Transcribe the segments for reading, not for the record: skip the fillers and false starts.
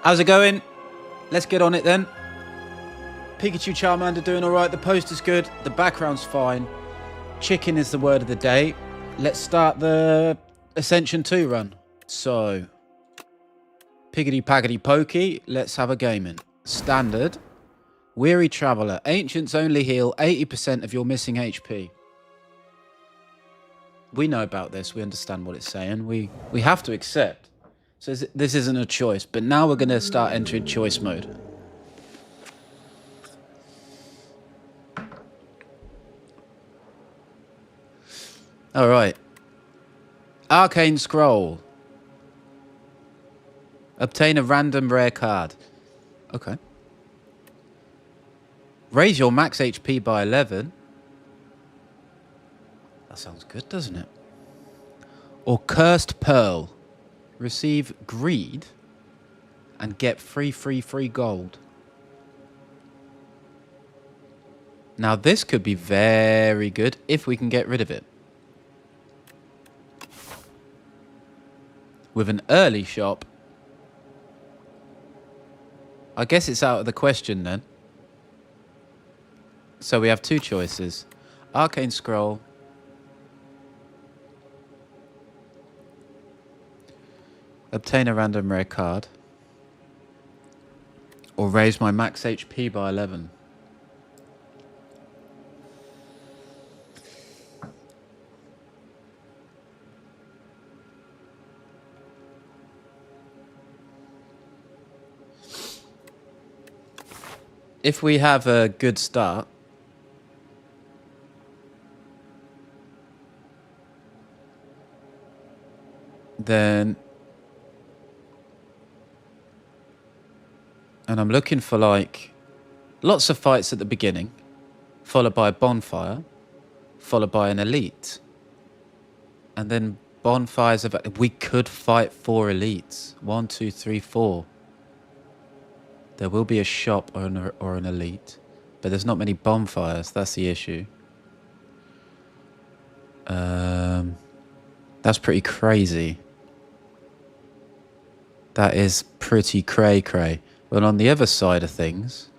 How's it going? Let's get on it then. Pikachu Charmander doing alright. The poster's good. The background's fine. Chicken is the word of the day. Let's start the Ascension 2 run. So, piggity paggity pokey. Let's have a game in. Standard. Weary Traveller. Ancients only heal 80% of your missing HP. We know about this. We understand what it's saying. We have to accept. So this isn't a choice. But now we're going to start entering choice mode. Alright. Arcane Scroll. Obtain a random rare card. Okay. Raise your max HP by 11. That sounds good, doesn't it? Or Cursed Pearl. Receive greed and get free gold. Now this could be very good if we can get rid of it. With an early shop, I guess it's out of the question then. So we have two choices. Arcane Scroll. Obtain a random rare card. Or raise my max HP by 11. If we have a good start, then, and I'm looking for like lots of fights at the beginning, followed by a bonfire, followed by an elite, and then bonfires of, we could fight 4 elites. 1, 2, 3, 4. There will be a shop or an elite, but there's not many bonfires. That's the issue. That's pretty crazy. That is pretty cray-cray. But on the other side of things,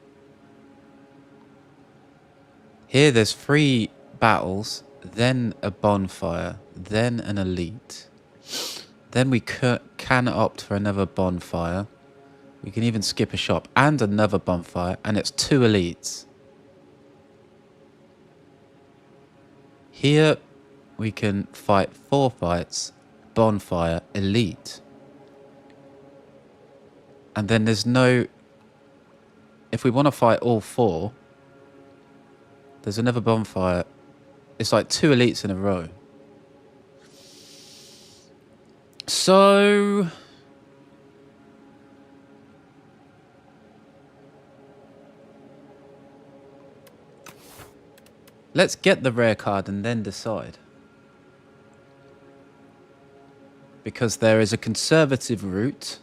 here there's 3 battles, then a bonfire, then an elite. Then we can opt for another bonfire. We can even skip a shop and another bonfire, and it's 2 elites. Here we can fight 4 fights, bonfire, elite. And then there's no... If we want to fight all 4, there's another bonfire. It's like 2 elites in a row. So... let's get the rare card and then decide. Because there is a conservative route.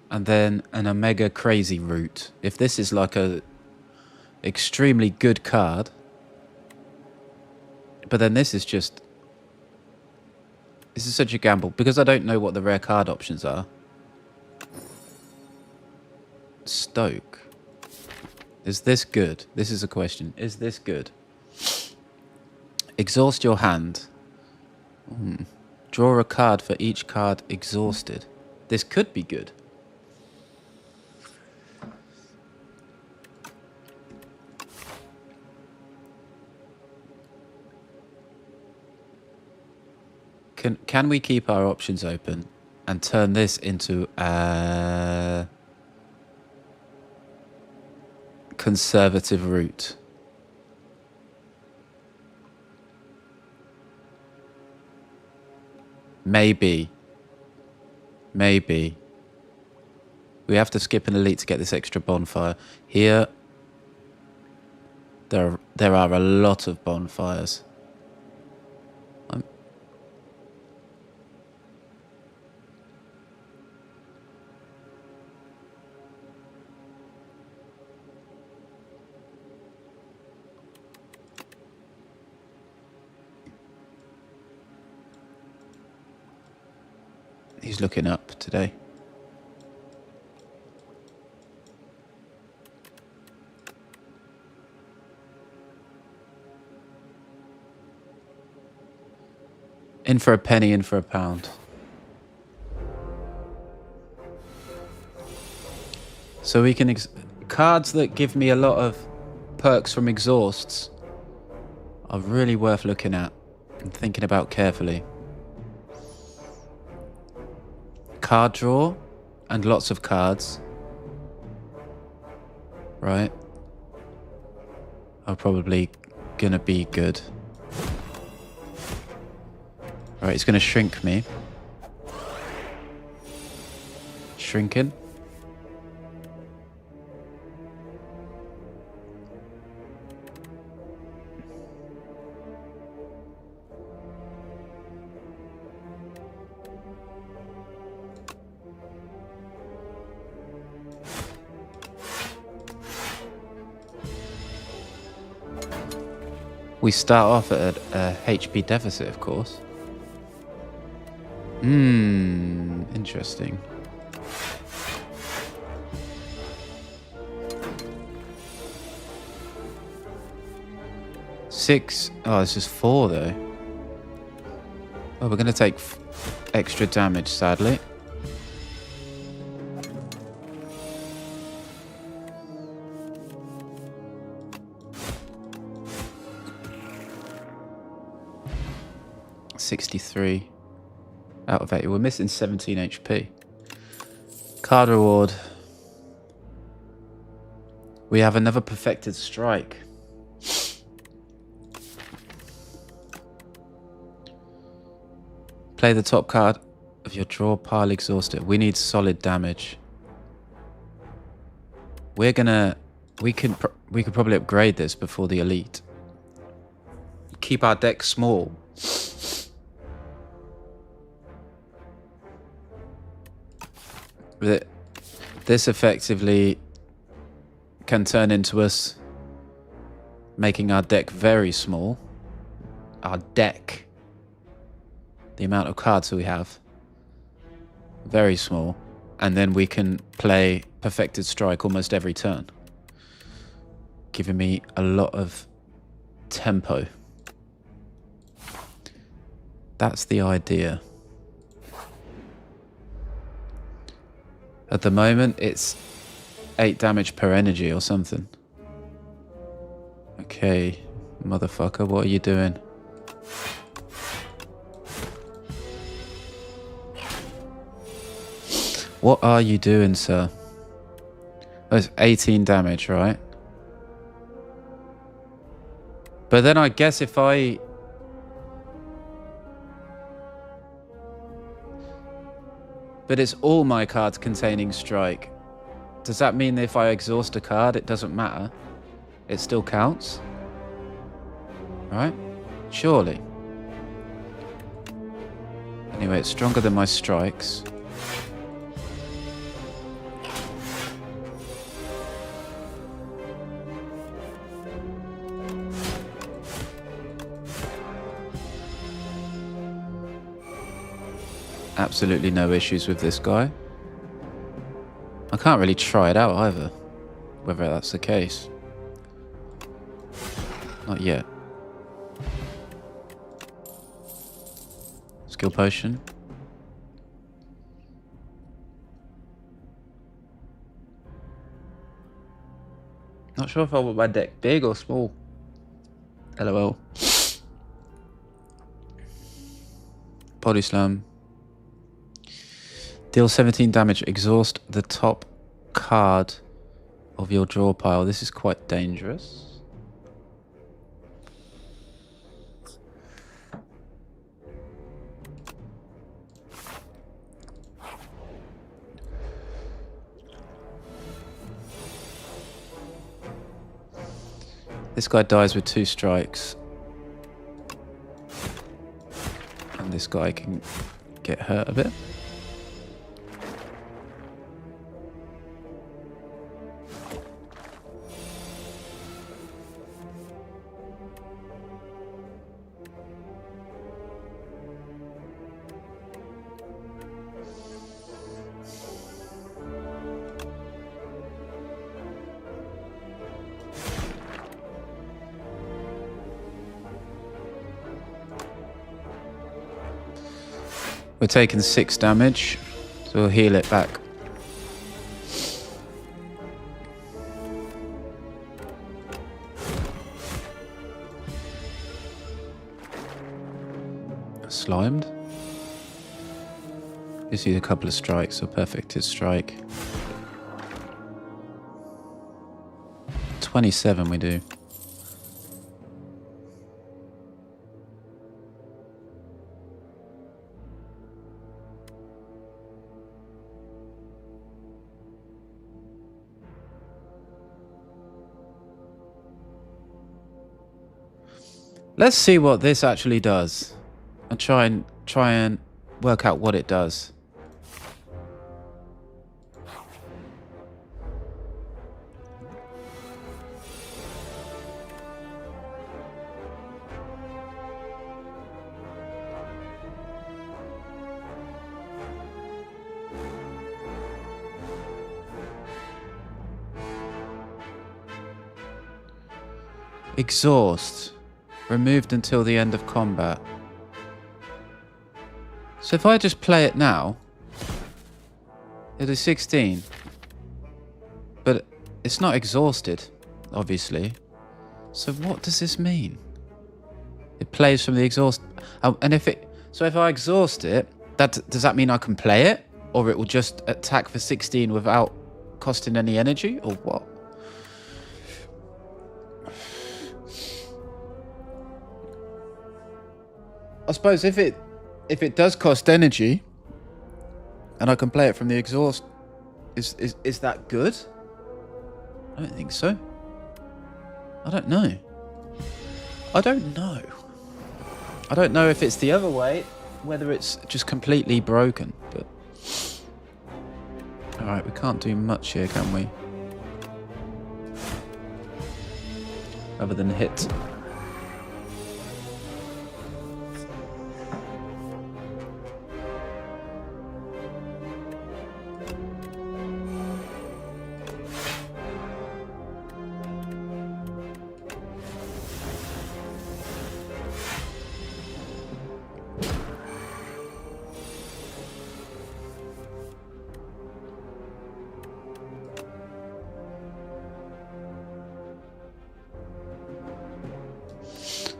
And then an omega crazy route. If this is like a extremely good card. But then this is just... this is such a gamble. Because I don't know what the rare card options are. Stoke. Is this good? This is a question. Is this good? Exhaust your hand. Draw a card for each card exhausted. This could be good. Can we keep our options open and turn this into a conservative route? Maybe. We have to skip an elite to get this extra bonfire. Here, there are a lot of bonfires. He's looking up today. In for a penny, in for a pound. So we can... cards that give me a lot of perks from exhausts are really worth looking at and thinking about carefully. Card draw and lots of cards. Right. Are probably gonna be good. Right, it's gonna shrink me. Shrinking. We start off at a HP deficit, of course. Interesting. Six. Oh, it's just 4 though. Oh, we're gonna take extra damage, sadly. $63 out of 80. We're missing 17 HP. Card reward. We have another perfected strike. Play the top card of your draw pile exhausted. We need solid damage. We're gonna... we could probably upgrade this before the elite. Keep our deck small. This effectively can turn into us making our deck very small. Our deck. The amount of cards that we have. Very small. And then we can play Perfected Strike almost every turn. Giving me a lot of tempo. That's the idea. At the moment, it's 8 damage per energy or something. Okay, motherfucker, what are you doing? What are you doing, sir? Oh, it's 18 damage, right? But then I guess if I... But it's all my cards containing strike. Does that mean that if I exhaust a card, it doesn't matter? It still counts? Right? Surely. Anyway, it's stronger than my strikes. Absolutely no issues with this guy. I can't really try it out either, whether that's the case. Not yet. Skill potion. Not sure if I want my deck big or small. LOL. Body slam. Deal 17 damage. Exhaust the top card of your draw pile. This is quite dangerous. This guy dies with 2 strikes. And this guy can get hurt a bit. We're taking 6 damage, so we'll heal it back. Slimed. Gives you a couple of strikes, or perfected strike. 27 we do. Let's see what this actually does. I'll try and work out what it does. Exhaust. Removed until the end of combat. So if I just play it now, it is 16. But it's not exhausted, obviously. So what does this mean? It plays from the exhaust. And if I exhaust it, does that mean I can play it? Or it will just attack for 16 without costing any energy? Or what? I suppose if it does cost energy and I can play it from the exhaust, is that good? I don't think so. I don't know. I don't know if it's the other way, whether it's just completely broken, but alright, we can't do much here, can we? Other than hit.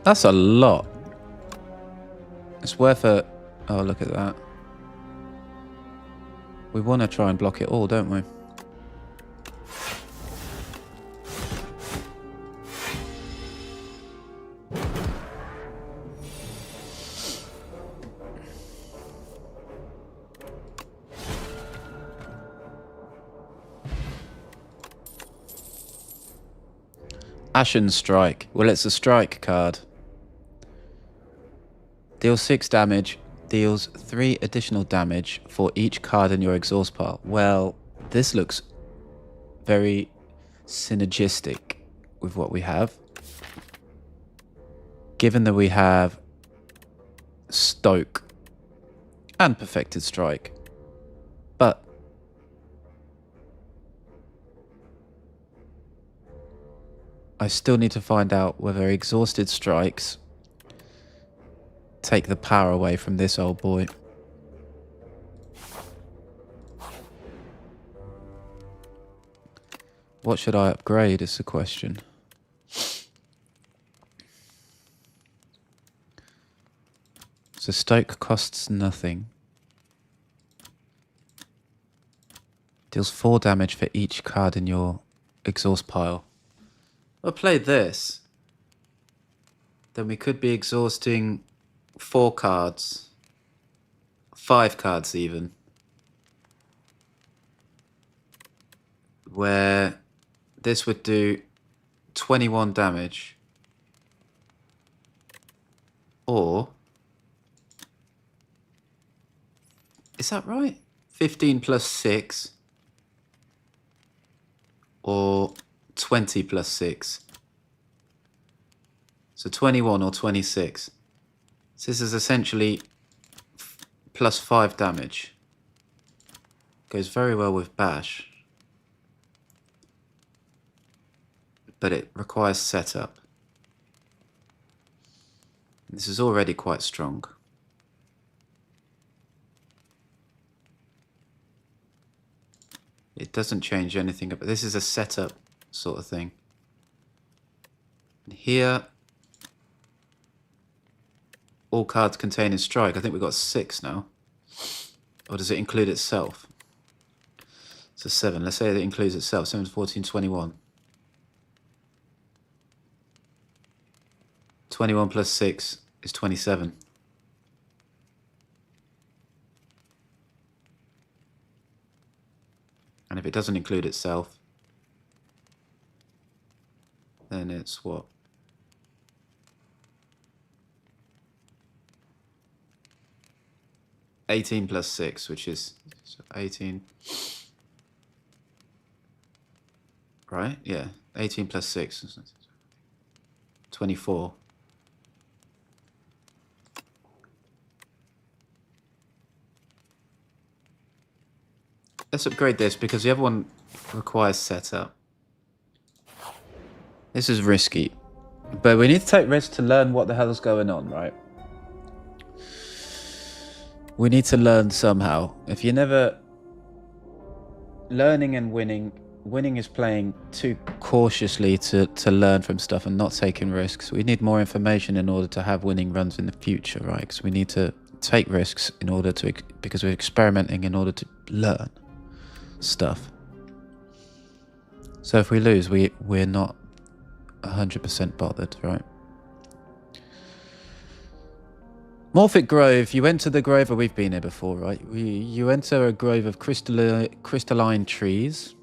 That's a lot. It's worth a... Oh, look at that. We want to try and block it all, don't we? Ashen Strike. Well, it's a strike card. Deals 6 damage, deals 3 additional damage for each card in your exhaust pile. Well, this looks very synergistic with what we have. Given that we have Stoke and Perfected Strike. But I still need to find out whether Exhausted Strikes take the power away from this old boy. What should I upgrade is the question. So Stoke costs nothing. Deals 4 damage for each card in your exhaust pile. If I played this, then we could be exhausting 4 cards, 5 cards even, where this would do 21 damage, or, is that right? 15 plus 6, or 20 plus 6, so 21 or 26. So this is essentially plus 5 damage. Goes very well with Bash. But it requires setup. This is already quite strong. It doesn't change anything, but this is a setup sort of thing. And here, all cards containing strike. I think we've got 6 now. Or does it include itself? So 7. Let's say it includes itself. 7, 14, 21. 21 plus 6 is 27. And if it doesn't include itself, then it's what? 18 plus 6, which is 18. Right? Yeah. 18 plus 6. 24. Let's upgrade this because the other one requires setup. This is risky. But we need to take risks to learn what the hell is going on, right? We need to learn somehow. If you're never learning and winning is playing too cautiously to learn from stuff and not taking risks. We need more information in order to have winning runs in the future, right? Because we need to take risks in order to, because we're experimenting in order to learn stuff. So if we lose, we're not 100% bothered, right? Morphic Grove. You enter the grove, we've been here before, right? You enter a grove of crystalline trees,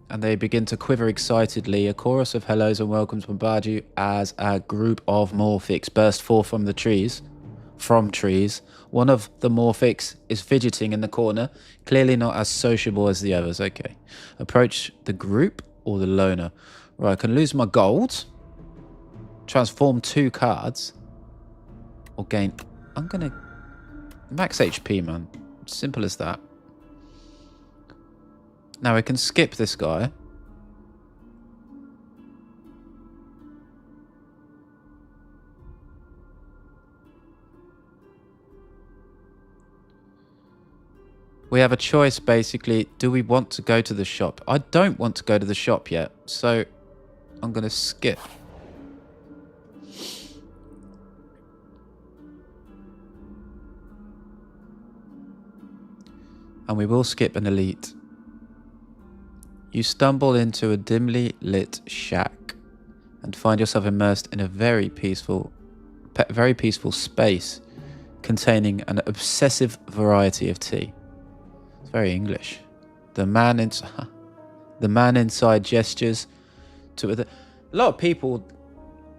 and they begin to quiver excitedly. A chorus of hellos and welcomes bombard you as a group of Morphics burst forth from the trees. From trees. One of the Morphics is fidgeting in the corner, clearly not as sociable as the others. Okay. Approach the group or the loner. Right, I can lose my gold, transform 2 cards, or gain... I'm gonna... max HP, man. Simple as that. Now we can skip this guy. We have a choice, basically. Do we want to go to the shop? I don't want to go to the shop yet, so I'm going to skip. And we will skip an elite. You stumble into a dimly lit shack and find yourself immersed in a very peaceful space containing an obsessive variety of tea. It's very English. The man inside gestures to a lot of people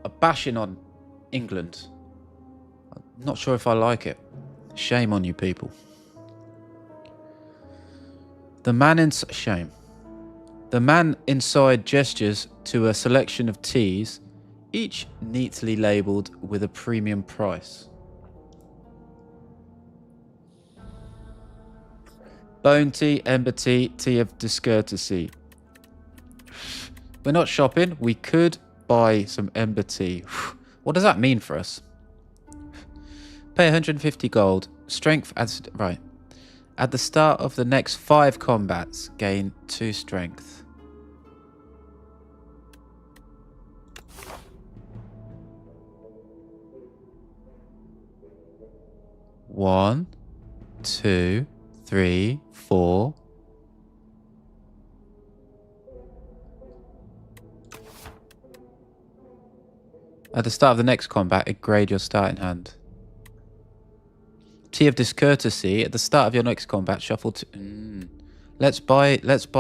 are bashing on England. I'm not sure if I like it. Shame on you people. The man inside gestures to a selection of teas, each neatly labelled with a premium price. Bone tea, ember tea, tea of discourtesy. We're not shopping. We could buy some ember tea. What does that mean for us? Pay 150 gold. Strength adds... Right. At the start of the next 5 combats, gain 2 strength. One, 2, 3, 4. At the start of the next combat, upgrade your starting hand. Tea of discourtesy. At the start of your next combat, shuffle to... Let's buy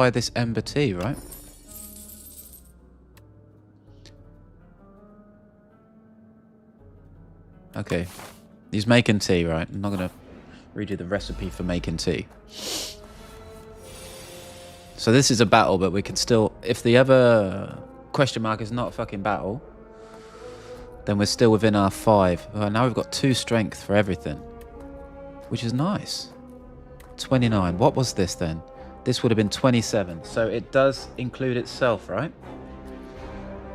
this ember tea, right? Okay. He's making tea, right? I'm not going to read you the recipe for making tea. So this is a battle, but we can still... If the other question mark is not a fucking battle, then we're still within our 5. Well, now we've got 2 strength for everything, which is nice. 29. What was this then? This would have been 27. So it does include itself, right?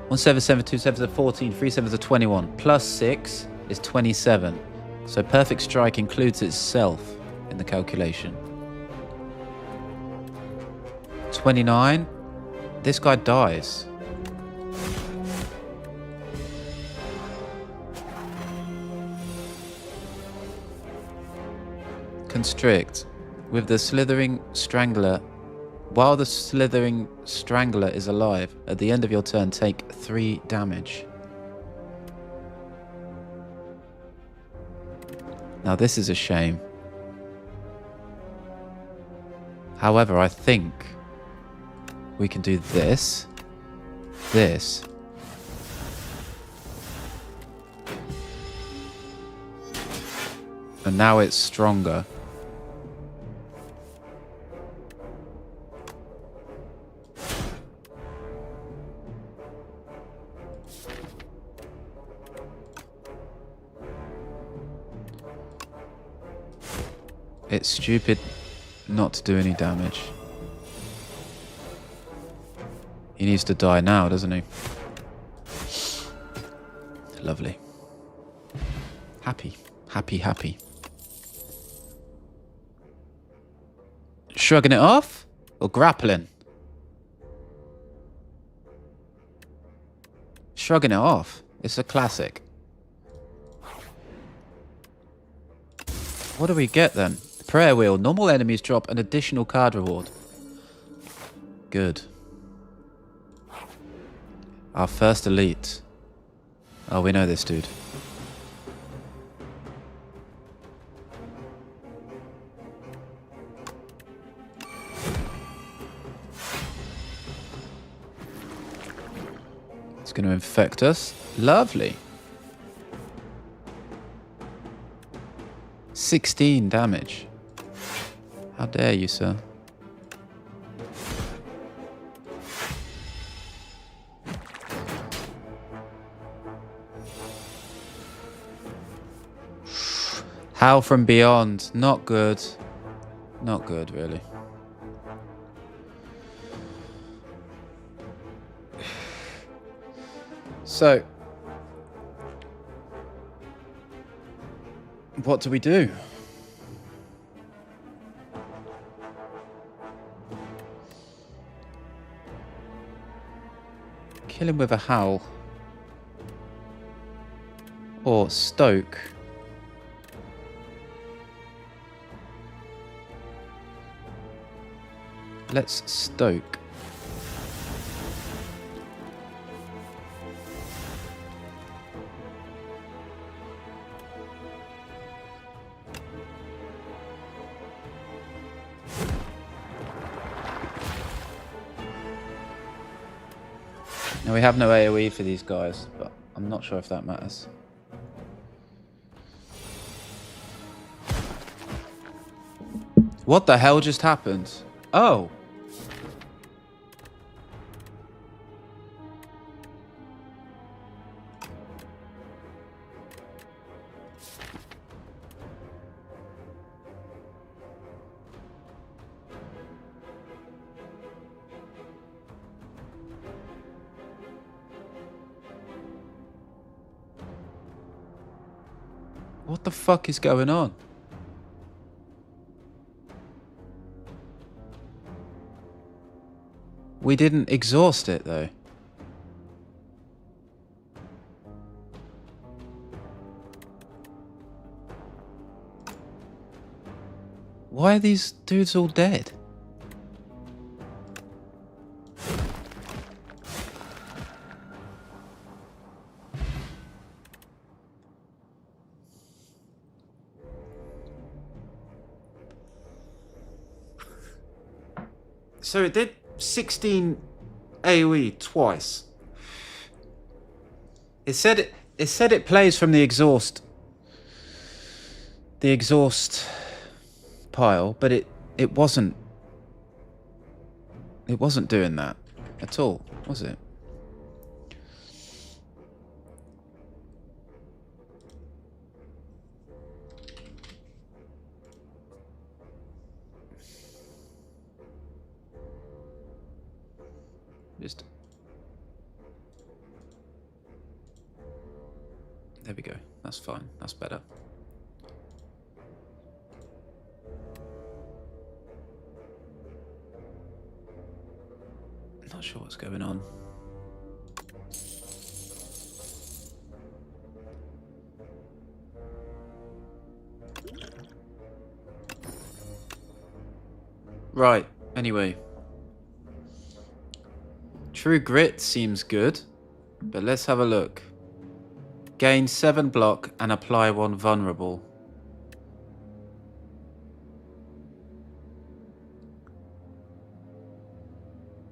1 7 7 2 7 is 14. 3 7 is 21. Plus 6 is 27. So perfect strike includes itself in the calculation. 29. This guy dies. Constrict. With the slithering strangler. While the slithering strangler is alive, at the end of your turn, take 3 damage. Now this is a shame. However, I think we can do this, this, and now it's stronger. It's stupid not to do any damage. He needs to die now, doesn't he? Lovely. Happy, happy, happy. Shrugging it off or grappling? Shrugging it off. It's a classic. What do we get then? Prayer wheel. Normal enemies drop an additional card reward. Good. Our first elite. Oh, we know this dude. It's going to infect us. Lovely. 16 damage. How dare you, sir? Howl from beyond. Not good. Not good, really. So, what do we do? Kill him with a howl. Or stoke. Let's stoke. Now we have no AoE for these guys, but I'm not sure if that matters. What the hell just happened? Oh. What the fuck is going on? We didn't exhaust it, though. Why are these dudes all dead? So it did 16 AoE twice. It said it plays from the exhaust pile, but it wasn't doing that at all, was it? Just there we go. That's fine. That's better. Not sure what's going on. Right, anyway. True Grit seems good, but let's have a look. Gain 7 block and apply 1 vulnerable.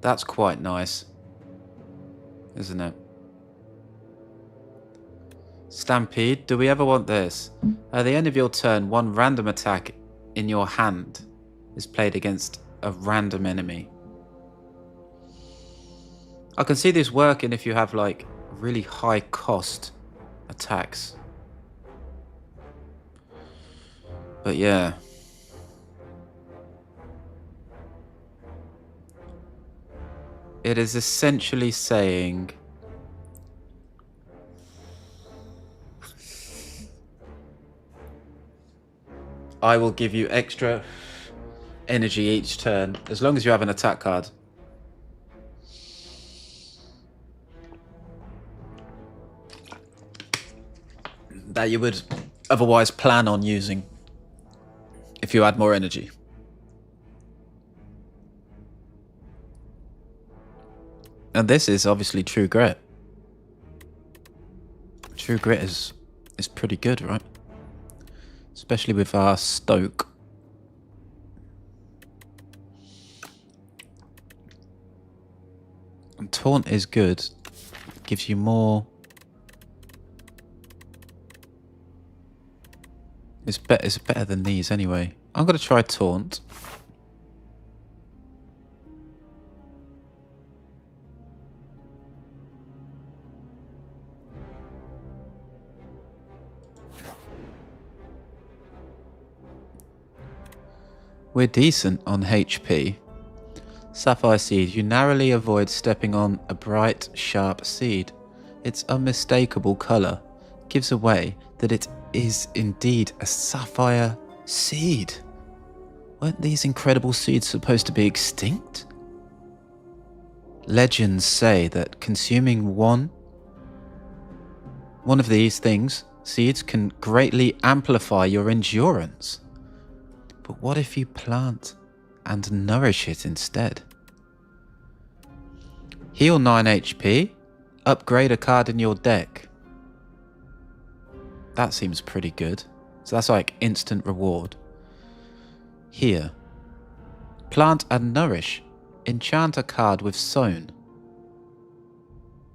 That's quite nice, isn't it? Stampede, do we ever want this? At the end of your turn, 1 random attack in your hand is played against a random enemy. I can see this working if you have like really high cost attacks. But yeah. It is essentially saying I will give you extra energy each turn as long as you have an attack card. That you would otherwise plan on using if you had more energy. And this is obviously True Grit. True Grit is pretty good, right? Especially with our Stoke. And Taunt is good. Gives you more. It's better than these anyway. I'm going to try Taunt. We're decent on HP. Sapphire Seed. You narrowly avoid stepping on a bright, sharp seed. Its unmistakable colour gives away that it is indeed a sapphire seed. Weren't these incredible seeds supposed to be extinct? Legends say that consuming one of these seeds can greatly amplify your endurance. But what if you plant and nourish it instead? Heal 9 HP, upgrade a card in your deck. That seems pretty good. So that's like instant reward. Here. Plant and nourish. Enchant a card with Sown.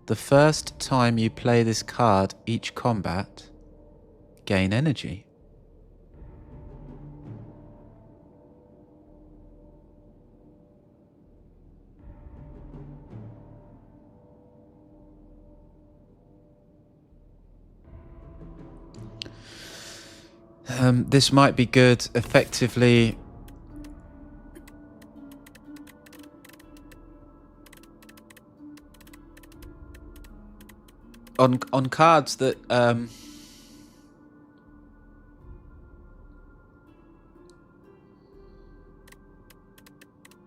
The first time you play this card each combat, gain energy. This might be good, effectively. On cards that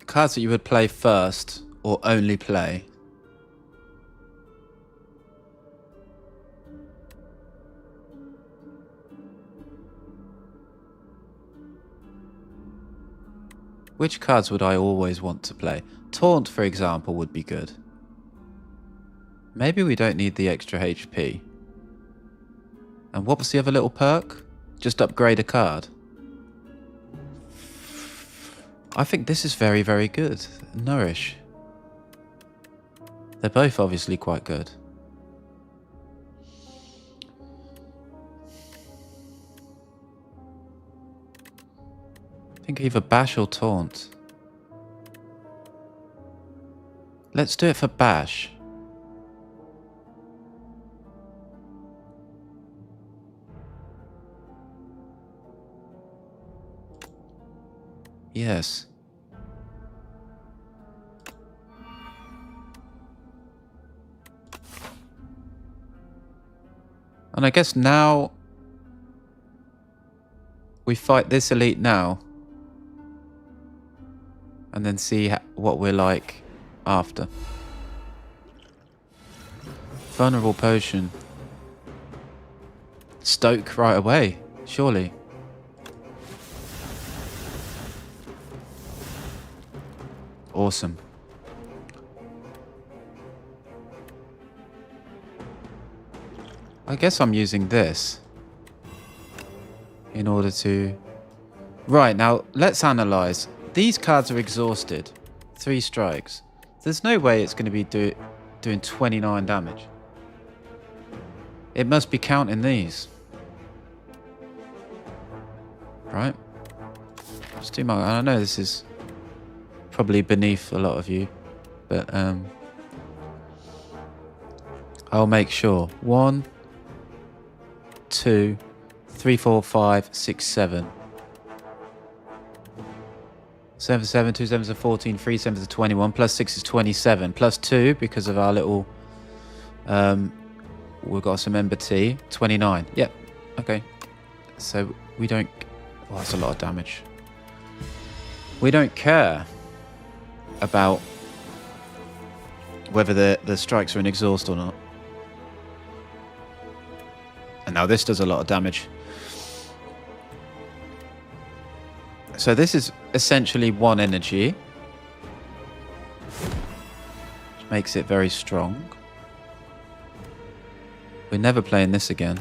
cards that you would play first or only play. Which cards would I always want to play? Taunt, for example, would be good. Maybe we don't need the extra HP. And what was the other little perk? Just upgrade a card. I think this is very, very good. Nourish. They're both obviously quite good. I think either Bash or Taunt. Let's do it for Bash. Yes. And I guess now we fight this elite now. And then see what we're like after. Vulnerable potion. Stoke right away, surely. Awesome. I guess I'm using this in order to... Right, now let's analyze. These cards are exhausted. 3 strikes. There's no way it's going to be doing 29 damage. It must be counting these. Right? Let's do my... I know this is probably beneath a lot of you, but I'll make sure. 1, 2, 3, 4, 5, 6, 7. 7, 7, 2 7s are 14, 3 7s are 21, plus 6 is 27, plus 2 because of our little we've got some Ember Tea, 29. Yep. Okay. So we don't... Well, that's a lot of damage. We don't care about whether the strikes are an exhaust or not. And now this does a lot of damage. So this is essentially 1 energy, which makes it very strong. We're never playing this again.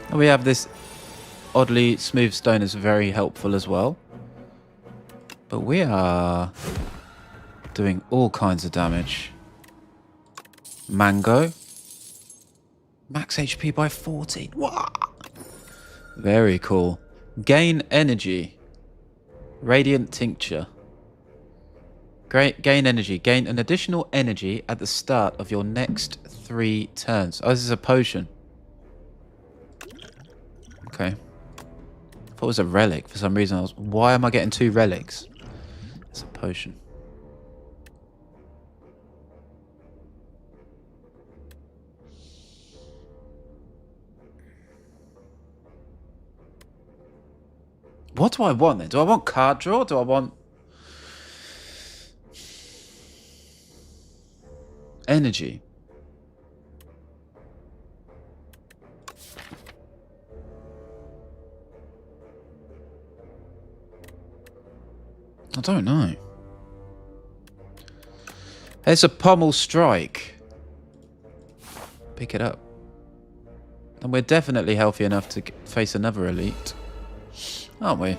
And we have this oddly smooth stone is very helpful as well. But we are doing all kinds of damage. Mango. Max HP by 14. What? Very cool. Gain energy. Radiant tincture. Great. Gain energy. Gain an additional energy at the start of your next 3 turns. Oh, this is a potion. Okay. I thought it was a relic for some reason. Why am I getting 2 relics? It's a potion. What do I want then? Do I want card draw? Do I want energy? I don't know. There's a pommel strike. Pick it up. And we're definitely healthy enough to face another elite. Aren't we?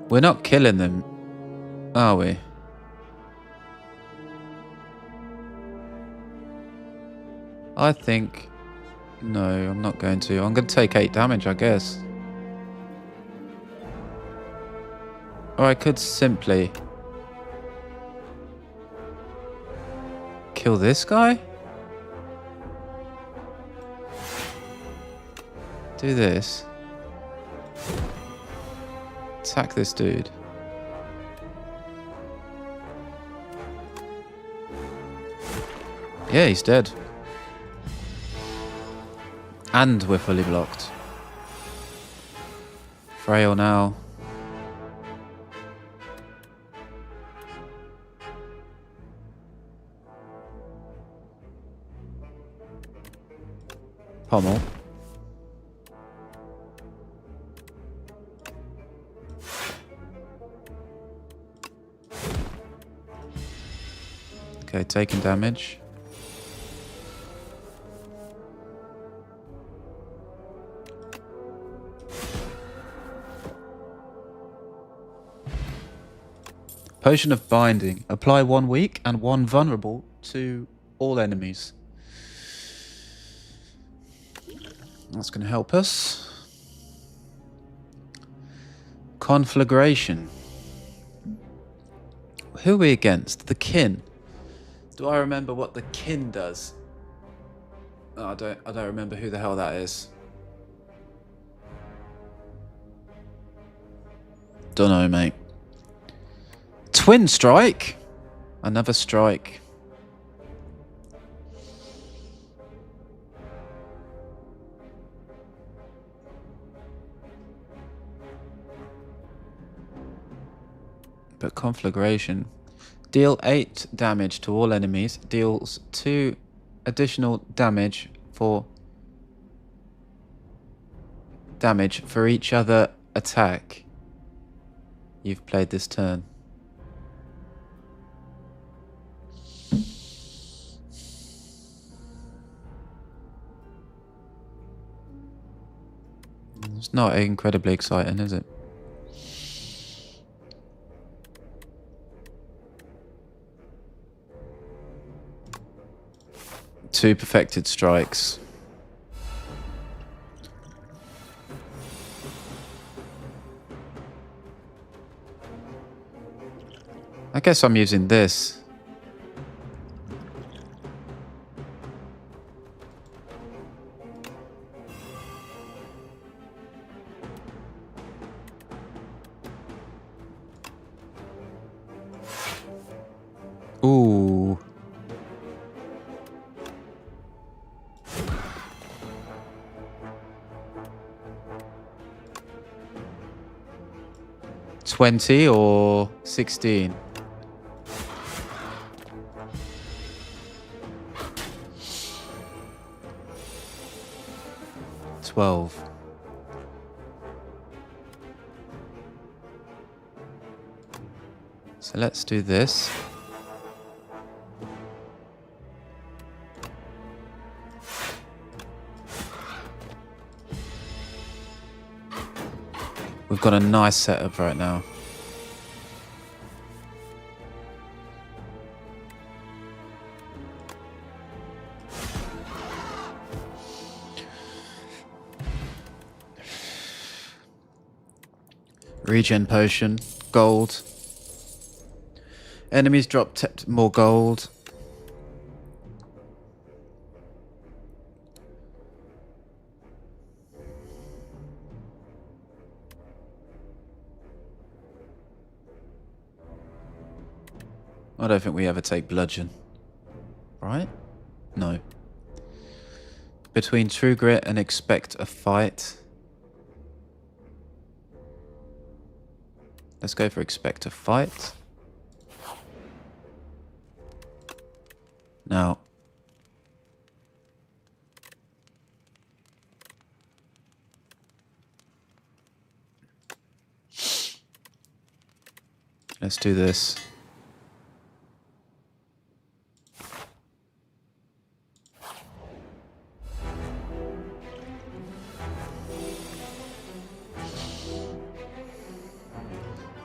We're not killing them, are we? I think... No, I'm not going to. I'm going to take 8 damage, I guess. Or I could simply... kill this guy? Do this. Attack this dude. Yeah, he's dead. And we're fully blocked. Frail now. Pommel. Okay, taking damage. Potion of Binding. Apply 1 weak and 1 vulnerable to all enemies. That's going to help us. Conflagration. Who are we against? The kin. Do I remember what the kin does? Oh, I don't remember who the hell that is. Don't know, mate. Twin strike. Another strike. But conflagration. Deal 8 damage to all enemies. Deals 2 additional damage for each other attack you've played this turn. It's not incredibly exciting, is it? Two perfected strikes. I guess I'm using this. Ooh. $20 or 16? $12. So let's do this. We've got a nice setup right now. Regen potion, gold. Enemies drop more gold. I don't think we ever take bludgeon. Right? No. Between true grit and expect a fight. Let's go for expect a fight. Now. Let's do this.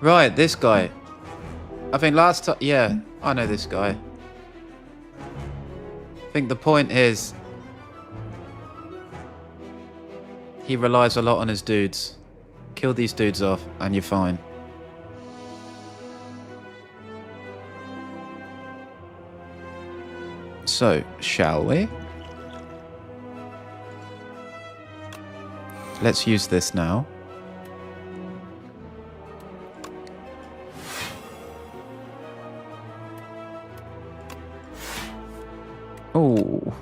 Right, this guy. I think last time... Yeah, I know this guy. I think the point is... he relies a lot on his dudes. Kill these dudes off and you're fine. So, shall we? Let's use this now. Oh.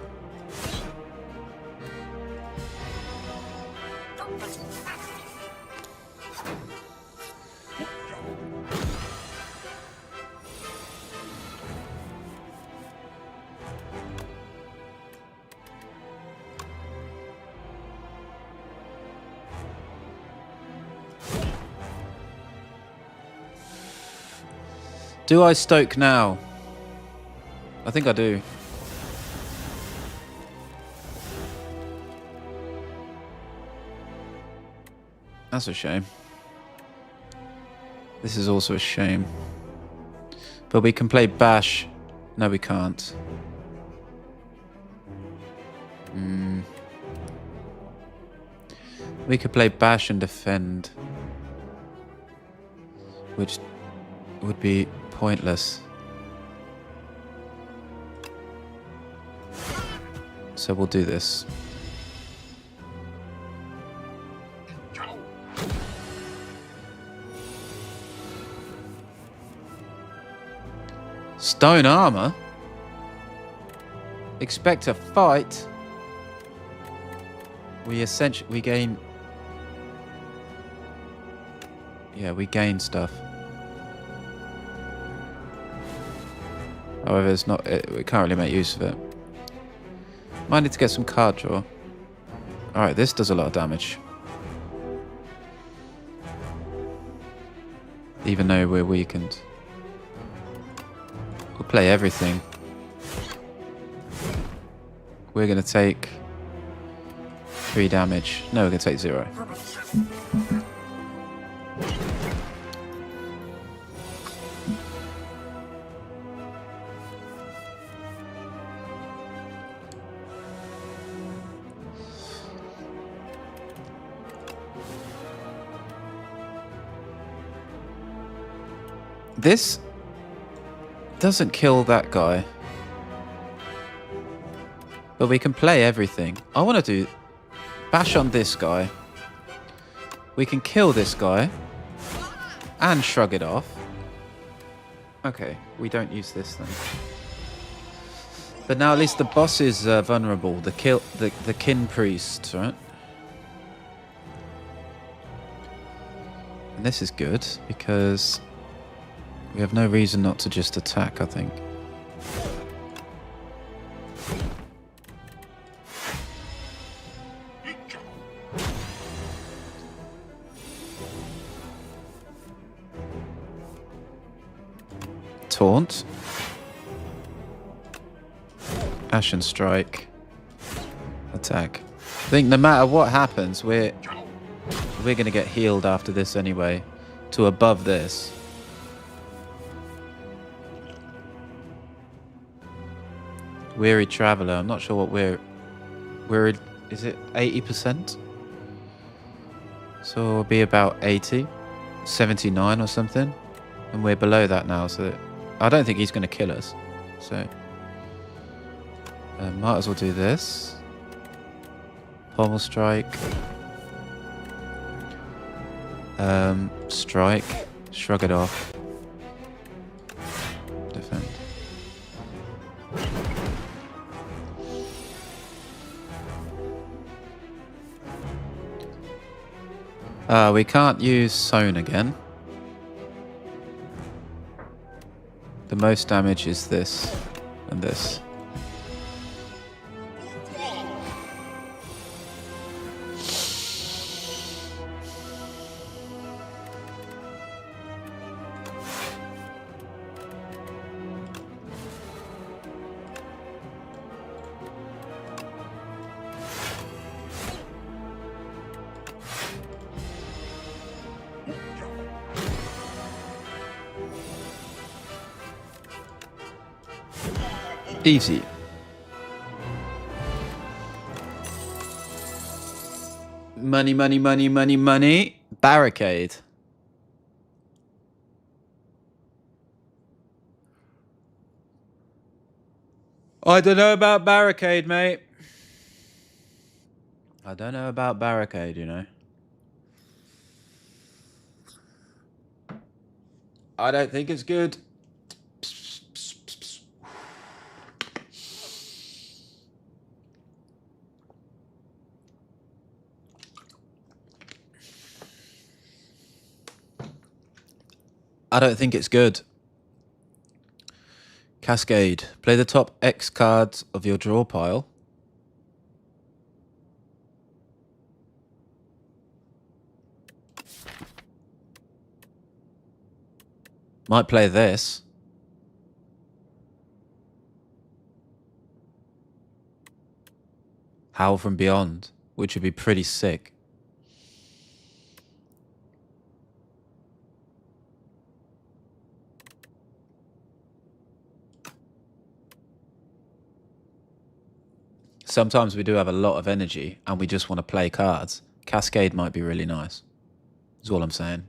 Do I stoke now? I think I do. That's a shame. This is also a shame. But we can play bash. No, we can't. We could play bash and defend, which would be pointless. So we'll do this. Stone armor? Expect a fight? We gain... Yeah, we gain stuff. However, it's not... we can't really make use of it. Might need to get some card draw. Alright, this does a lot of damage. Even though we're weakened. We'll play everything. We're going to take 3 damage. No, we're going to take 0. This doesn't kill that guy. But we can play everything. I want to do... Bash on this guy. We can kill this guy. And shrug it off. Okay, we don't use this then. But now at least the boss is vulnerable. The kin priest, right? And this is good, because... we have no reason not to just attack, I think. Taunt. Ashen Strike. Attack. I think no matter what happens, we're going to get healed after this anyway. To above this. Weary Traveller. I'm not sure what we're... Is it 80%? So it'll be about 80. 79 or something. And we're below that now, so... I don't think he's going to kill us. So... might as well do this. Pommel Strike. Strike. Shrug it off. Defend. We can't use Sown again. The most damage is this and this. Easy. Money, money, money, money, money. Barricade. I don't know about barricade, mate. I don't know about barricade, you know. I don't think it's good. I don't think it's good. Cascade. Play the top X cards of your draw pile. Might play this. Howl from Beyond, which would be pretty sick. Sometimes we do have a lot of energy and we just want to play cards. Cascade might be really nice. Is all I'm saying.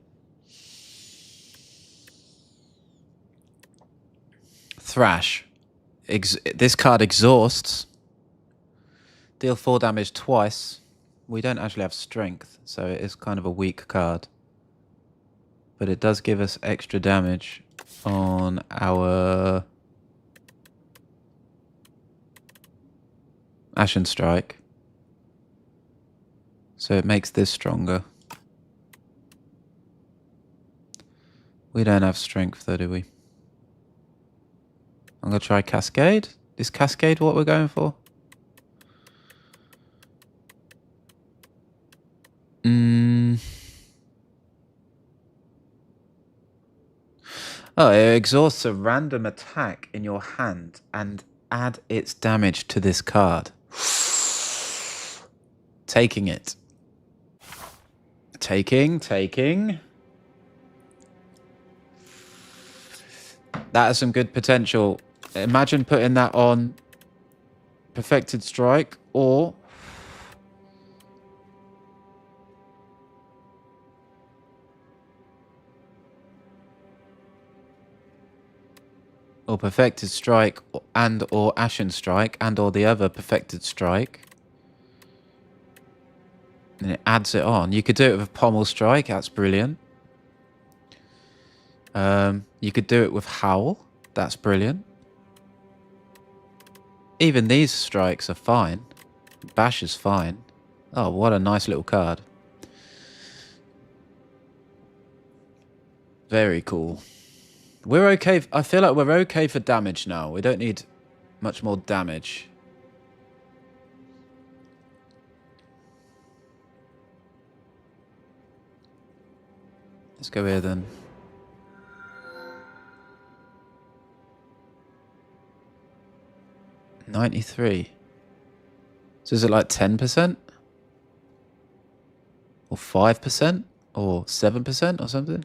Thrash. This card exhausts. Deal 4 damage twice. We don't actually have strength, so it is kind of a weak card. But it does give us extra damage on our Ashen Strike. So it makes this stronger. We don't have strength though, do we? I'm going to try Cascade. Is Cascade what we're going for? Oh, it exhausts a random attack in your hand and add its damage to this card. Taking it. Taking. That has some good potential. Imagine putting that on Perfected Strike or Perfected Strike and or Ashen Strike and or the other Perfected Strike. And it adds it on. You could do it with Pommel Strike. That's brilliant. You could do it with Howl. That's brilliant. Even these strikes are fine. Bash is fine. Oh, what a nice little card. Very cool. We're okay. I feel like we're okay for damage now. We don't need much more damage. Let's go here then. $93. So is it like 10%? Or 5%? Or 7% or something?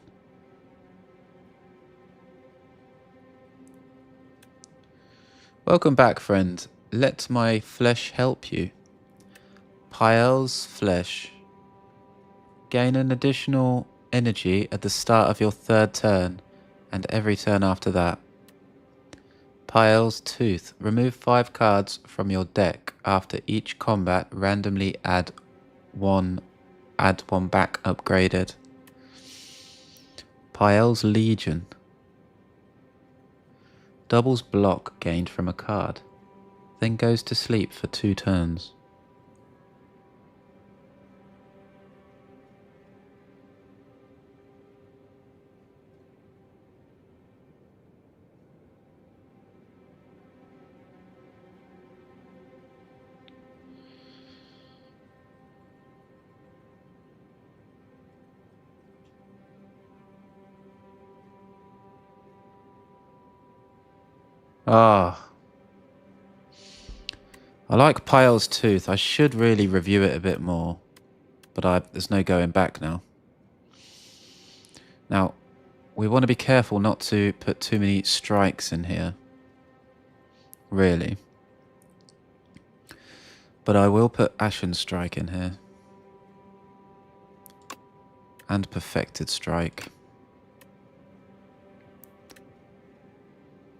Welcome back, friend. Let my flesh help you. Pyle's flesh. Gain an additional energy at the start of your third turn and every turn after that. Pyle's Tooth. Remove 5 cards from your deck. After each combat, randomly add one back upgraded. Pyle's Legion. Doubles block gained from a card. Then goes to sleep for 2 turns. Ah. I like Pyle's Tooth. I should really review it a bit more. But there's no going back now. Now, we want to be careful not to put too many strikes in here. Really. But I will put Ashen Strike in here. And Perfected Strike.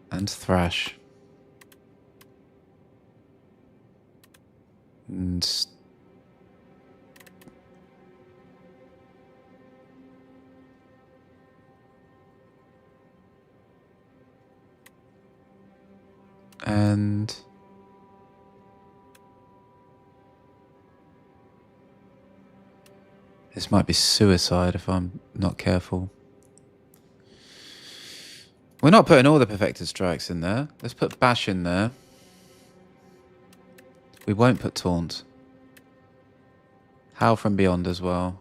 And Thrash. And this might be suicide if I'm not careful. We're not putting all the Perfected Strikes in there. Let's put Bash in there. We won't put Taunt. Howl from Beyond as well,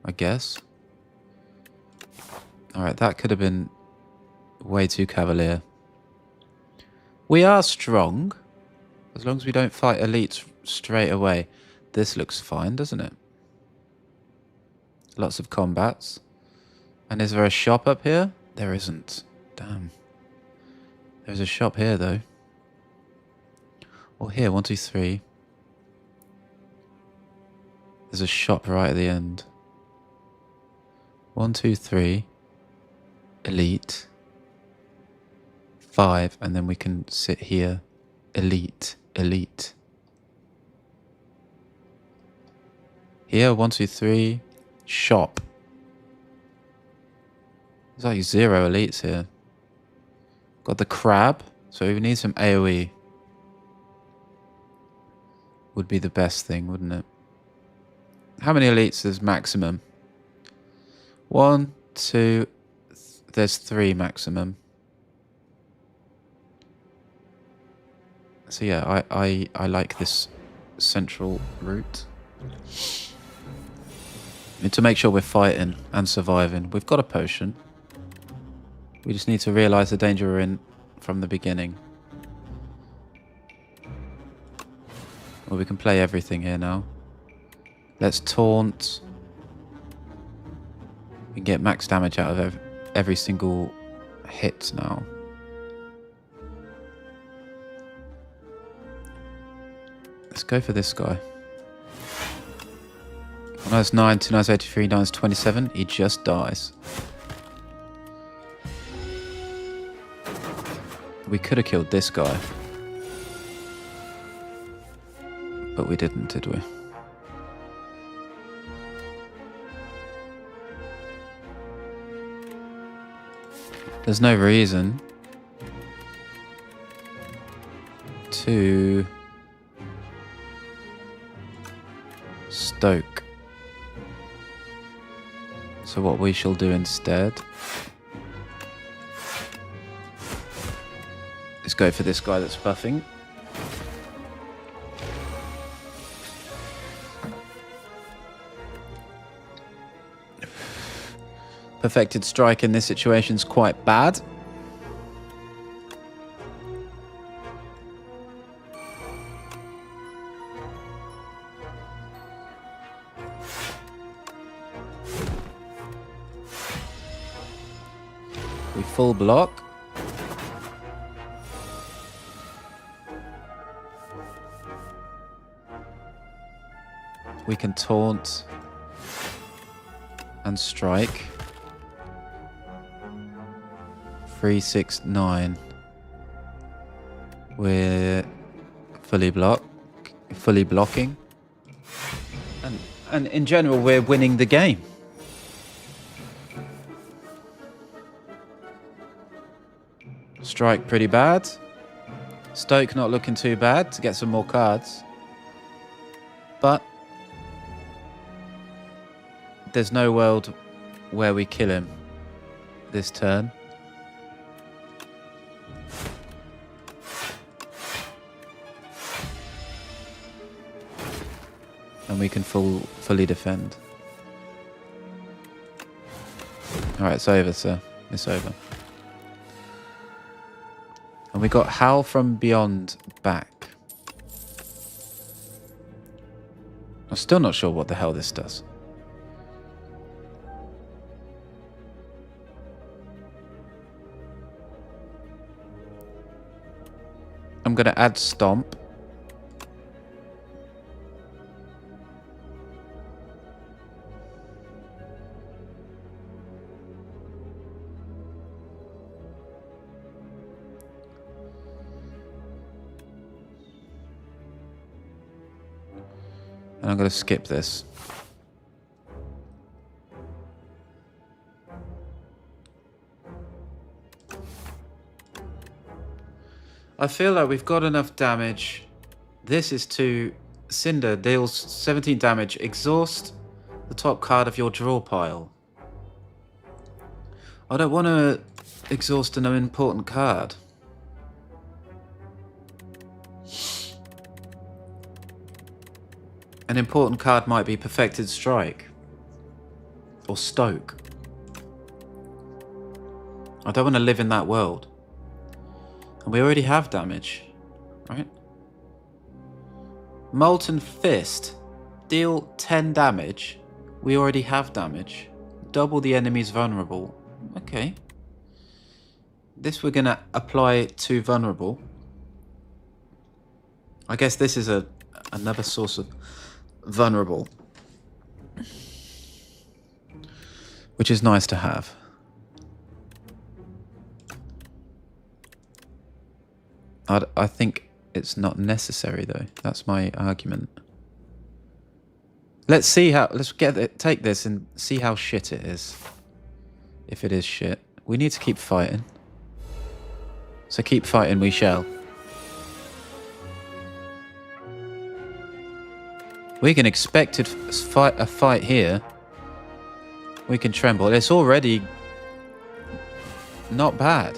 I guess. Alright, that could have been way too cavalier. We are strong. As long as we don't fight elites straight away. This looks fine, doesn't it? Lots of combats. And is there a shop up here? There isn't. Damn. There's a shop here, though. Or here, 1, 2, 3. There's a shop right at the end. 1, 2, 3. Elite. 5, and then we can sit here. Elite. Elite. Here, 1, 2, 3. Shop. There's like 0 elites here. Got the crab, so we need some AoE. Would be the best thing, wouldn't it? How many elites is maximum? 1, 2, there's 3 maximum. So yeah, I like this central route. Need to make sure we're fighting and surviving. We've got a potion. We just need to realise the danger we're in from the beginning. Well, we can play everything here now. Let's taunt. We can get max damage out of every single hit now. Let's go for this guy. 1 is 9, 2 is 83, 9 is 27. He just dies. We could have killed this guy. But we didn't, did we? There's no reason to stoke. So what we shall do instead is go for this guy that's buffing. Perfected strike in this situation is quite bad. We full block. We can taunt and strike. 3, 6, 9. We're fully blocking. And in general, we're winning the game. Strike pretty bad. Stoke not looking too bad to get some more cards. But there's no world where we kill him this turn. And we can fully defend. Alright, it's over, sir. It's over. And we got Howl from Beyond back. I'm still not sure what the hell this does. I'm going to add Stomp. And I'm going to skip this. I feel like we've got enough damage. This is to Cinder deals 17 damage. Exhaust the top card of your draw pile. I don't want to exhaust an important card. An important card might be Perfected Strike. Or Stoke. I don't want to live in that world. And we already have damage, right? Molten Fist. Deal 10 damage. We already have damage. Double the enemy's vulnerable. Okay. This we're going to apply to vulnerable. I guess this is another source of vulnerable. Which is nice to have. I think it's not necessary though. That's my argument. Let's see how... Let's take this and see how shit it is. If it is shit. We need to keep fighting. So keep fighting we shall. We can expect a fight here. We can tremble. It's already not bad.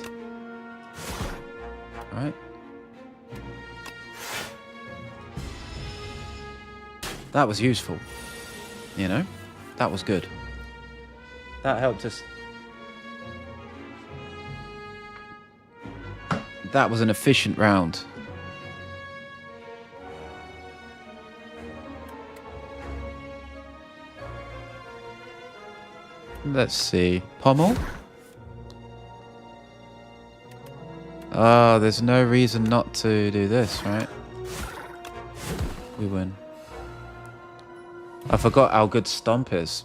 Right? That was useful. You know? That was good. That helped us. That was an efficient round. Let's see. Pommel? Oh, there's no reason not to do this, right? We win. I forgot how good Stomp is.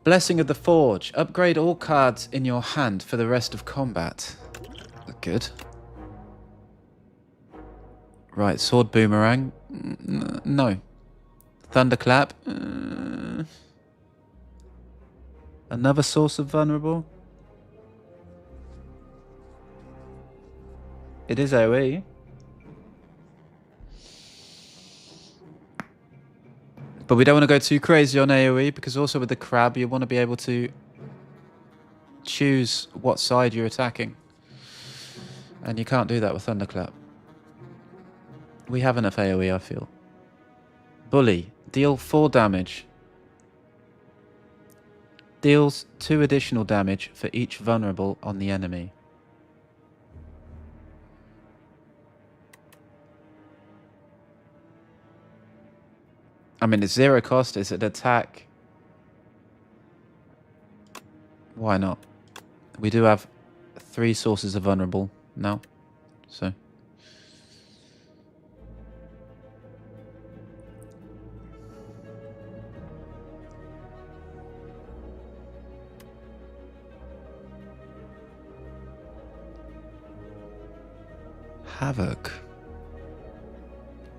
Blessing of the Forge. Upgrade all cards in your hand for the rest of combat. Good. Right, Sword Boomerang. No. Thunderclap. Another source of vulnerable. It is AoE. But we don't want to go too crazy on AoE, because also with the crab you want to be able to choose what side you're attacking. And you can't do that with Thunderclap. We have enough AoE, I feel. Bully. Deal 4 damage. Deals 2 additional damage for each vulnerable on the enemy. I mean, it's 0 cost. It's an attack. Why not? We do have 3 sources of vulnerable now. So. Havoc.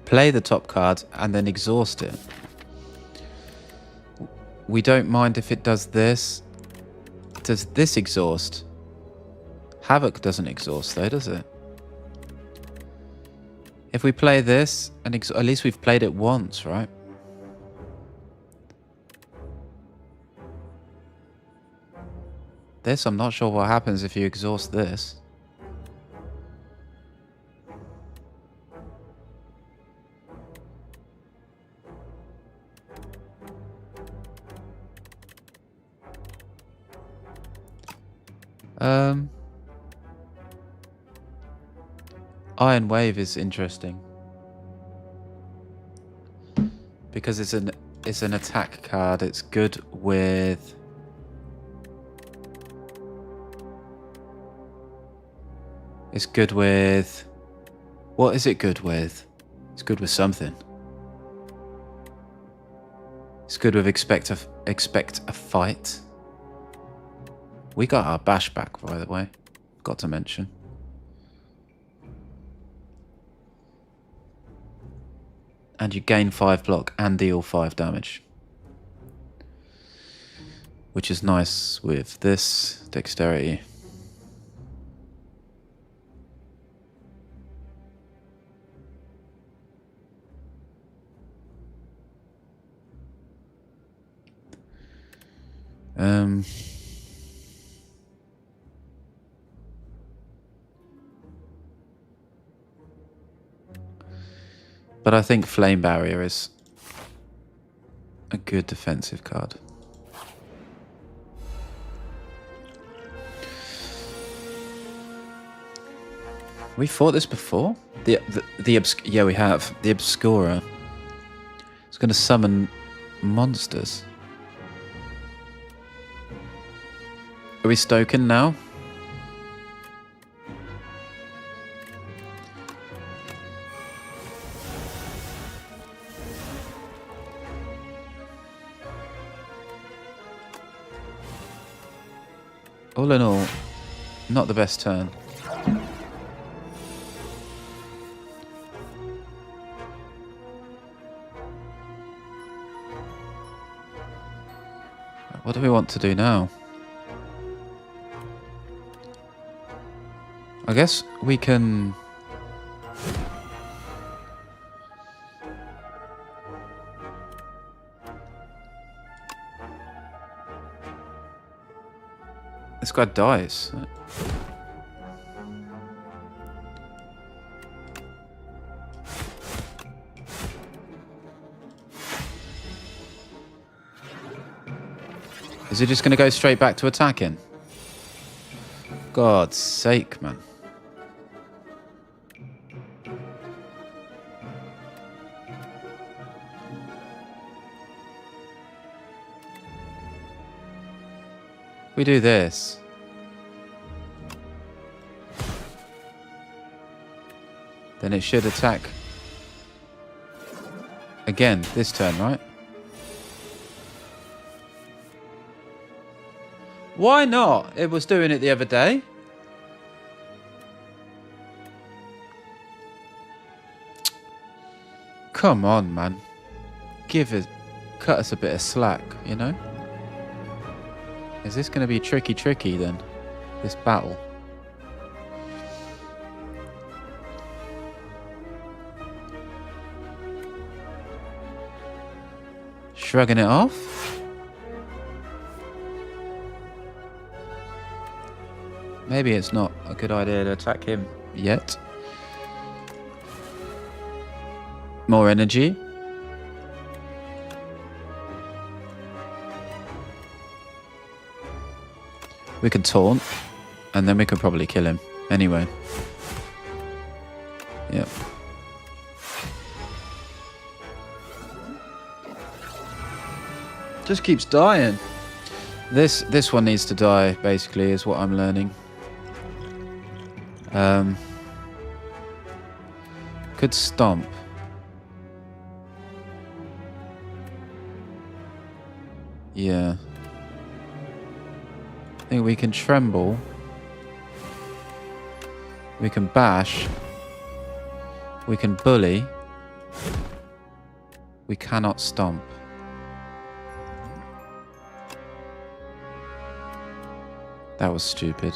Play the top card and then exhaust it. We don't mind if it does this. Does this exhaust? Havoc doesn't exhaust though, does it? If we play this, and at least we've played it once, right? This, I'm not sure what happens if you exhaust this. Iron Wave is interesting because it's an attack card. It's good with what is it good with? It's good with something. It's good with expect a fight. We got our bash back, by the way. Got to mention. And you gain 5 block and deal 5 damage. Which is nice with this dexterity. But I think Flame Barrier is a good defensive card. We fought this before? Yeah, we have. The Obscurer. It's going to summon monsters. Are we stoking now? All in all, not the best turn. What do we want to do now? I guess we can... This guy dies. Is he just going to go straight back to attacking? God's sake, man. We do this. Then it should attack again this turn, right? Why not? It was doing it the other day. Come on, man. Cut us a bit of slack, you know? Is this going to be tricky then? This battle? Shrugging it off? Maybe it's not a good idea to attack him yet. More energy. We can taunt, and then we can probably kill him. Anyway. Yep. Just keeps dying. This one needs to die, basically, is what I'm learning. Could stomp. Yeah. I think we can tremble. We can bash. We can bully. We cannot stomp. That was stupid.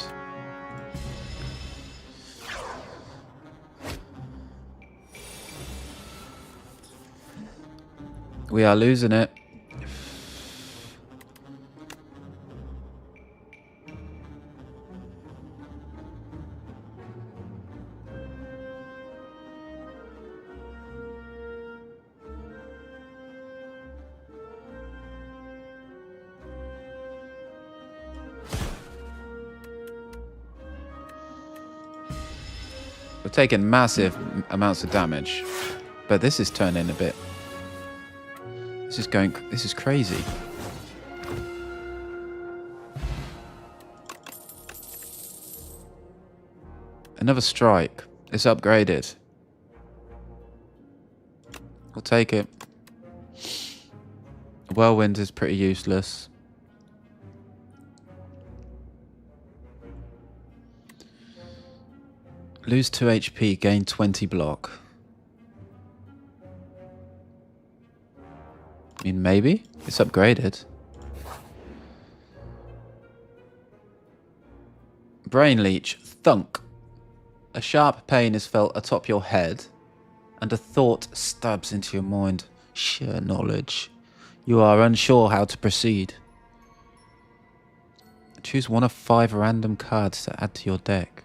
We are losing it. We're taking massive amounts of damage, but this is turning a bit. This is crazy. Another strike. It's upgraded. We'll take it. Whirlwind is pretty useless. Lose 2 HP, gain 20 block. I mean, maybe. It's upgraded. Brain leech. Thunk. A sharp pain is felt atop your head, and a thought stabs into your mind. Sheer knowledge. You are unsure how to proceed. Choose one of 5 random cards to add to your deck.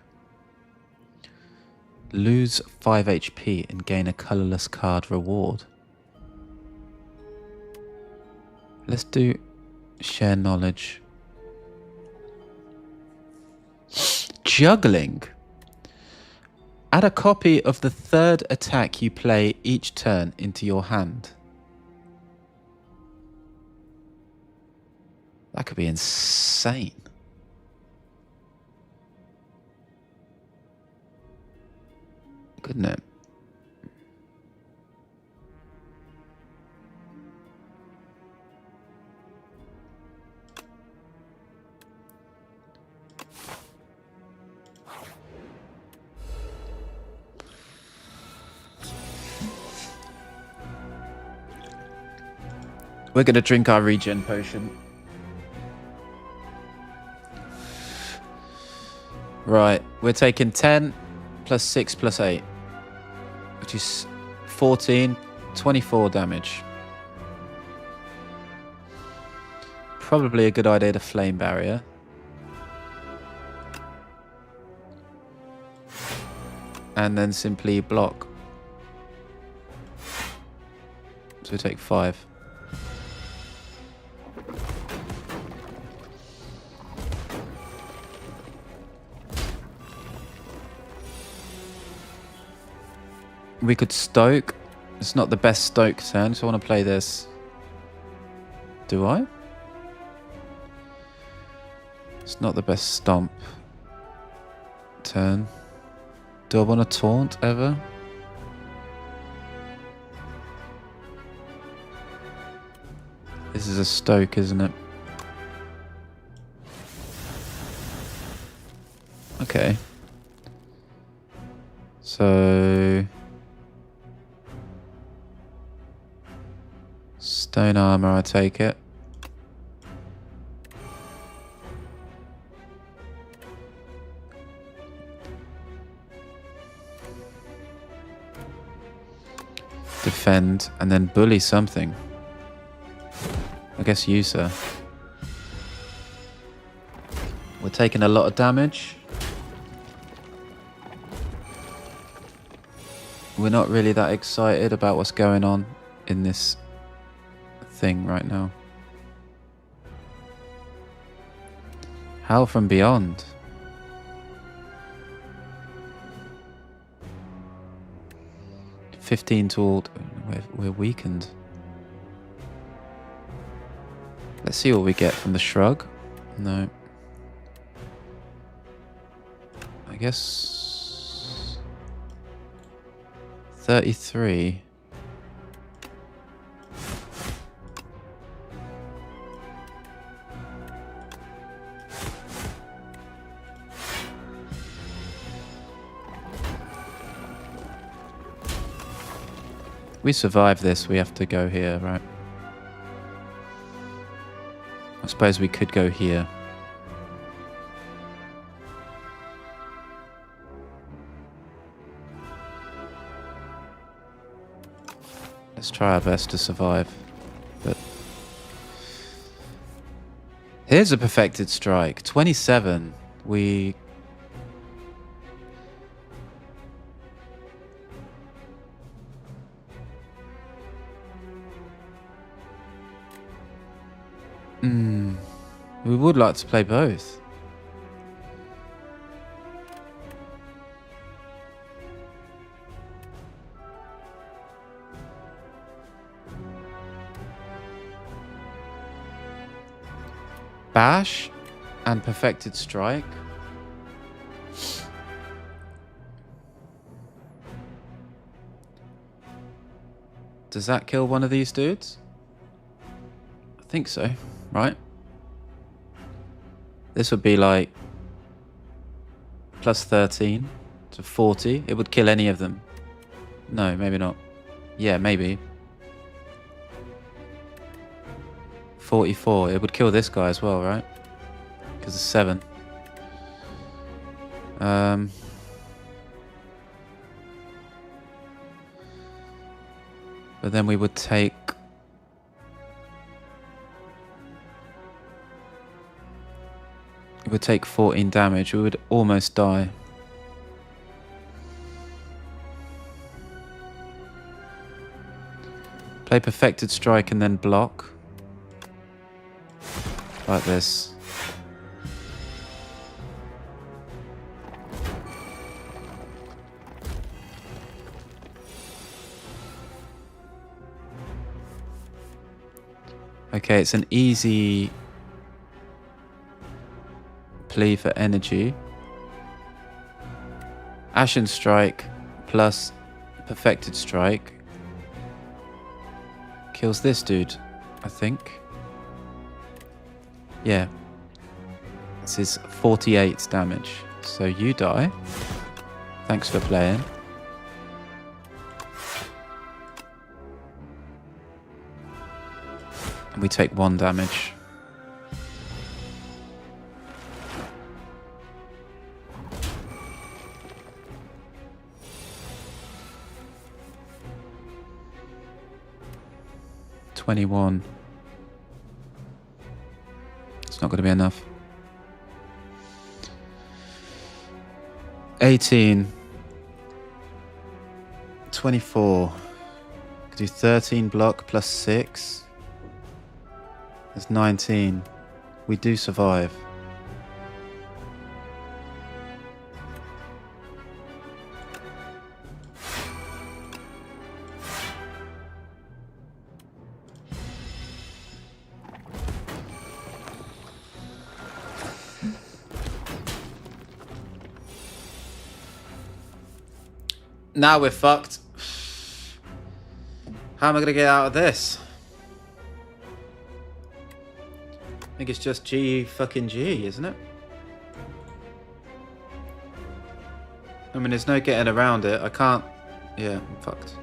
Lose 5 HP and gain a colourless card reward. Let's do share knowledge. Juggling. Add a copy of the 3rd attack you play each turn into your hand. That could be insane. Couldn't it? We're going to drink our regen potion. Right, we're taking 10 plus 6 plus 8, which is 14, 24 damage. Probably a good idea to flame barrier. And then simply block. So we take 5. We could stoke. It's not the best stoke turn, so I want to play this. Do I? It's not the best stomp turn. Do I want to taunt ever? This is a stoke, isn't it? Okay. So... stone armor, I take it. Defend, and then bully something. I guess you, sir. We're taking a lot of damage. We're not really that excited about what's going on in this thing right now. Hell from Beyond. $15 to all. We're weakened. Let's see what we get from the shrug. No. I guess 33. We survive this, we have to go here, right? I suppose we could go here. Let's try our best to survive. But here's a perfected strike. 27. We... we would like to play both. Bash and perfected strike. Does that kill one of these dudes? I think so, right? This would be like plus 13 to 40. It would kill any of them. No, maybe not. Yeah, maybe. 44. It would kill this guy as well, right? Because it's 7. But then we would take... it would take 14 damage. We would almost die. Play perfected strike and then block. Like this. Okay, it's an easy plea for energy. Ashen Strike plus Perfected Strike kills this dude, I think. Yeah. This is 48 damage. So you die. Thanks for playing. And we take 1 damage. 21. It's not going to be enough. 18. 24. Could do 13 block plus 6. That's 19. We do survive. Now we're fucked. How am I going to get out of this? I think it's just G fucking G, isn't it? I mean, there's no getting around it. I can't... Yeah, I'm fucked.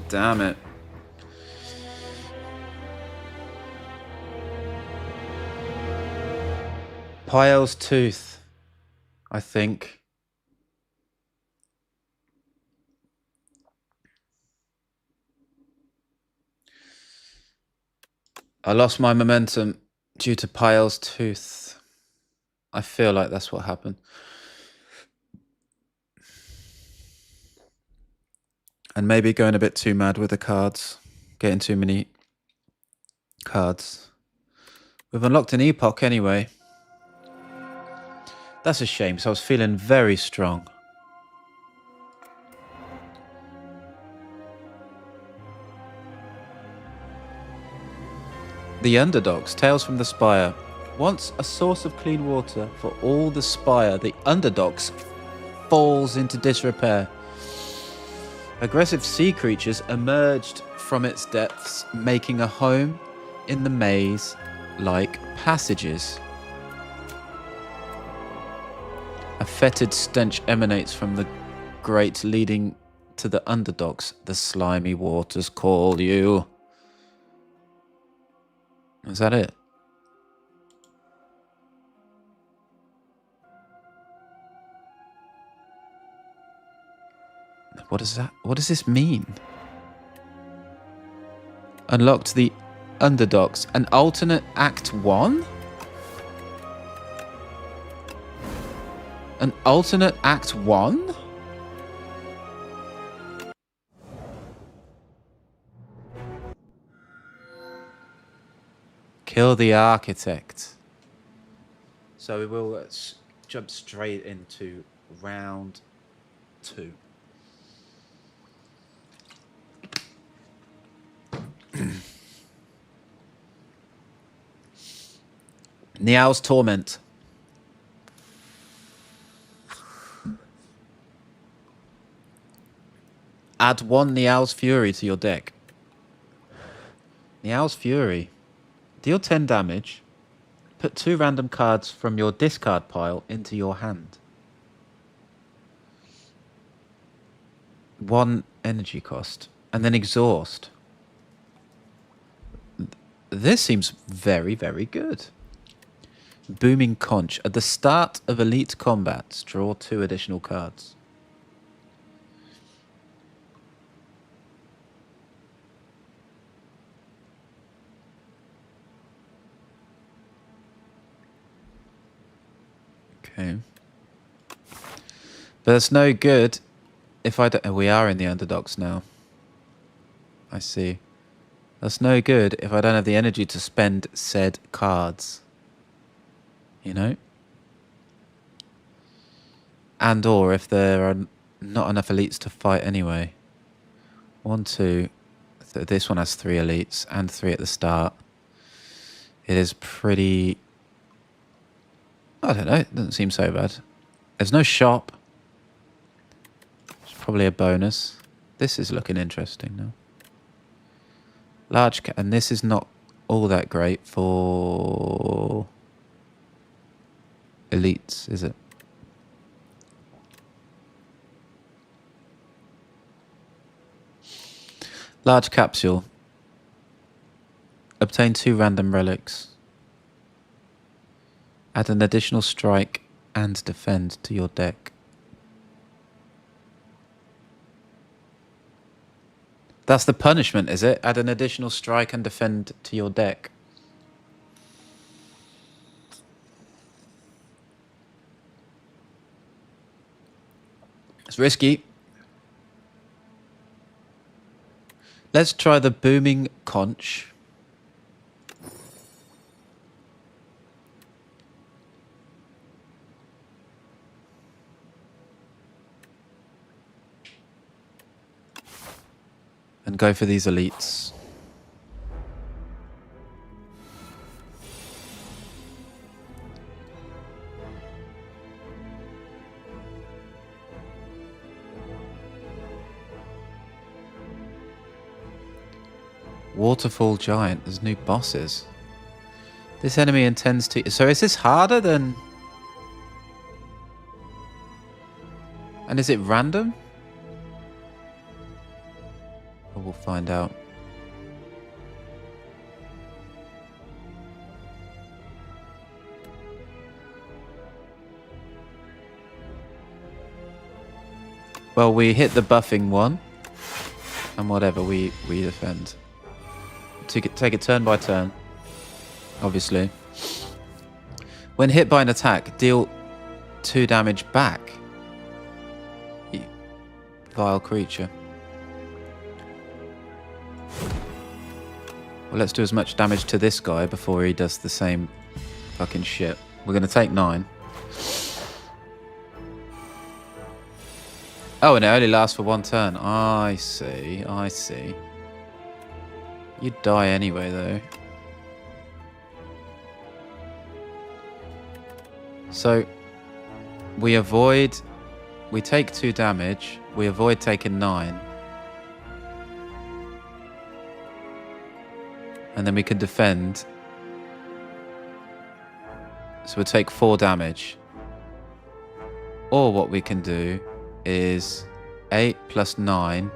Damn it. Pyle's tooth, I think. I lost my momentum due to Pyle's tooth. I feel like that's what happened. And maybe going a bit too mad with the cards. Getting too many cards. We've unlocked an epoch anyway. That's a shame, so I was feeling very strong. The Underdogs, Tales from the Spire. Once a source of clean water for all the Spire, the Underdogs falls into disrepair. Aggressive sea creatures emerged from its depths, making a home in the maze-like passages. A fetid stench emanates from the grate leading to the Underdogs. The slimy waters call you. Is that it? What is that? What does this mean? Unlocked the Underdogs. An alternate Act 1? An alternate Act 1? Kill the architect. So we will jump straight into round 2. Niao's Torment. Add 1 Niao's Fury to your deck. Niao's Fury. Deal 10 damage. Put 2 random cards from your discard pile into your hand. 1 energy cost. And then exhaust. This seems very, very good. Booming Conch. At the start of elite combats, draw 2 additional cards. Okay. But it's no good if I don't... We are in the Underdogs now. I see. That's no good if I don't have the energy to spend said cards. You know? And or if there are not enough elites to fight anyway. 1, 2... This one has 3 elites and 3 at the start. It is pretty... I don't know, it doesn't seem so bad. There's no shop. It's probably a bonus. This is looking interesting now. Large cat, and this is not all that great for elites, is it? Large capsule. Obtain 2 random relics. Add an additional strike and defend to your deck. That's the punishment, is it? Add an additional strike and defend to your deck. It's risky. Let's try the booming conch. And go for these elites. Waterfall Giant. There's new bosses. This enemy intends to... So is this harder than... And is it random? Well, we'll find out. Well, we hit the buffing one. And whatever, we defend. Take it turn by turn. Obviously. When hit by an attack, deal 2 damage back. You vile creature. Well, let's do as much damage to this guy before he does the same fucking shit. We're going to take 9. Oh, and it only lasts for 1 turn. I see, I see. You'd die anyway, though. So, we take 2 damage, we avoid taking 9. And then we can defend. So we'll take 4 damage. Or what we can do is 8 plus 9.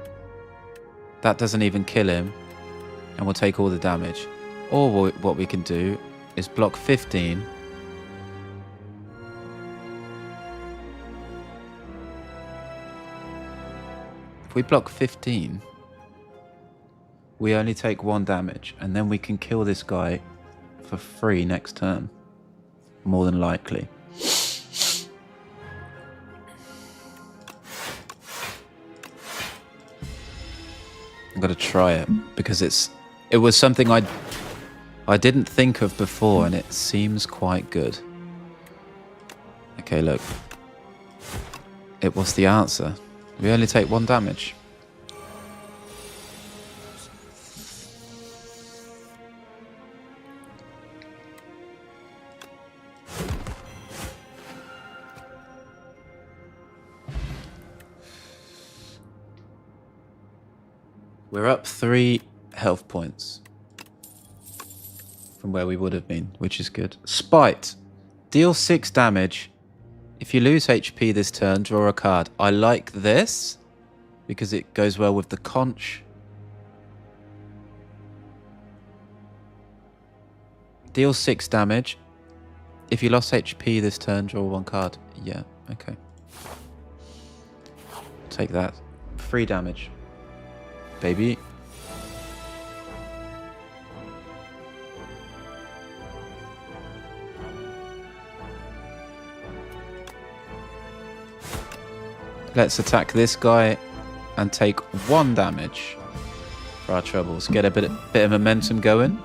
That doesn't even kill him. And we'll take all the damage. Or what we can do is block 15. If we block 15, we only take 1 damage. And then we can kill this guy for free next turn. More than likely. I'm going to try it because it was something I didn't think of before, and it seems quite good. Okay, look. It was the answer. We only take 1 damage. We're up 3 health points from where we would have been, which is good. Spite. Deal 6 damage. If you lose HP this turn, draw a card. I like this because it goes well with the conch. Deal 6 damage. If you lost HP this turn, draw 1 card. Yeah, okay. Take that. 3 damage. Baby. Let's attack this guy and take 1 damage for our troubles. Get a bit of momentum going.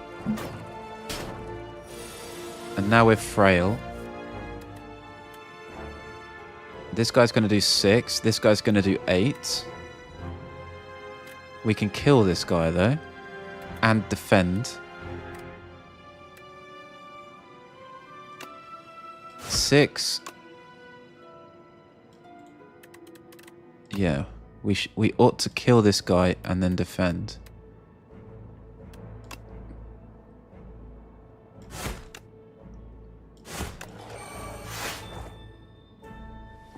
And now we're frail. This guy's going to do 6. This guy's going to do 8. We can kill this guy, though. And defend. 6. Yeah. We ought to kill this guy and then defend.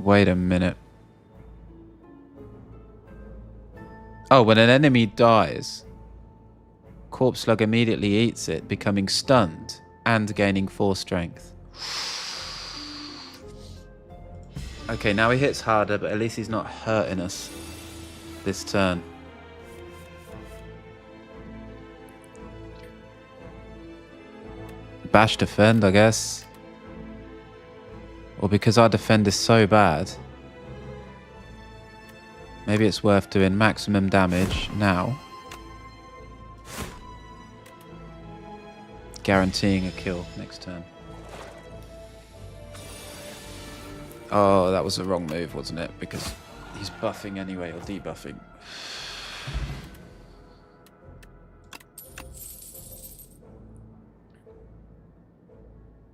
Wait a minute. Oh, when an enemy dies, Corpse Slug immediately eats it, becoming stunned and gaining 4 strength. Okay, now he hits harder, but at least he's not hurting us this turn. Bash defend, I guess. Or because our defend is so bad, maybe it's worth doing maximum damage now. Guaranteeing a kill next turn. Oh, that was the wrong move, wasn't it? Because he's buffing anyway, or debuffing.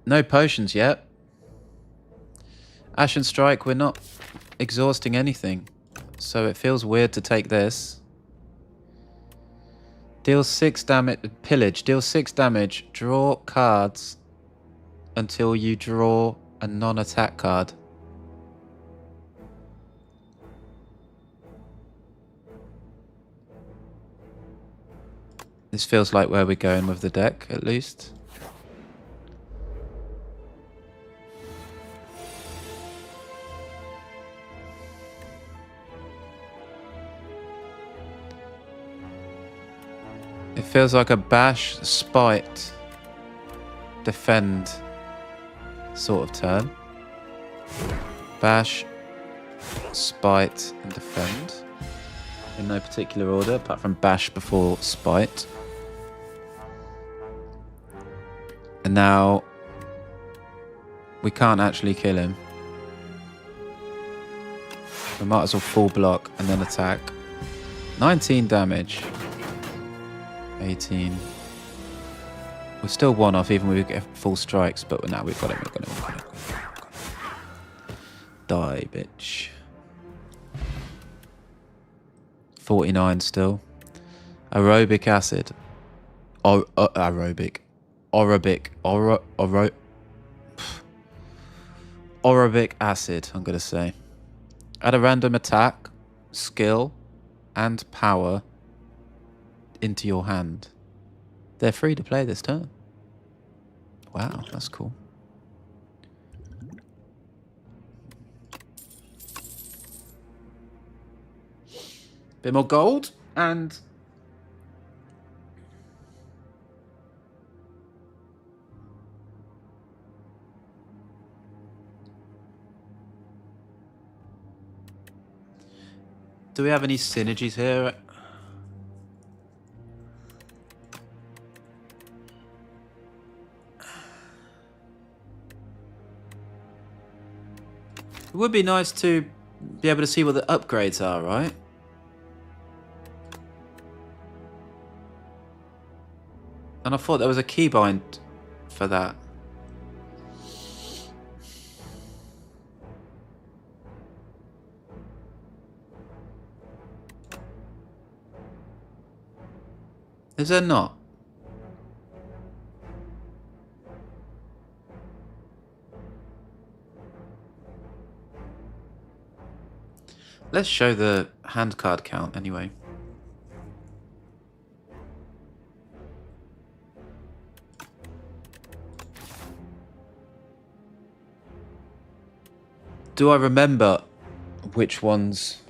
No potions yet. Ashen Strike, we're not exhausting anything. So it feels weird to take this. Deals 6 damage. Pillage. Deals 6 damage. Draw cards until you draw a non-attack card. This feels like where we're going with the deck, at least. It feels like a bash, spite, defend sort of turn. Bash, spite, and defend. In no particular order, apart from bash before spite. And now we can't actually kill him. We might as well full block and then attack. 19 damage. 18. We're still 1 off even when we get full strikes, but now we've got him. We've got him. Die, bitch. 49 still. Aerobic acid. Aerobic. Orobic acid, I'm going to say. Add a random attack, skill, and power into your hand. They're free to play this turn. Wow, that's cool. Bit more gold and do we have any synergies here? It would be nice to be able to see what the upgrades are, right? And I thought there was a keybind for that. Is there not? Let's show the hand card count anyway. Do I remember which ones?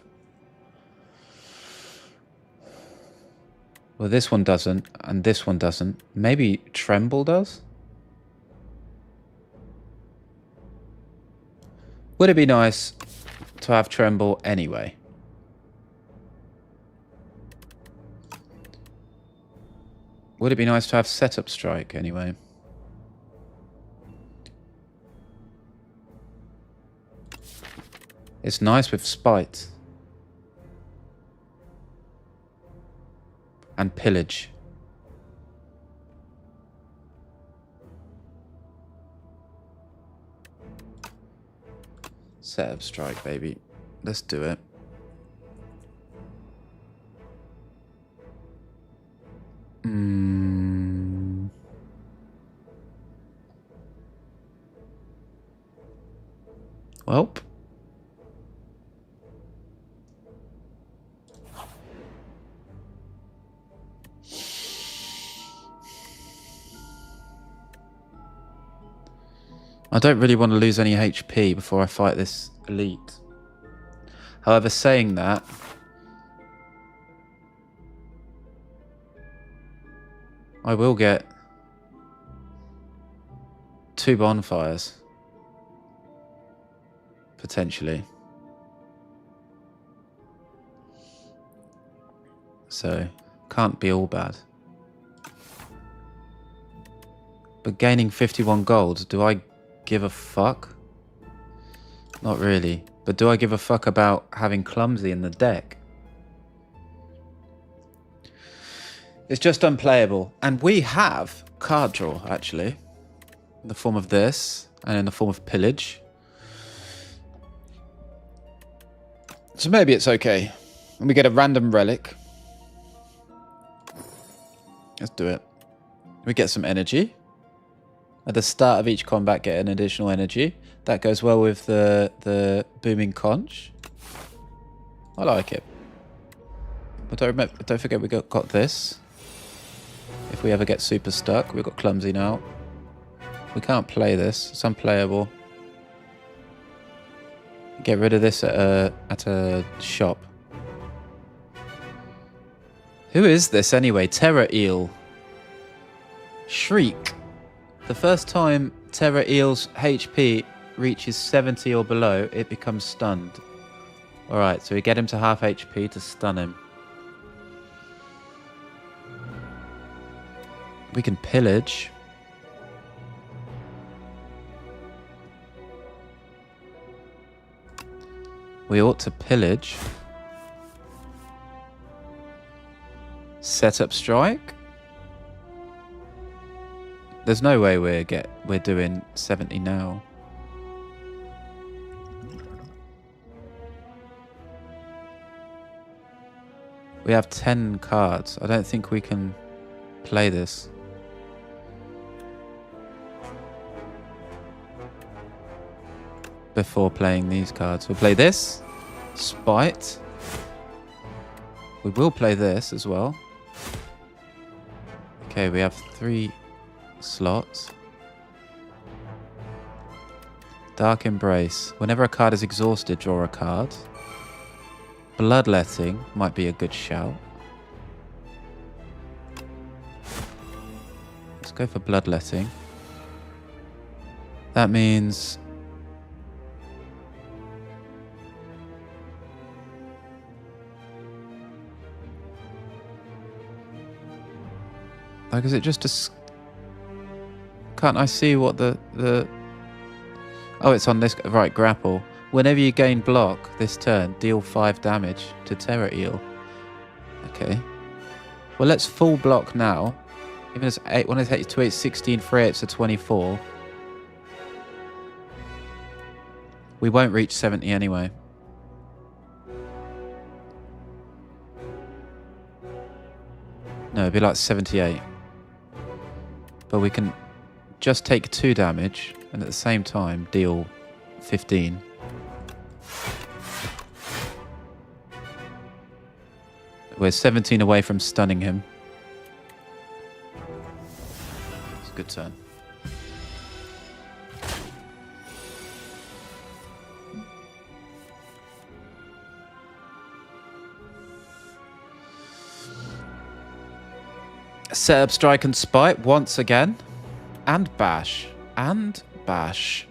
Well, this one doesn't, and this one doesn't. Maybe Tremble does? Would it be nice to have Tremble anyway? Would it be nice to have Setup Strike anyway? It's nice with Spite. And Pillage. Setup Strike, baby. Let's do it. Welp. I don't really want to lose any HP before I fight this elite. However, saying that, I will get 2 bonfires. Potentially. So, can't be all bad. But gaining 51 gold, do I give a fuck? Not really. But do I give a fuck about having clumsy in the deck? It's just unplayable. And we have card draw, actually. In the form of this, and in the form of pillage. So maybe it's okay. And we get a random relic. Let's do it. We get some energy. At the start of each combat, get an additional energy. That goes well with the booming conch. I like it. But don't forget we got this. If we ever get super stuck, we've got clumsy now. We can't play this. It's unplayable. Get rid of this at a shop. Who is this anyway? Terror Eel. Shriek. The first time Terror Eel's HP reaches 70 or below, it becomes stunned. Alright, so we get him to half HP to stun him. We can pillage. We ought to pillage. Set up strike. There's no way we're doing 70 now. We have 10 cards. I don't think we can play this. Before playing these cards. We'll play this. Spite. We will play this as well. Okay, we have 3 slots. Dark Embrace. Whenever a card is exhausted, draw a card. Bloodletting might be a good shout. Let's go for Bloodletting. That means... Like, is it just a... Can't I see what the... Oh, it's on this... Right, grapple. Whenever you gain block this turn, deal 5 damage to Terror Eel. Okay. Well, let's full block now. Even as 8, when it's 8 to 8, 16, 3, it's a 24. We won't reach 70 anyway. No, it'd be like 78. But we can just take 2 damage and at the same time deal 15. We're 17 away from stunning him. It's a good turn. Set up strike and spite once again. And bash. And bash.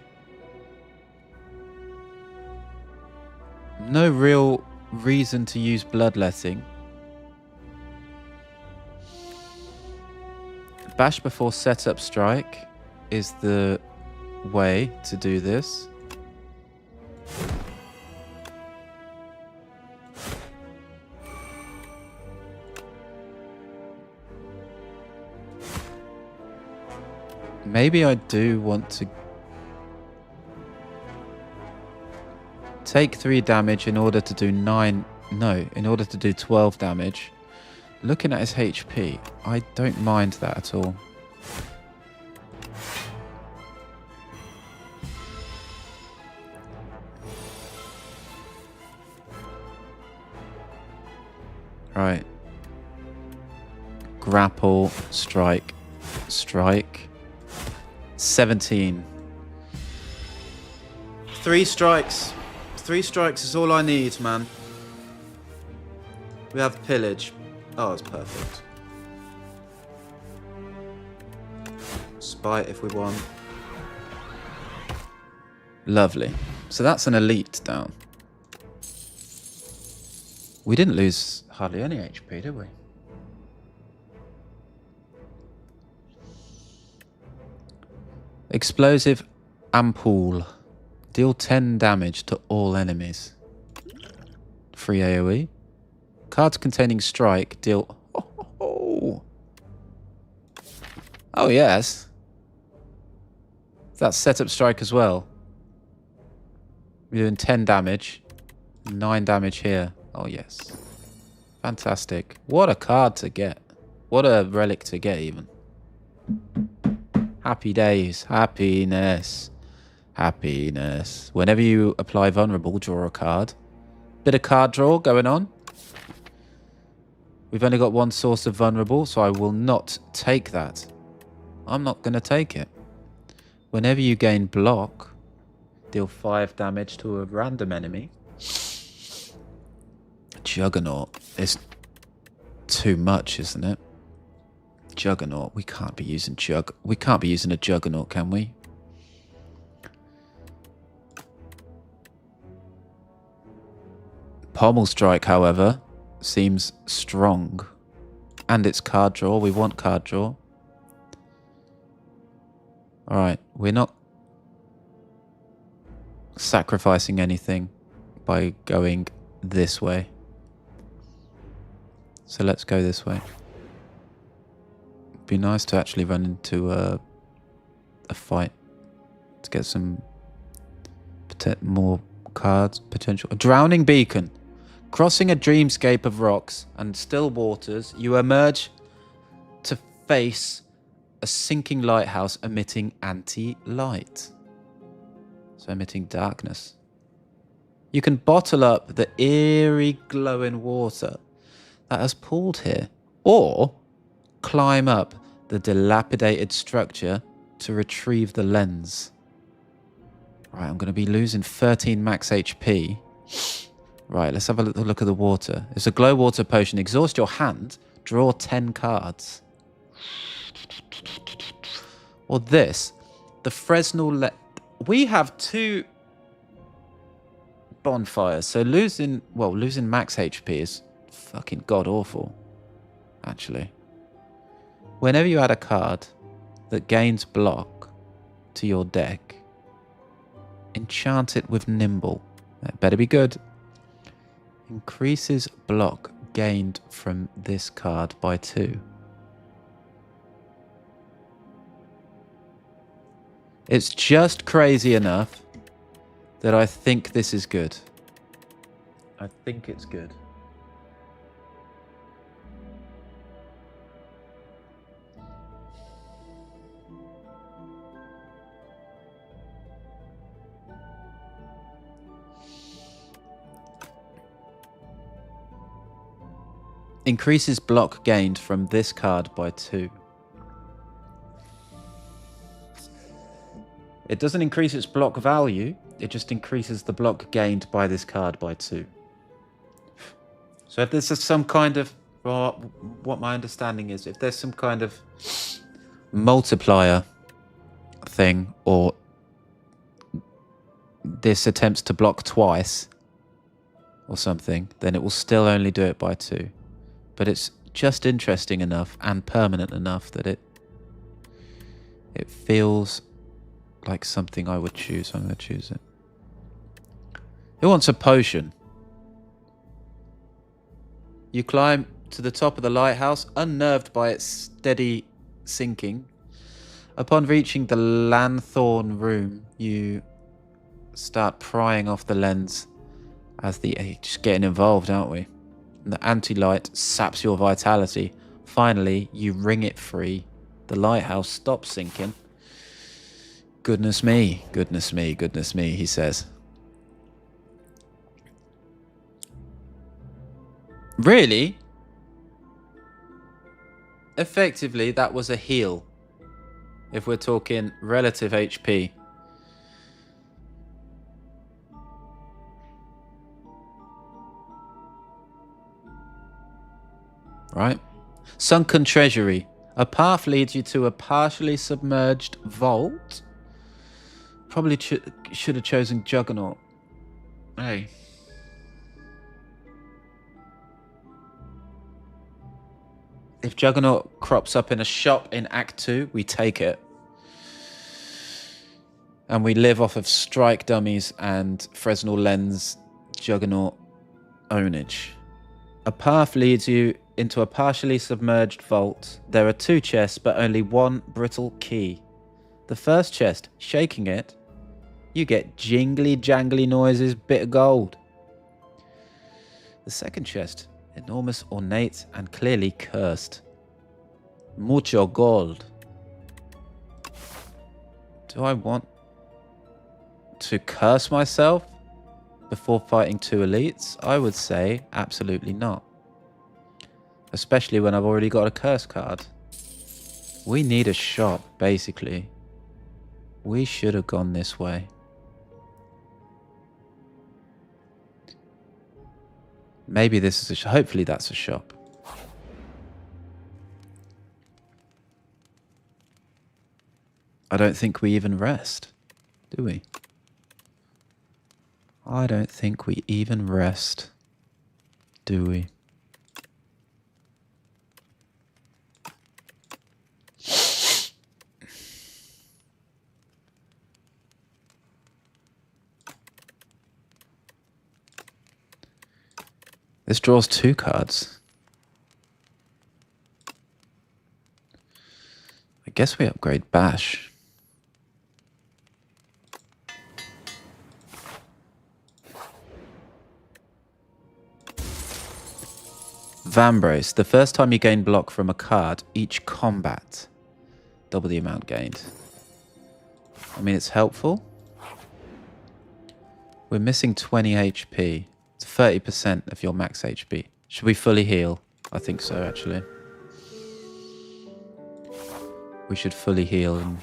No real reason to use bloodletting. Bash before setup strike is the way to do this. Maybe I do want to take 3 damage in order to do 9... No, in order to do 12 damage. Looking at his HP, I don't mind that at all. Right. Grapple, strike, strike. 17. 3 strikes. 3 strikes is all I need, man. We have pillage. Oh, it's perfect. Spite if we want. Lovely. So that's an elite down. We didn't lose hardly any HP, did we? Explosive ampoule. Deal 10 damage to all enemies. Free AoE. Cards containing strike deal... Oh, yes. That's setup strike as well. We're doing 10 damage. 9 damage here. Oh, yes. Fantastic. What a card to get. What a relic to get, even. Happy days. Happiness. Happiness. Whenever you apply vulnerable, draw a card. Bit of card draw going on. We've only got one source of vulnerable, so I will not take that. I'm not going to take it. Whenever you gain block, deal 5 damage to a random enemy. Juggernaut is too much, isn't it? Juggernaut. We can't be using We can't be using a Juggernaut, can we? Pommel Strike, however, seems strong. And it's card draw. We want card draw. Alright, we're not sacrificing anything by going this way. So let's go this way. It'd be nice to actually run into a fight to get some more cards potential. A drowning beacon. Crossing a dreamscape of rocks and still waters, you emerge to face a sinking lighthouse emitting anti-light. So emitting darkness. You can bottle up the eerie glowing water that has pooled here, or climb up the dilapidated structure to retrieve the lens. Right, I'm going to be losing 13 max HP. Right, let's have a little look at the water. It's a glow water potion. Exhaust your hand. Draw 10 cards. Or this. The Fresnel... We have 2 bonfires. So losing max HP is fucking god-awful. Actually. Whenever you add a card that gains block to your deck, enchant it with Nimble. That better be good. Increases block gained from this card by 2. It's just crazy enough that I think this is good. I think it's good. Increases block gained from this card by 2. It doesn't increase its block value, it just increases the block gained by this card by 2. So if there's some kind of, well, what my understanding is, if there's some kind of multiplier thing, or this attempts to block twice or something, then it will still only do it by 2. But it's just interesting enough and permanent enough that it feels like something I would choose. I'm going to choose it. Who wants a potion? You climb to the top of the lighthouse, unnerved by its steady sinking. Upon reaching the lanthorn room, you start prying off the lens as just getting involved, aren't we? The anti-light saps your vitality. Finally, you wring it free. The lighthouse stops sinking. Goodness me, goodness me, goodness me, he says. Really? Effectively, that was a heal. If we're talking relative HP. right? Sunken Treasury. A path leads you to a partially submerged vault. Probably should have chosen Juggernaut. Hey. If Juggernaut crops up in a shop in Act 2, we take it. And we live off of Strike Dummies and Fresnel Lens Juggernaut ownage. A path leads you into a partially submerged vault. There are 2 chests, but only 1 brittle key. The first chest, shaking it, you get jingly jangly noises, bit of gold. The second chest, enormous, ornate, and clearly cursed. Mucho gold. Do I want to curse myself before fighting 2 elites? I would say absolutely not. Especially when I've already got a curse card. We need a shop, basically. We should have gone this way. Maybe this is a shop. Hopefully that's a shop. I don't think we even rest, do we? I don't think we even rest, do we? This draws 2 cards. I guess we upgrade Bash. Vambrace. The first time you gain block from a card, each combat, double the amount gained. I mean, it's helpful. We're missing 20 HP. It's 30% of your max HP. Should we fully heal? I think so, actually. We should fully heal and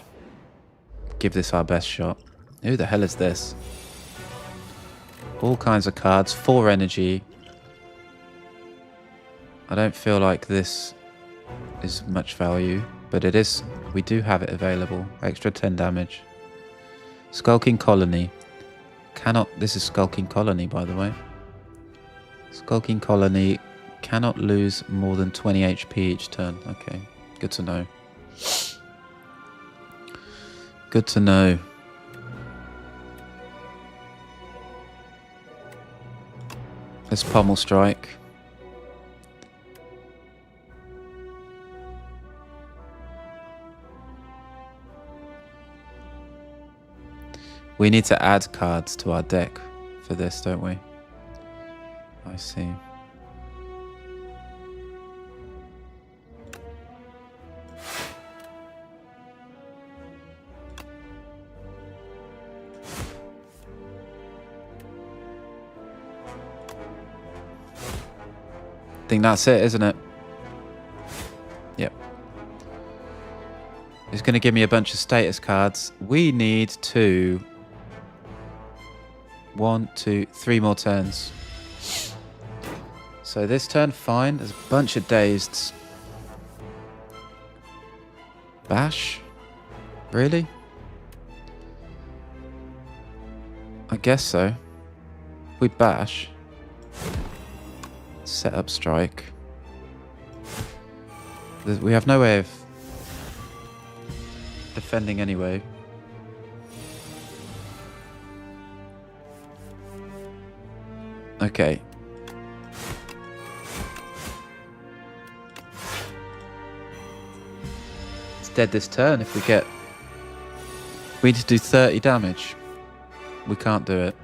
give this our best shot. Who the hell is this? All kinds of cards, 4 energy. I don't feel like this is much value, but it is. We do have it available. Extra 10 damage. Skulking Colony. Cannot. This is Skulking Colony, by the way. Skulking Colony cannot lose more than 20 HP each turn. Okay, good to know. Good to know. Let's Pommel Strike. We need to add cards to our deck for this, don't we? I see. I think that's it, isn't it? Yep. It's going to give me a bunch of status cards. We need to... 1, 2, 3 more turns. So this turn, fine. There's a bunch of dazed. Bash? Really? I guess so. We bash. Set up strike. We have no way of defending anyway. Okay. It's dead this turn if we get... We need to do 30 damage. We can't do it.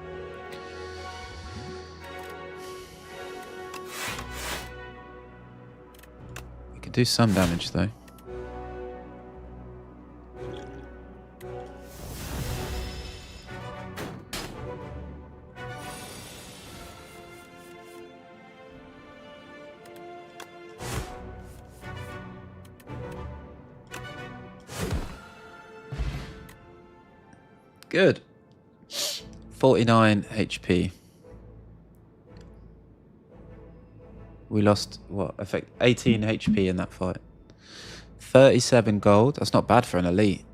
We can do some damage though. Good. 49 HP. We lost, what, 18 HP in that fight. 37 gold. That's not bad for an elite.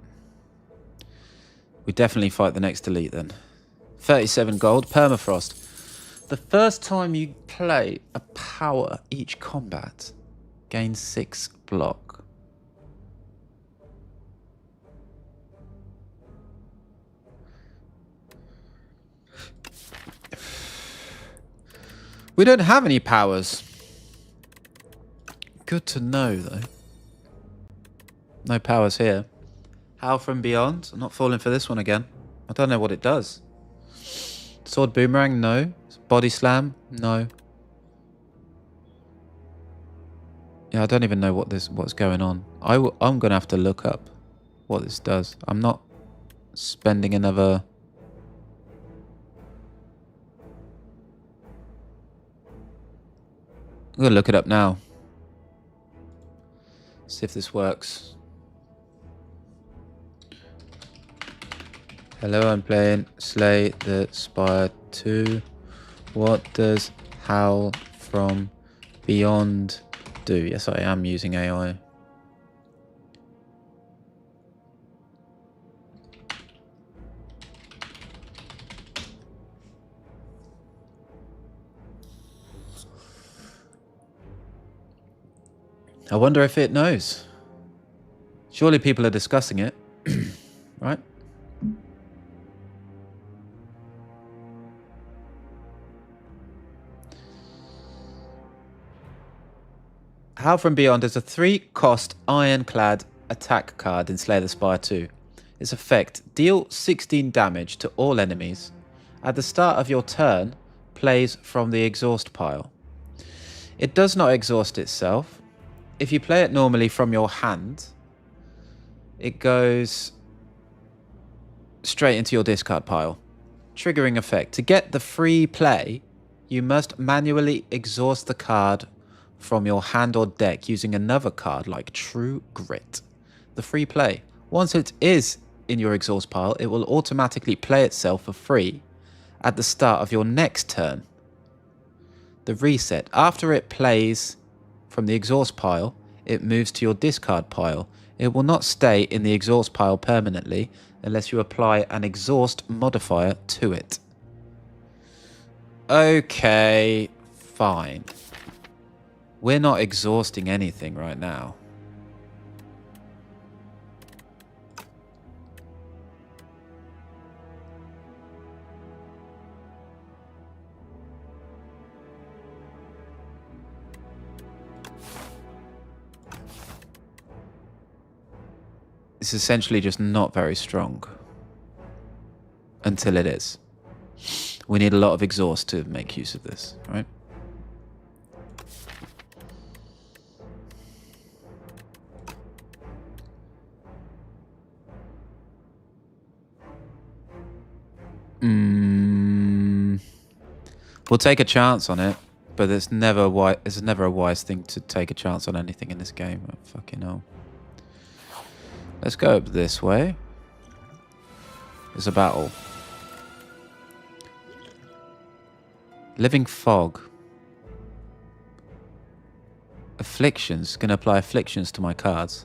We definitely fight the next elite then. 37 gold. Permafrost. The first time you play a power each combat gains 6 block. We don't have any powers. Good to know, though. No powers here. Howl from Beyond. I'm not falling for this one again. I don't know what it does. Sword Boomerang? No. Body Slam? No. Yeah, I don't even know what's going on. I'm going to have to look up what this does. I'm not spending another... I'm going to look it up now. See if this works. Hello, I'm playing Slay the Spire 2. What does Howl from Beyond do? Yes, I am using AI. I wonder if it knows. Surely people are discussing it, right? Howl from Beyond is a 3-cost ironclad attack card in Slay the Spire 2. Its effect, deal 16 damage to all enemies. At the start of your turn, plays from the exhaust pile. It does not exhaust itself. If you play it normally from your hand, it goes straight into your discard pile. Triggering effect. To get the free play, you must manually exhaust the card from your hand or deck using another card like True Grit. The free play. Once it is in your exhaust pile, it will automatically play itself for free at the start of your next turn. The reset. After it plays from the exhaust pile, it moves to your discard pile. It will not stay in the exhaust pile permanently unless you apply an exhaust modifier to it. Okay, fine. We're not exhausting anything right now. It's essentially just not very strong. Until it is. We need a lot of exhaust to make use of this, right? We'll take a chance on it, but it's never a wise thing to take a chance on anything in this game. Oh, fucking hell. Let's go up this way. There's a battle. Living Fog. Afflictions. Gonna apply afflictions to my cards.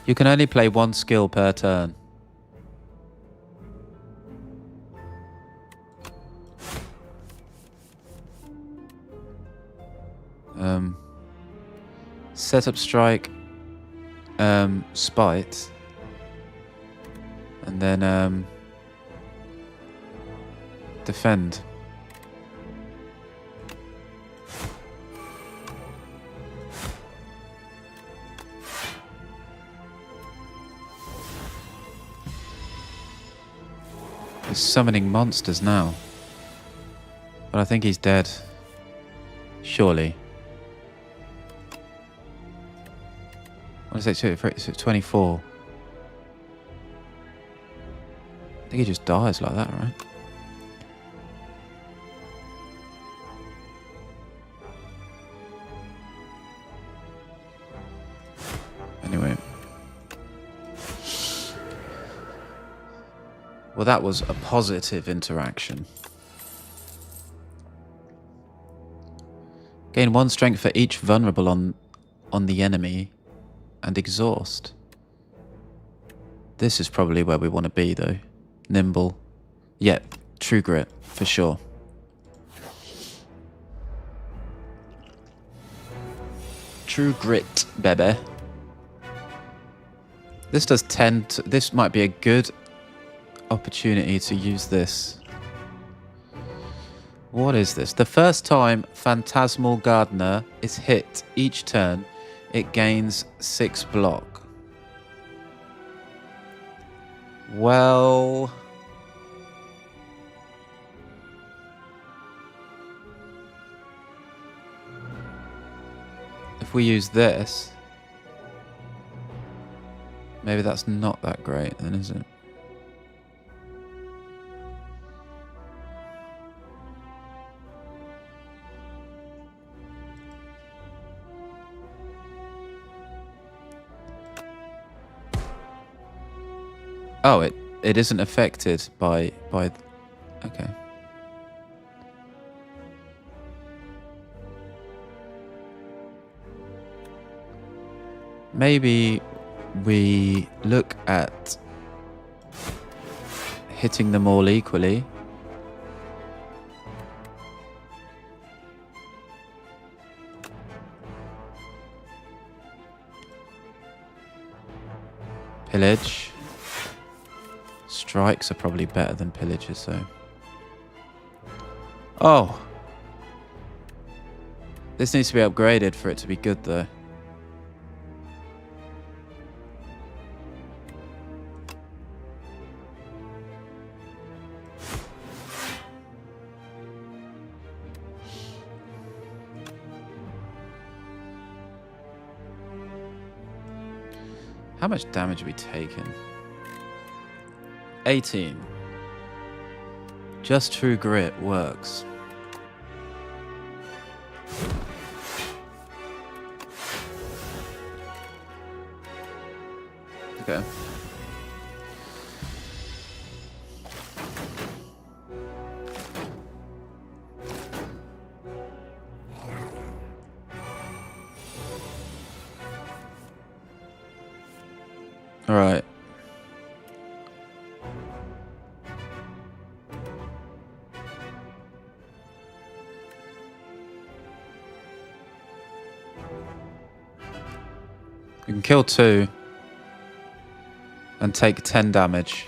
You can only play one skill per turn. Setup strike, spite, and then defend. He's summoning monsters now. But I think he's dead. Surely. What is it? It's 24. I think he just dies like that, right? And Anyway. Well, that was a positive interaction. Gain 1 strength for each vulnerable on the enemy and exhaust. This is probably where we want to be, though. Nimble. Yeah, true grit, for sure. True grit, baby. This does tend to... This might be a good opportunity to use this. What is this? The first time Phantasmal Gardener is hit each turn, it gains 6 block. Well... if we use this... maybe that's not that great then, is it? Oh, it isn't affected by okay. Maybe we look at hitting them all equally. Pillage. Strikes are probably better than pillages, though. Oh! This needs to be upgraded for it to be good, though. How much damage are we taking? 18. Just true grit works. Okay. All right. We can kill 2 and take 10 damage.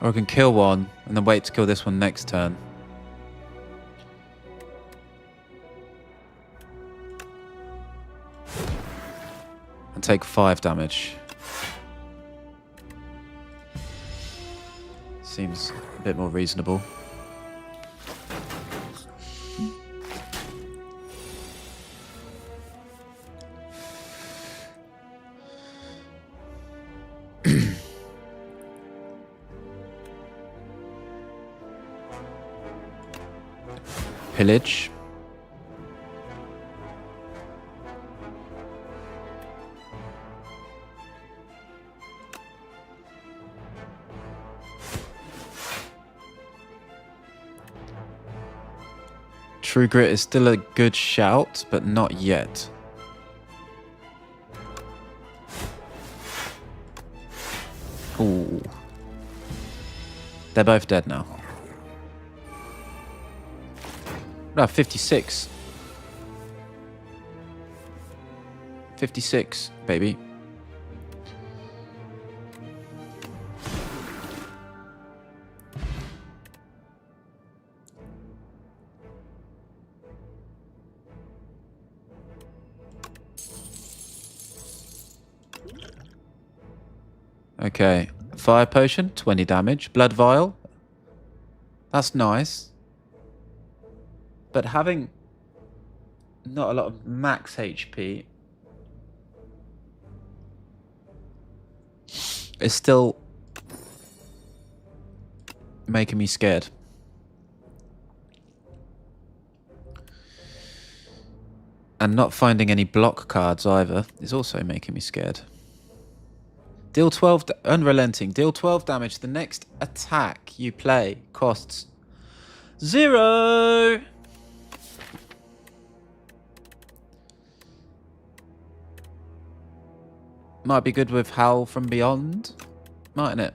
Or we can kill 1 and then wait to kill this one next turn. And take 5 damage. Seems a bit more reasonable. Pillage. True Grit is still a good shout, but not yet. Ooh. They're both dead now. No, 56. 56, baby. Okay. Fire Potion, 20 damage. Blood Vial. That's nice. But having not a lot of max HP is still making me scared. And not finding any block cards either is also making me scared. Deal 12... Unrelenting. Deal 12 damage. The next attack you play costs 0. Might be good with Howl from Beyond, mightn't it?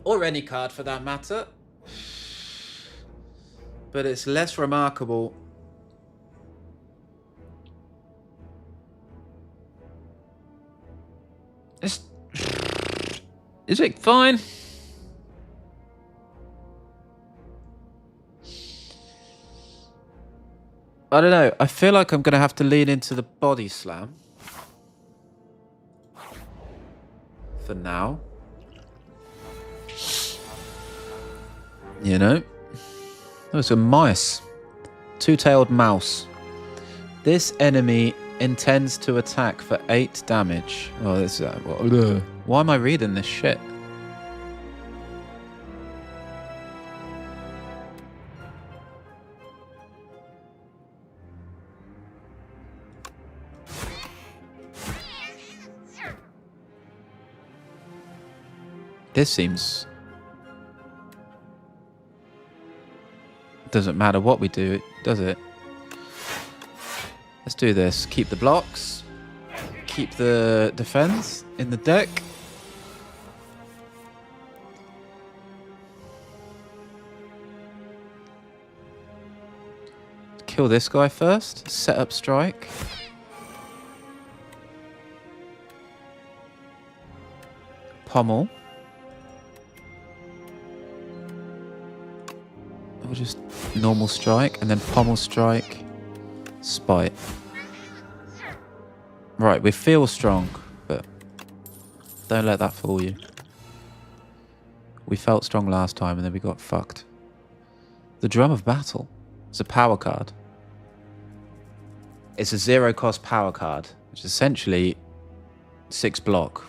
Or any card for that matter. But it's less remarkable. Is it fine? I don't know. I feel like I'm going to have to lean into the body slam. For now. You know? Those are mice. Two-tailed mouse. This enemy intends to attack for 8 damage. Oh, this is... Why am I reading this shit? This seems... Doesn't matter what we do, does it? Let's do this. Keep the blocks. Keep the defense in the deck. Kill this guy first. Set up strike. Pommel. Or just normal strike and then pommel strike. Spite. Right, we feel strong, but don't let that fool you. We felt strong last time and then we got fucked. The Drum of Battle. It's a power card. It's a 0-cost power card, which is essentially 6 block.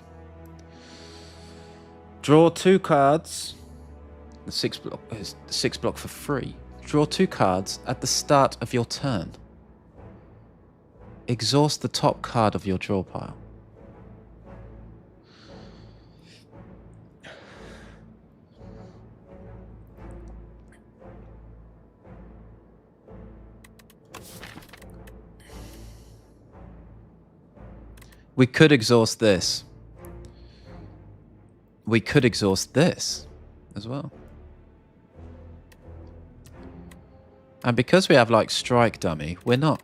Draw 2 cards. The 6 block is 6 block for free. Draw 2 cards at the start of your turn. Exhaust the top card of your draw pile. We could exhaust this. We could exhaust this as well. And because we have like strike dummy, we're not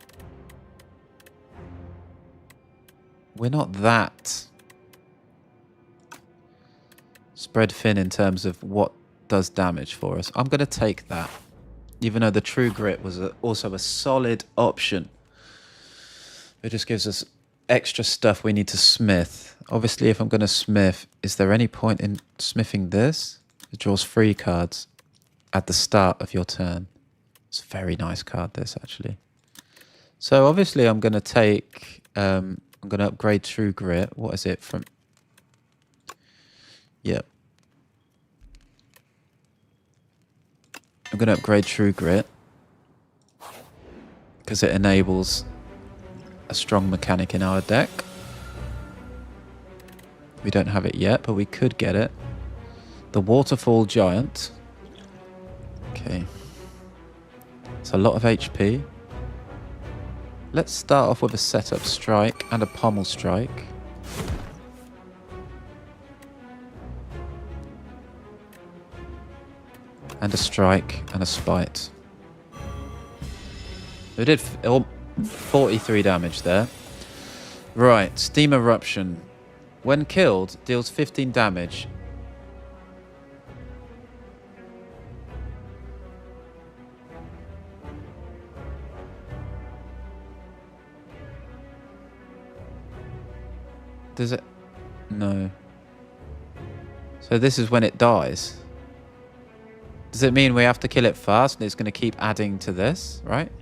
that spread thin in terms of what does damage for us. I'm going to take that, even though the True Grit was also a solid option. It just gives us extra stuff we need to smith. Obviously, if I'm going to smith, is there any point in smithing this? It draws 3 cards at the start of your turn. It's a very nice card, this, actually. So, obviously, I'm going to take... I'm going to upgrade True Grit. What is it from... Yep. I'm going to upgrade True Grit. Because it enables a strong mechanic in our deck. We don't have it yet, but we could get it. The Waterfall Giant. Okay. It's a lot of HP. Let's start off with a setup strike and a pommel strike. And a strike and a spite. We did 43 damage there. Right, Steam Eruption. When killed, deals 15 damage. Does it? No. So this is when it dies. Does it mean we have to kill it fast and it's going to keep adding to this, right?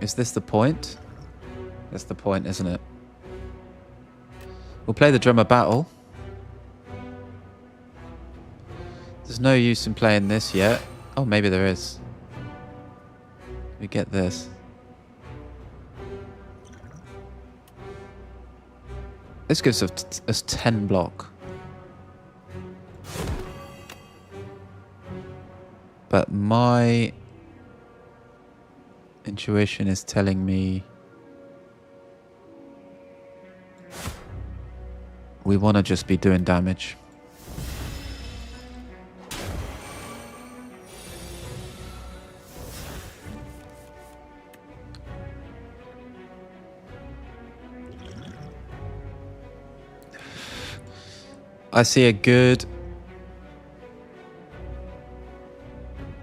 Is this the point? That's the point, isn't it? We'll play the Drum of Battle. There's no use in playing this yet. Oh, maybe there is. We get this. This gives us 10 block. But my intuition is telling me we want to just be doing damage. I see a good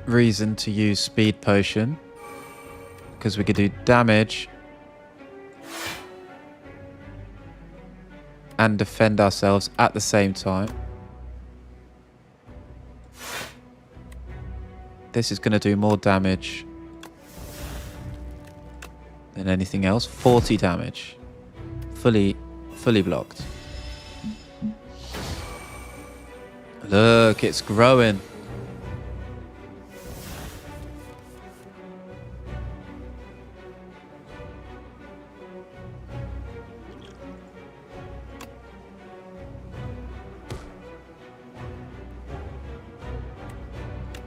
reason to use speed potion because we could do damage and defend ourselves at the same time. This is going to do more damage than anything else. 40 damage. Fully blocked. Look, it's growing.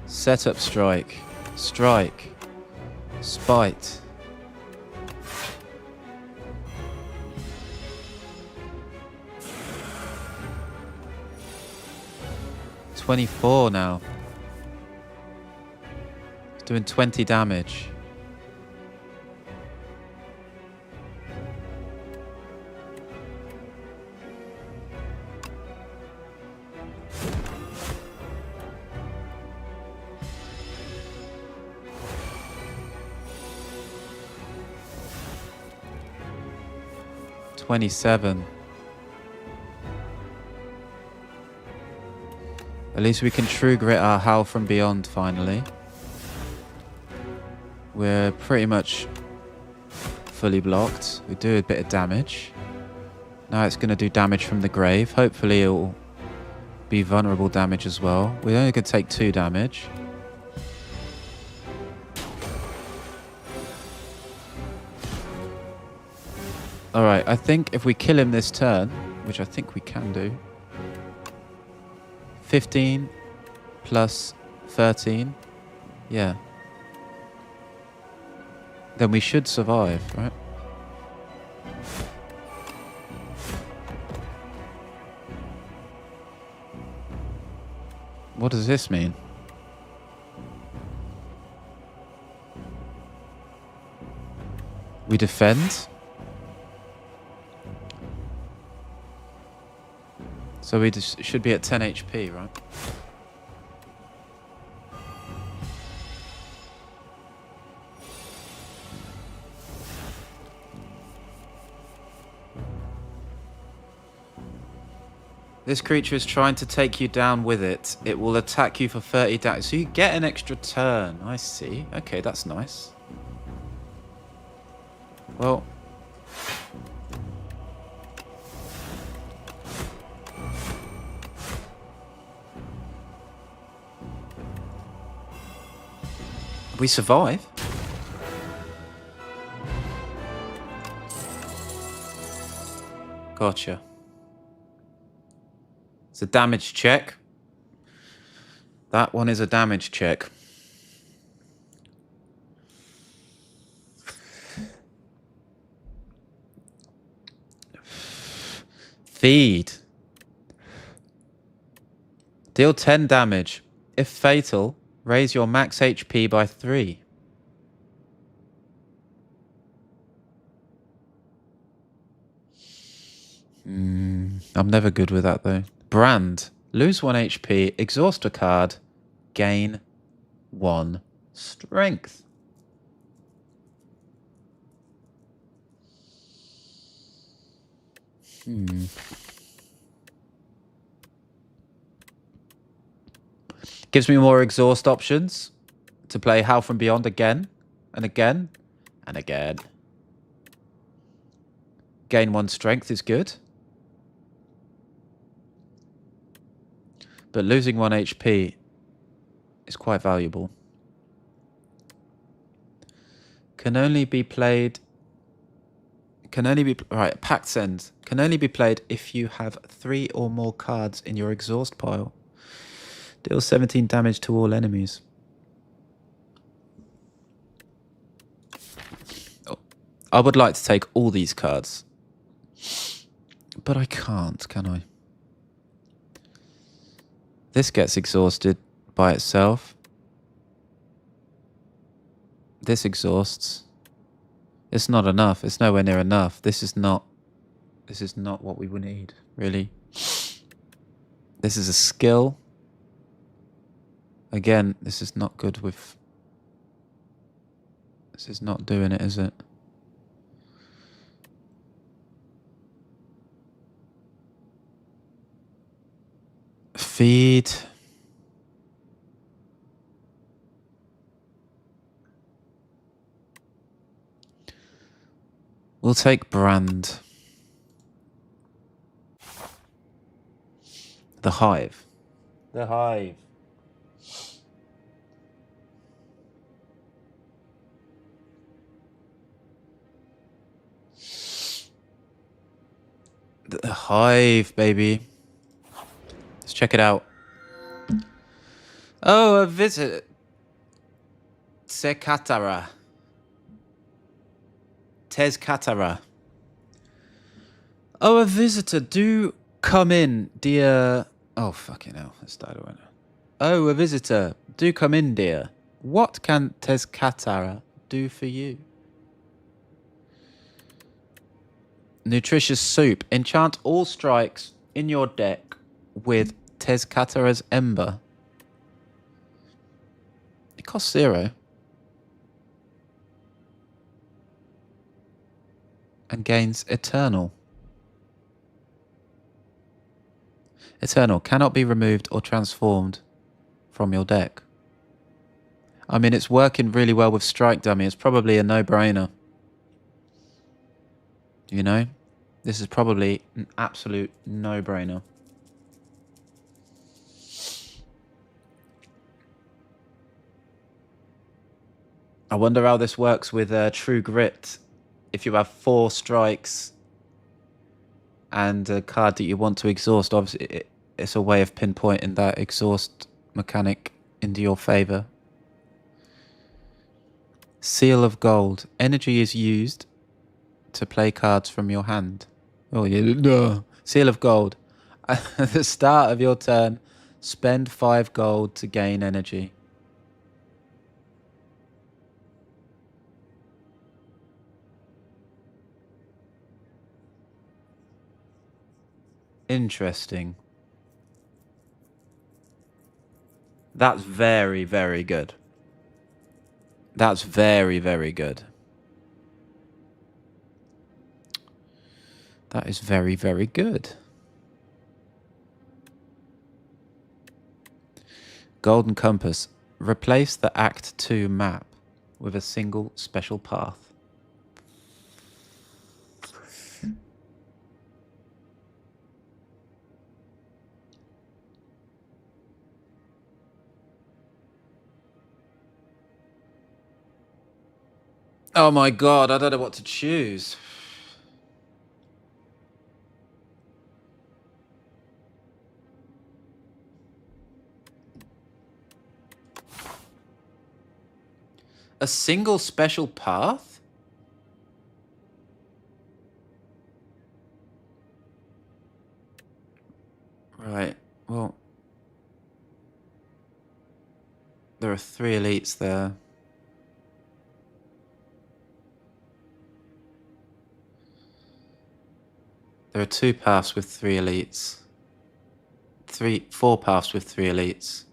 Setup strike. Strike. Spite. $24 now. It's doing 20 damage. $27. At least we can true grit our Howl from Beyond finally. We're pretty much fully blocked. We do a bit of damage. Now it's going to do damage from the grave. Hopefully it will be vulnerable damage as well. We're only going to take 2 damage. Alright, I think if we kill him this turn, which I think we can do, 15 plus 13, yeah. Then we should survive, right? What does this mean? We defend. So we just should be at 10 HP, right? This creature is trying to take you down with it. It will attack you for 30 damage. So you get an extra turn. I see. Okay, that's nice. Well... we survive. Gotcha. It's a damage check. That one is a damage check. Feed. Deal 10 damage. If fatal, raise your max HP by 3. I'm never good with that though. Brand. Lose 1 HP, exhaust a card, gain 1 strength. Gives me more exhaust options to play Howl from Beyond again and again and again. Gain 1 strength is good. But losing 1 HP is quite valuable. Can only be played... Right, Pact Send. Can only be played if you have 3 or more cards in your exhaust pile. Deals 17 damage to all enemies. Oh, I would like to take all these cards. But I can't, can I? This gets exhausted by itself. This exhausts. It's not enough. It's nowhere near enough. This is not what we would need, really. This is a skill. Again, this is not good with... This is not doing it, is it? Feed. We'll take Brand. The Hive. The Hive. The Hive, baby. Let's check it out. Oh, a visit. Tezcatara. Oh, a visitor. Do come in, dear... Oh, fucking hell. Let's start right now. Oh, a visitor. Do come in, dear. What can Tezcatara do for you? Nutritious soup. Enchant all strikes in your deck with Tezcatara's Ember. It costs 0. And gains Eternal. Eternal cannot be removed or transformed from your deck. I mean, it's working really well with Strike Dummy. It's probably a no-brainer. You know? This is probably an absolute no-brainer. I wonder how this works with True Grit. If you have 4 strikes and a card that you want to exhaust, obviously it's a way of pinpointing that exhaust mechanic into your favor. Seal of Gold. Energy is used to play cards from your hand. Oh, yeah. No. Seal of Gold. At the start of your turn, spend 5 gold to gain energy. Interesting. That's very, very good. That's very, very good. That is very, very good. Golden Compass. Replace the Act 2 map with a single special path. Oh my god, I don't know what to choose. A single special path? Right, well... There are 3 elites there. There are 2 paths with 3 elites. 4 paths with 3 elites.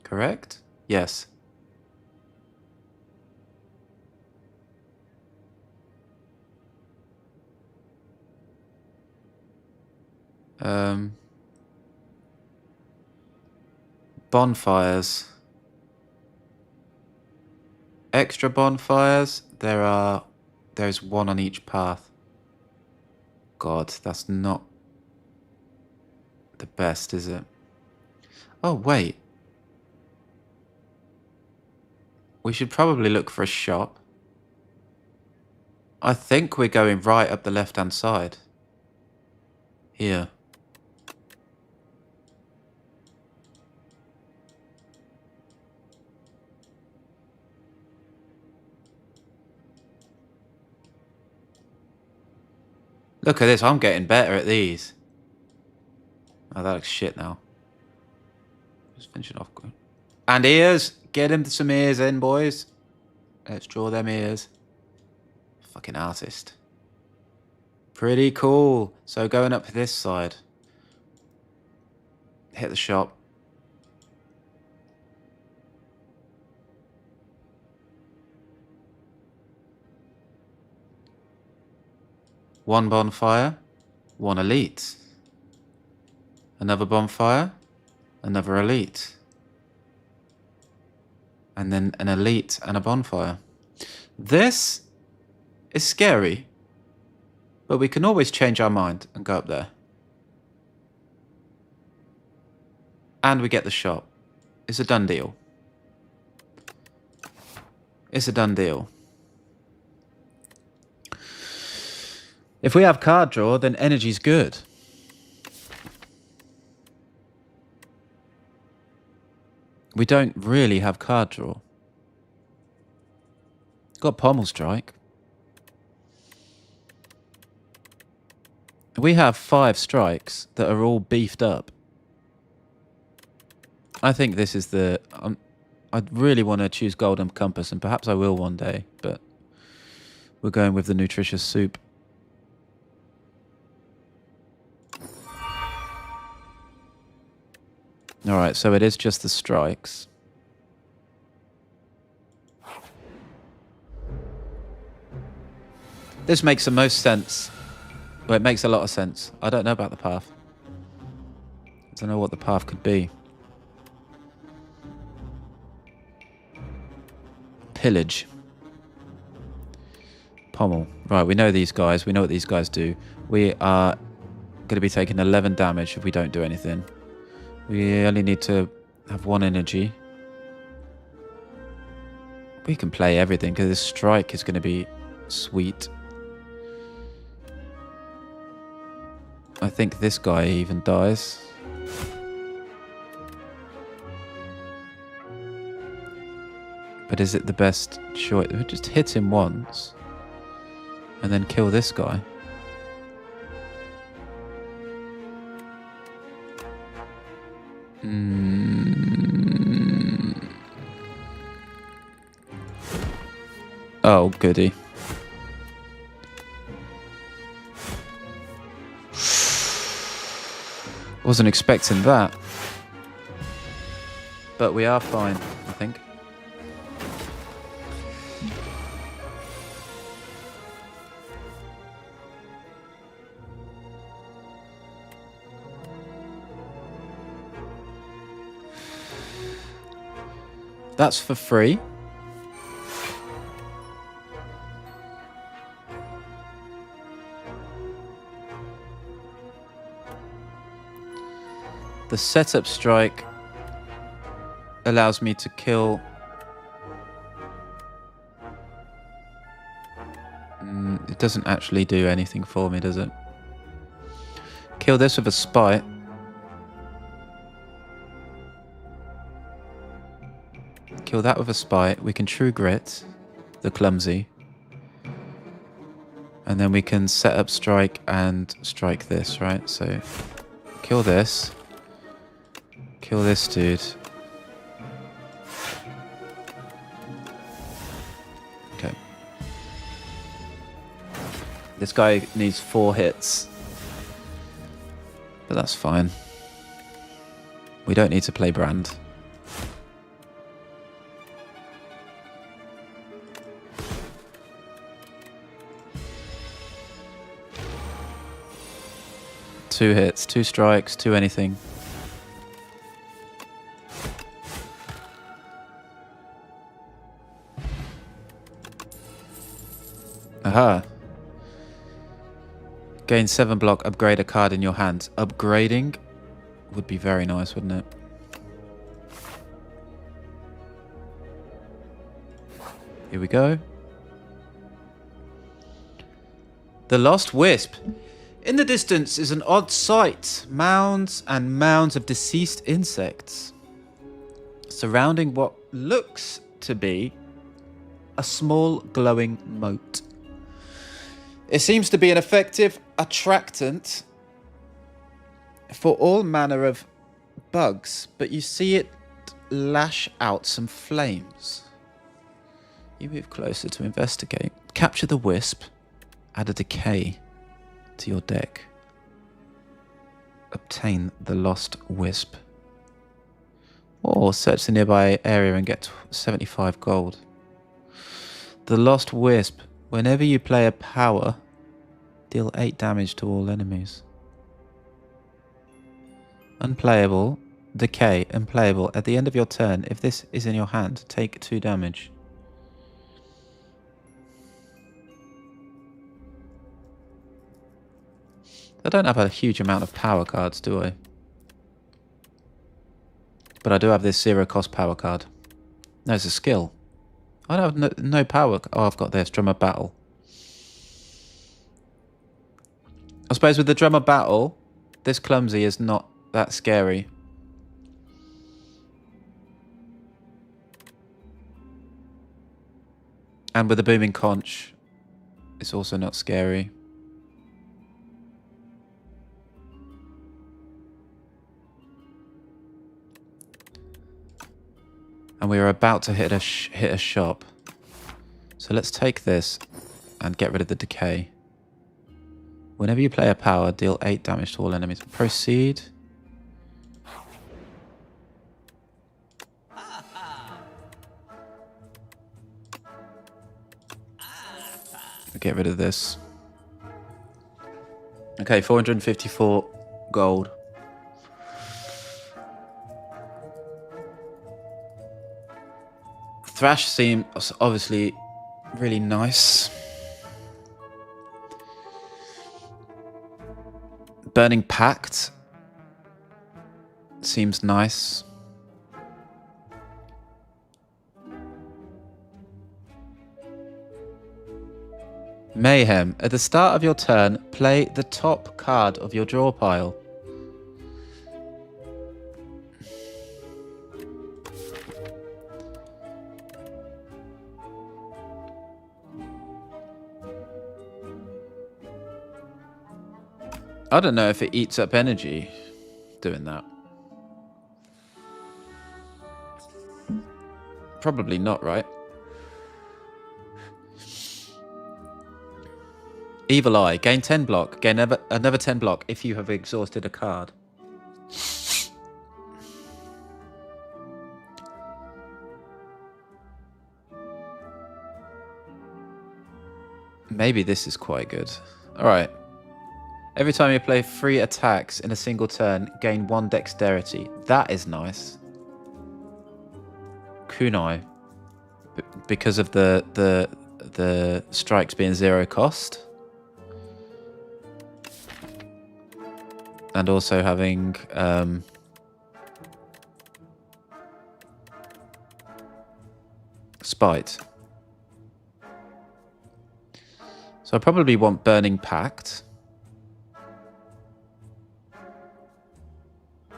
Correct? Yes. Bonfires. Extra bonfires. There's 1 on each path. God, that's not the best, is it? Oh, wait. We should probably look for a shop. I think we're going right up the left-hand side. Here. Look at this, I'm getting better at these. Oh, that looks shit now. Just finish it off. And ears! Get him some ears in, boys. Let's draw them ears. Fucking artist. Pretty cool. So going up this side. Hit the shop. One bonfire, one elite. Another bonfire, another elite. And then an elite and a bonfire. This is scary, but we can always change our mind and go up there. And we get the shop. It's a done deal. It's a done deal. If we have card draw, then energy's good. We don't really have card draw. Got pommel strike. We have 5 strikes that are all beefed up. I think this is the... I really want to choose Golden Compass, and perhaps I will one day, but we're going with the nutritious soup. Alright, so it is just the strikes. This makes the most sense. Well, it makes a lot of sense. I don't know about the path. I don't know what the path could be. Pillage. Pommel. Right, we know these guys. We know what these guys do. We are going to be taking 11 damage if we don't do anything. We only need to have 1 energy. We can play everything because this strike is going to be sweet. I think this guy even dies. But is it the best choice? We just hit him once and then kill this guy. Oh, goody. Wasn't expecting that. But we are fine, I think. That's for free. The setup strike allows me to kill... it doesn't actually do anything for me, does it? Kill this with a spite. Kill that with a spite. We can true grit the clumsy. And then we can set up strike and strike this, right? So kill this. Kill this dude. Okay. This guy needs 4 hits. But that's fine. We don't need to play Brand. Two hits, 2 strikes, 2 anything. Aha. Gain 7 block, upgrade a card in your hand. Upgrading would be very nice, wouldn't it? Here we go. The Lost Wisp. In the distance is an odd sight. Mounds and mounds of deceased insects surrounding what looks to be a small glowing moat. It seems to be an effective attractant for all manner of bugs, but you see it lash out some flames. You move closer to investigate. Capture the wisp. Add a decay to your deck. Obtain the Lost Wisp. Or search the nearby area and get 75 gold. The Lost Wisp. Whenever you play a power, deal 8 damage to all enemies. Unplayable. Decay. Unplayable. At the end of your turn, if this is in your hand, take 2 damage. I don't have a huge amount of power cards, do I? But I do have this 0 cost power card. No, it's a skill. I don't have no power. Oh, I've got this. Drummer Battle. I suppose with the Drummer Battle, this clumsy is not that scary. And with the Booming Conch, it's also not scary. And we are about to hit a shop. So let's take this and get rid of the decay. Whenever you play a power, deal 8 damage to all enemies. Proceed. Get rid of this. Okay, 454 gold. Thrash seems obviously really nice. Burning Pact seems nice. Mayhem. At the start of your turn, play the top card of your draw pile. I don't know if it eats up energy doing that. Probably not, right? Evil Eye. Gain 10 block. Gain another 10 block if you have exhausted a card. Maybe this is quite good. Alright. Every time you play 3 attacks in a single turn, gain 1 dexterity. That is nice. Kunai. Because of the strikes being 0 cost. And also having Spite. So I probably want Burning Pact.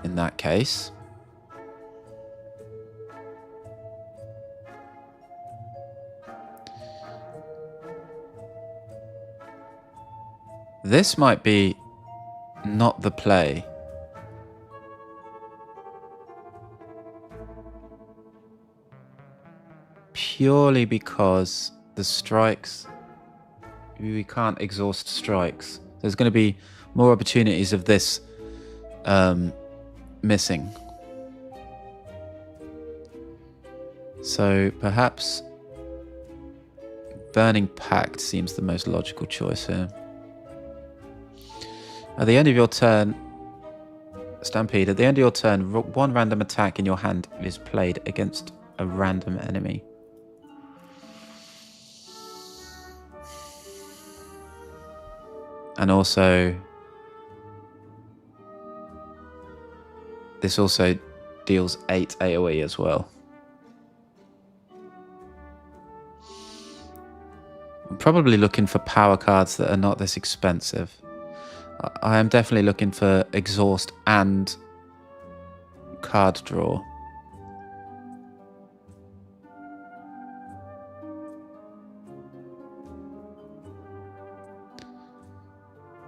In that case. This might be not the play. Purely because the strikes, we can't exhaust strikes. There's going to be more opportunities of this missing. So perhaps Burning Pact seems the most logical choice here. At the end of your turn, Stampede, at the end of your turn, 1 random attack in your hand is played against a random enemy. And also This also deals 8 AoE as well. I'm probably looking for power cards that are not this expensive. I am definitely looking for exhaust and card draw.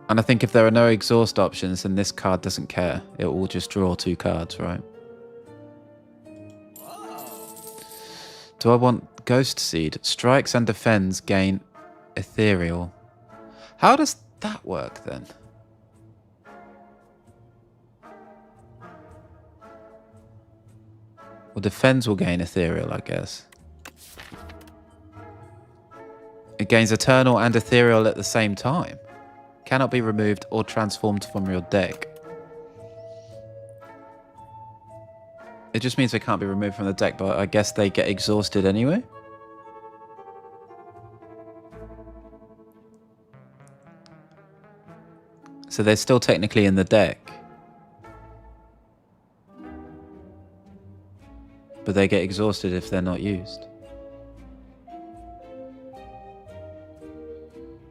And I think if there are no exhaust options, then this card doesn't care. It will just draw 2 cards, right? Do I want Ghost Seed? Strikes and defends gain ethereal. How does that work then? Well, defends will gain ethereal, I guess. It gains eternal and ethereal at the same time. Cannot be removed or transformed from your deck. It just means they can't be removed from the deck, but I guess they get exhausted anyway. So they're still technically in the deck. But they get exhausted if they're not used.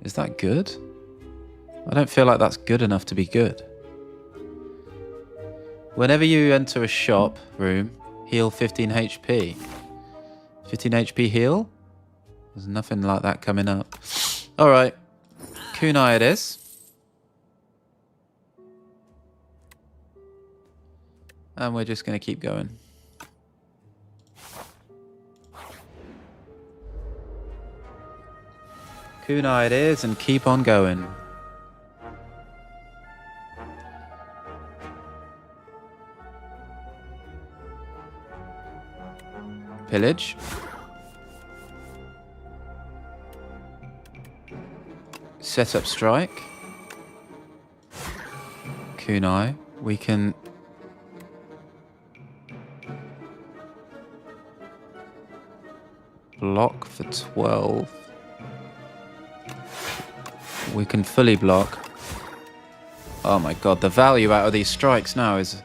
Is that good? I don't feel like that's good enough to be good. Whenever you enter a shop room, heal 15 HP. 15 HP heal? There's nothing like that coming up. Alright. Kunai it is. And we're just going to keep going. Kunai it is, and keep on going. Pillage. Set up strike. Kunai. We can... block for 12. We can fully block. Oh my god, the value out of these strikes now is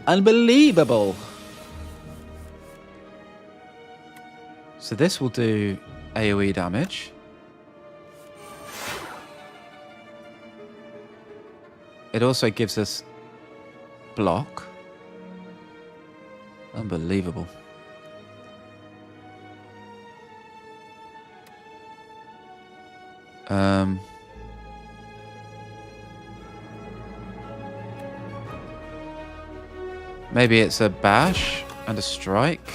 unbelievable. So this will do AoE damage. It also gives us block. Unbelievable. Maybe it's a bash and a strike.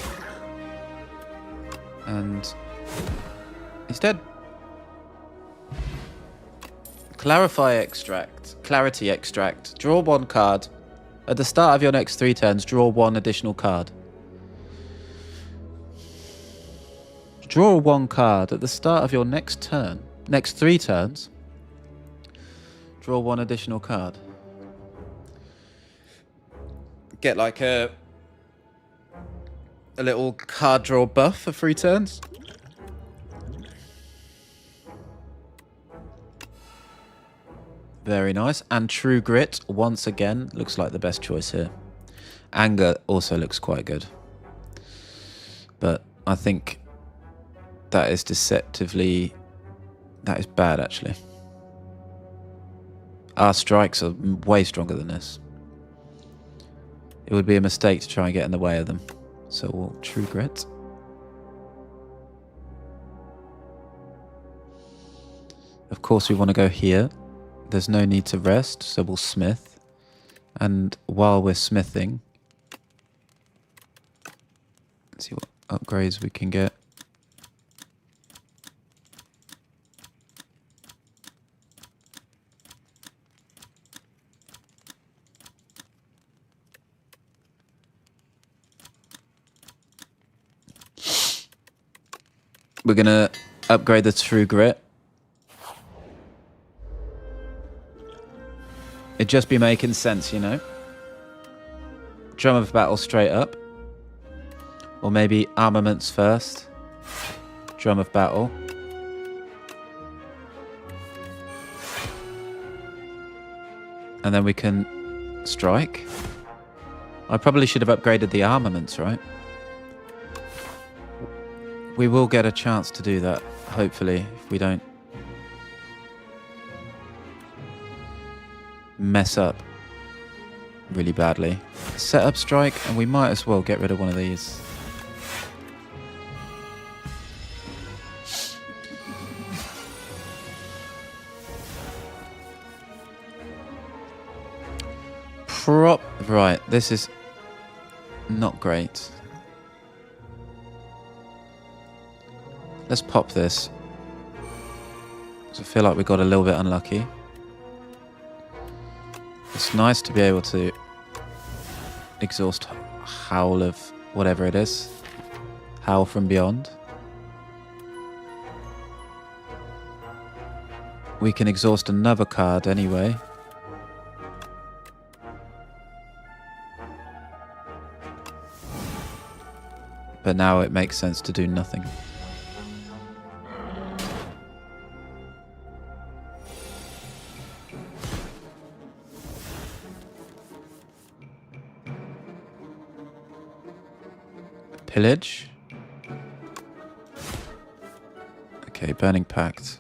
And he's dead. Clarify extract. Clarity extract. Draw 1 card. At the start of your next 3 turns, draw 1 additional card. Draw 1 card at the start of your next turn. Next 3 turns, draw 1 additional card. Get like a little card draw buff for 3 turns. Very nice. And True Grit, once again, looks like the best choice here. Anger also looks quite good. But I think that is deceptively... that is bad, actually. Our strikes are way stronger than this. It would be a mistake to try and get in the way of them. So we'll True Grit. Of course, we want to go here. There's no need to rest, so we'll smith. And while we're smithing, let's see what upgrades we can get. We're going to upgrade the True Grit. It'd just be making sense, you know. Drum of Battle straight up. Or maybe Armaments first. Drum of Battle. And then we can strike. I probably should have upgraded the armaments, right? We will get a chance to do that, hopefully, if we don't mess up really badly. Setup strike, and we might as well get rid of one of these. Right, this is not great. Let's pop this. So I feel like we got a little bit unlucky. It's nice to be able to exhaust Howl of whatever it is. Howl from Beyond. We can exhaust another card anyway. But now it makes sense to do nothing. Pillage. Okay, Burning Pact.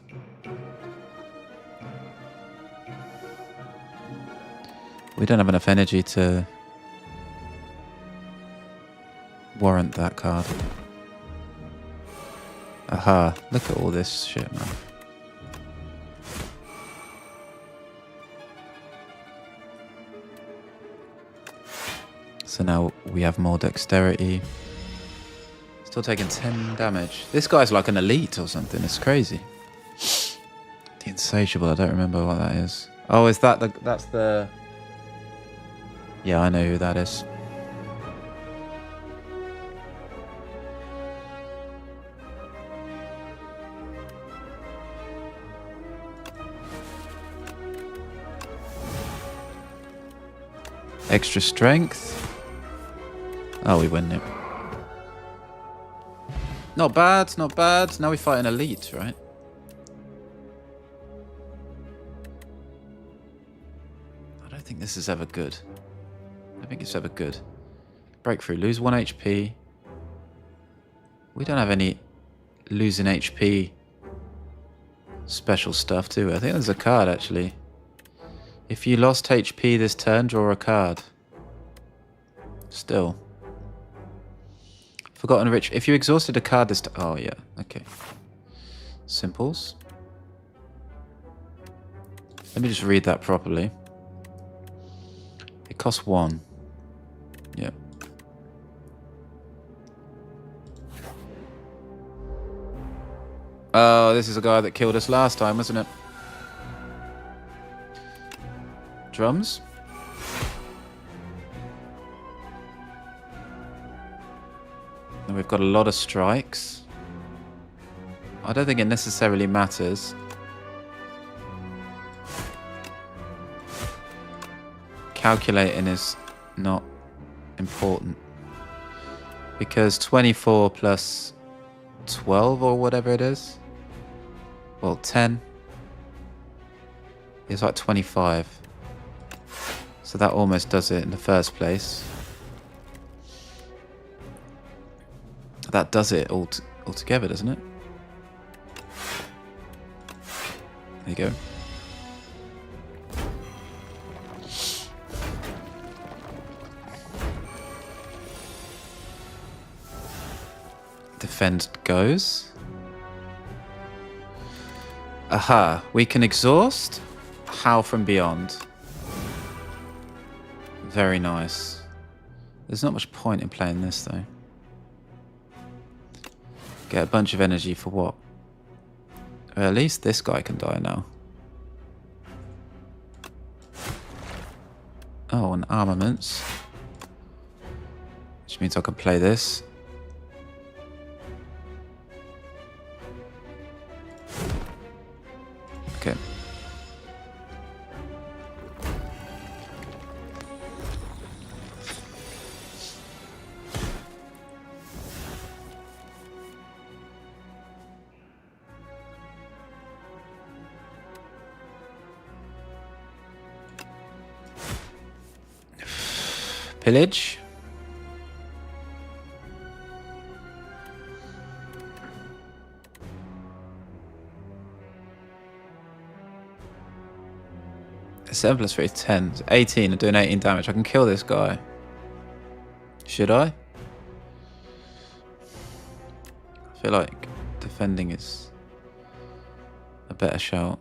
We don't have enough energy to warrant that card. Aha, look at all this shit, man. So now we have more dexterity. Still taking 10 damage. This guy's like an elite or something. It's crazy. The Insatiable, I don't remember what that is. Oh, is that the... That's the... Yeah, I know who that is. Extra strength. Oh, we win it. Not bad, not bad. Now we fight an elite, right? I don't think this is ever good. I think it's ever good. Breakthrough. Lose 1 HP. We don't have any losing HP special stuff, do we? I think there's a card, actually. If you lost HP this turn, draw a card. Still. Forgotten Rich. If you exhausted a card this... Oh, yeah. Okay. Simples. Let me just read that properly. It costs 1. Yeah. Oh, this is a guy that killed us last time, wasn't it? Drums. And we've got a lot of strikes. I don't think it necessarily matters. Calculating is not important. Because 24 plus 12 or whatever it is. Well, 10 is like 25. So that almost does it in the first place. That does it altogether, doesn't it? There you go. Defend goes. Aha, we can exhaust Howl from Beyond. Very nice. There's not much point in playing this, though. Get a bunch of energy for what? Well, at least this guy can die now. Oh, and armaments. Which means I can play this. Okay. Pillage. 7 plus 3 is 10. So 18. I'm doing 18 damage. I can kill this guy. Should I? I feel like defending is a better shout.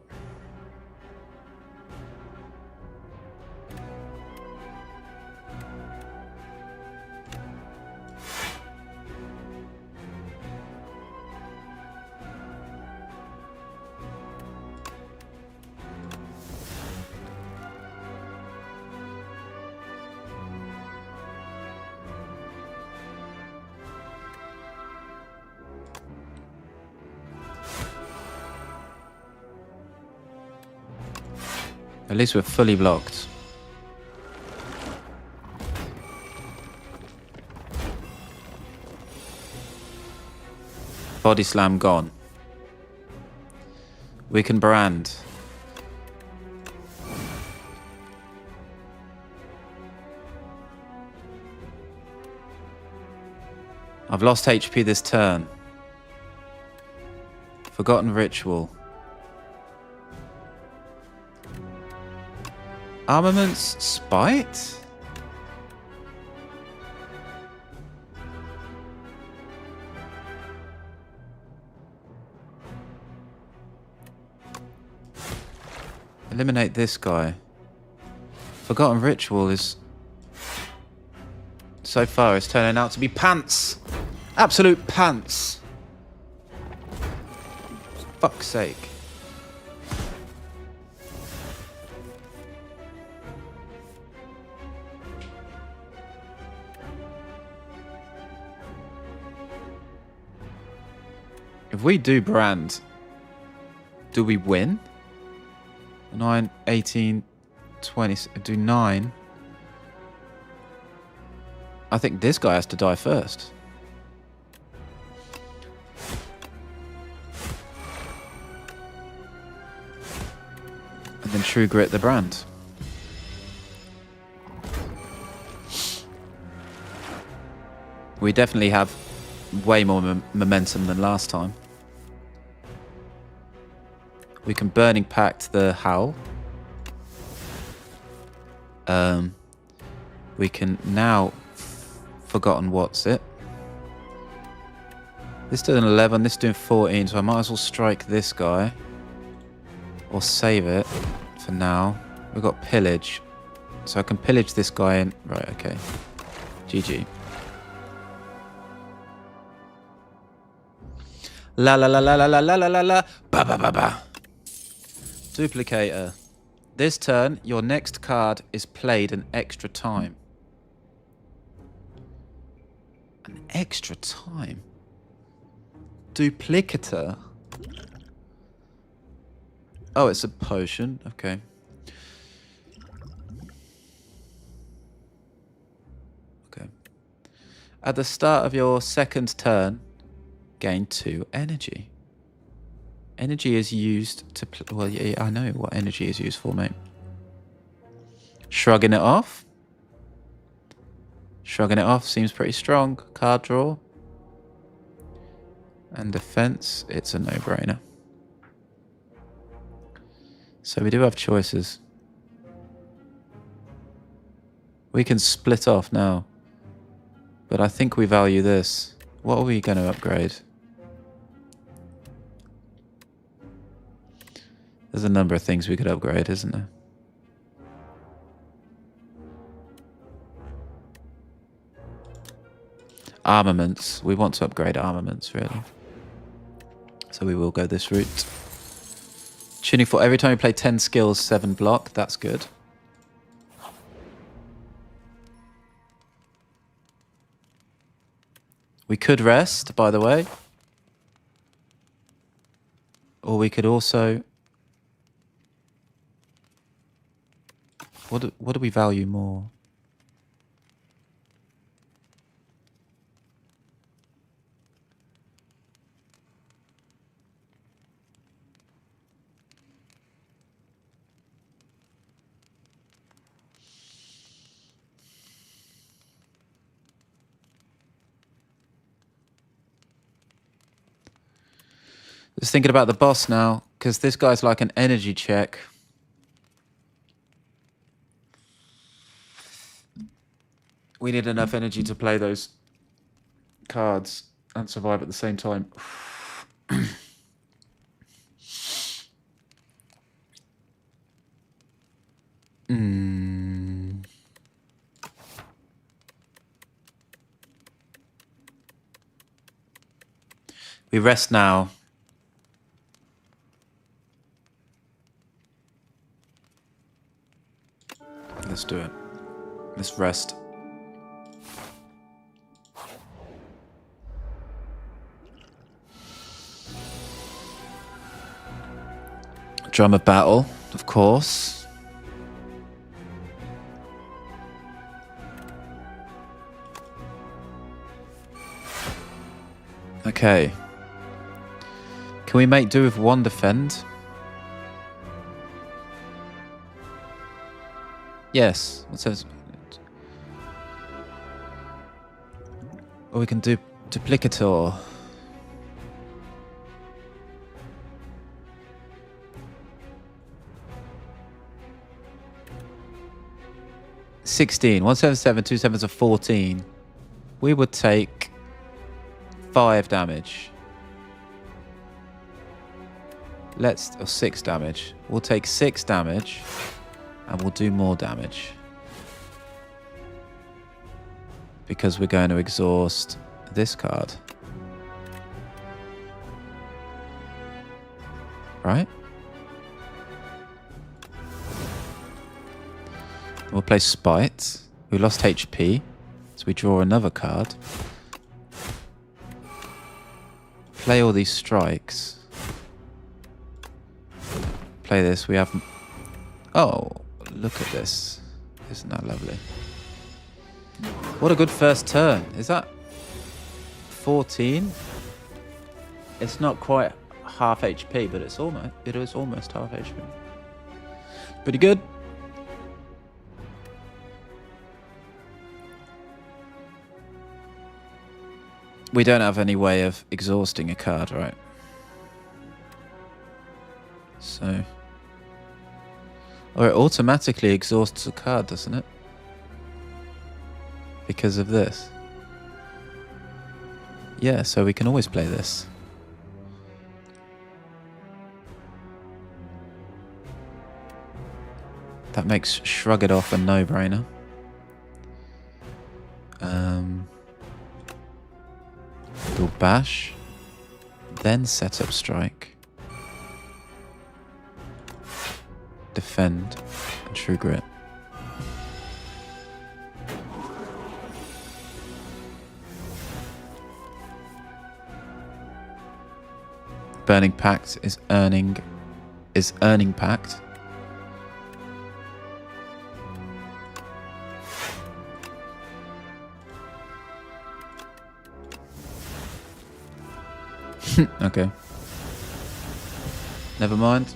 At least we're fully blocked. Body slam gone. We can brand. I've lost HP this turn. Forgotten ritual. Armaments spite? Eliminate this guy. Forgotten ritual is... So far it's turning out to be pants. Absolute pants. Fuck's sake. If we do brand, do we win? 9, 18, 20, do 9. I think this guy has to die first. And then True Grit the brand. We definitely have way more momentum than last time. We can Burning Pact the Howl. We can now Forgotten What's It. This doing 11, this doing 14, so I might as well strike this guy. Or save it for now. We've got Pillage. So I can pillage this guy in. Right, okay. GG. La la la la la la la la la la. Ba ba ba ba. Duplicator. This turn, your next card is played an extra time. An extra time? Duplicator? Oh, it's a potion. Okay. Okay. At the start of your second turn, gain 2 energy. Energy is used to... Well, yeah, I know what energy is used for, mate. Shrugging it off. Shrugging it off seems pretty strong. Card draw. And defense, it's a no-brainer. So we do have choices. We can split off now. But I think we value this. What are we going to upgrade? There's a number of things we could upgrade, isn't there? Armaments. We want to upgrade armaments, really. So we will go this route. Tuning for every time we play 10 skills, 7 block. That's good. We could rest, by the way. Or we could also... What do we value more? Just thinking about the boss now, because this guy's like an energy check. We need enough energy to play those cards and survive at the same time. We rest now. Let's do it. Let's rest. Drum of battle, of course. Okay. Can we make do with one defend? Yes. What says? Or we can do duplicator. $16. 177, 2 sevens are 14. We would take 5 damage. Or 6 damage. We'll take 6 damage. And we'll do more damage. Because we're going to exhaust this card. Right? We'll play Spite. We lost HP. So we draw another card. Play all these strikes. Play this. We have... Oh, look at this. Isn't that lovely? What a good first turn. Is that 14? It's not quite half HP, but it is almost half HP. Pretty good. We don't have any way of exhausting a card, right? So... Or it automatically exhausts a card, doesn't it? Because of this. Yeah, so we can always play this. That makes Shrug It Off a no-brainer. We'll bash. Then set up strike. Defend. And True Grit. Burning Pact is earning Pact. Okay. Never mind.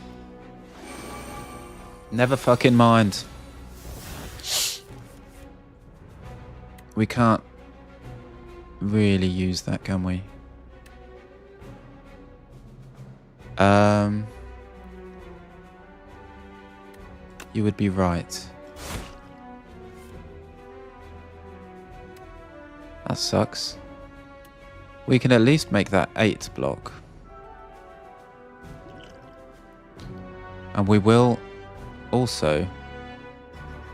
Never fucking mind. We can't really use that, can we? You would be right. That sucks. We can at least make that 8 block. And we will also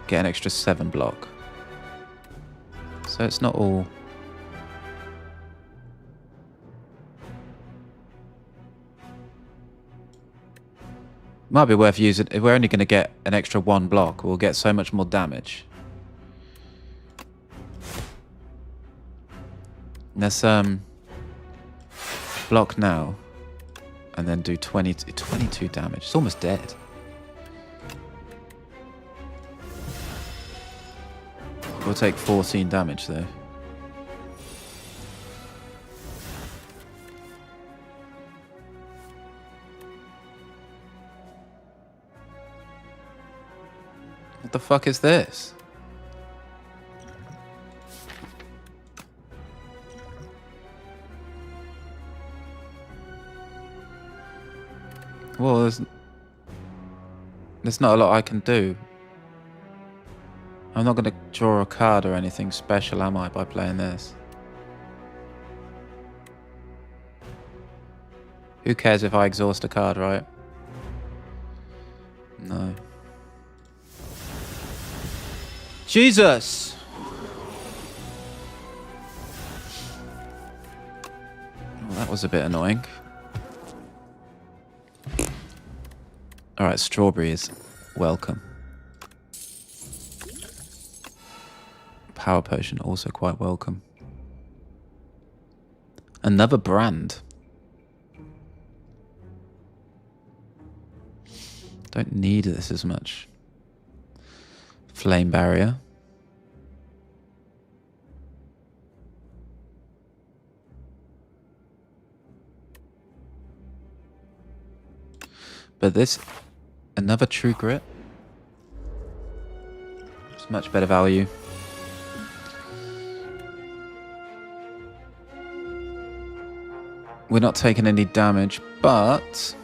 get an extra 7 block. So it's not all... Might be worth using. If we're only going to get an extra 1 block, we'll get so much more damage. Let's block now and then do 22 damage. It's almost dead. We'll take 14 damage though. What the fuck is this? Well, there's not a lot I can do. I'm not going to draw a card or anything special, am I, by playing this? Who cares if I exhaust a card, right? No. Jesus! Well, that was a bit annoying. Alright, strawberry is welcome. Power potion also quite welcome. Another brand. Don't need this as much. Flame barrier. But this, another true grit. It's much better value. We're not taking any damage, but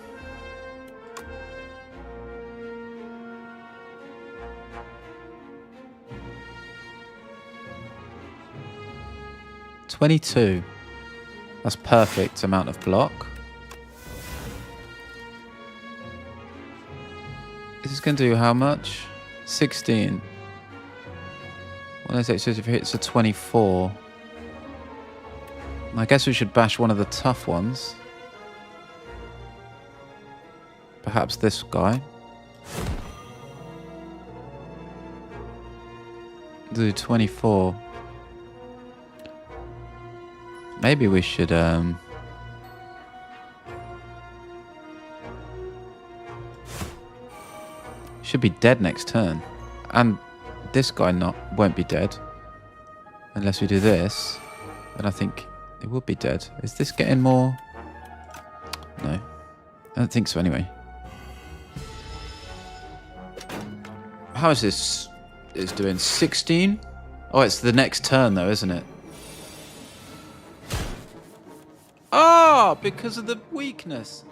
22. That's perfect amount of block. This is going to do how much? 16. One of those exclusive hits are 24. I guess we should bash one of the tough ones. Perhaps this guy. Do 24. Maybe we should should be dead next turn. And this guy won't be dead. Unless we do this. Then I think it would be dead. Is this getting more? No. I don't think so anyway. How is this? It's doing 16? Oh, it's the next turn though, isn't it? Oh, because of the weakness.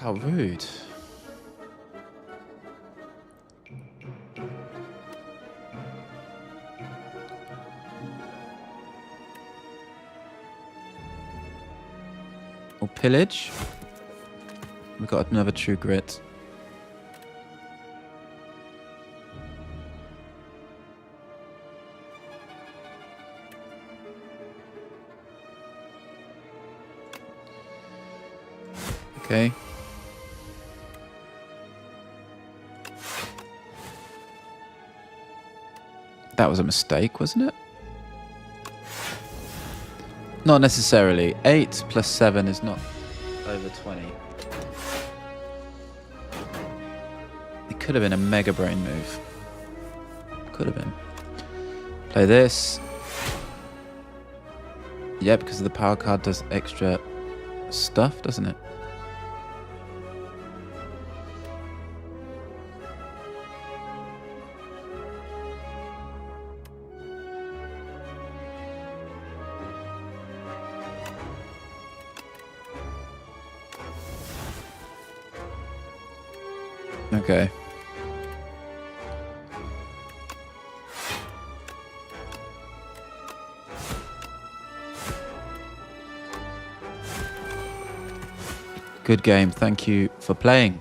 How rude. Or pillage. We've got another true grit. Okay. That was a mistake, wasn't it? Not necessarily. 8 plus 7 is not over 20. It could have been a mega brain move. Could have been. Play this. Yeah, because the power card does extra stuff, doesn't it? Okay. Good game. Thank you for playing.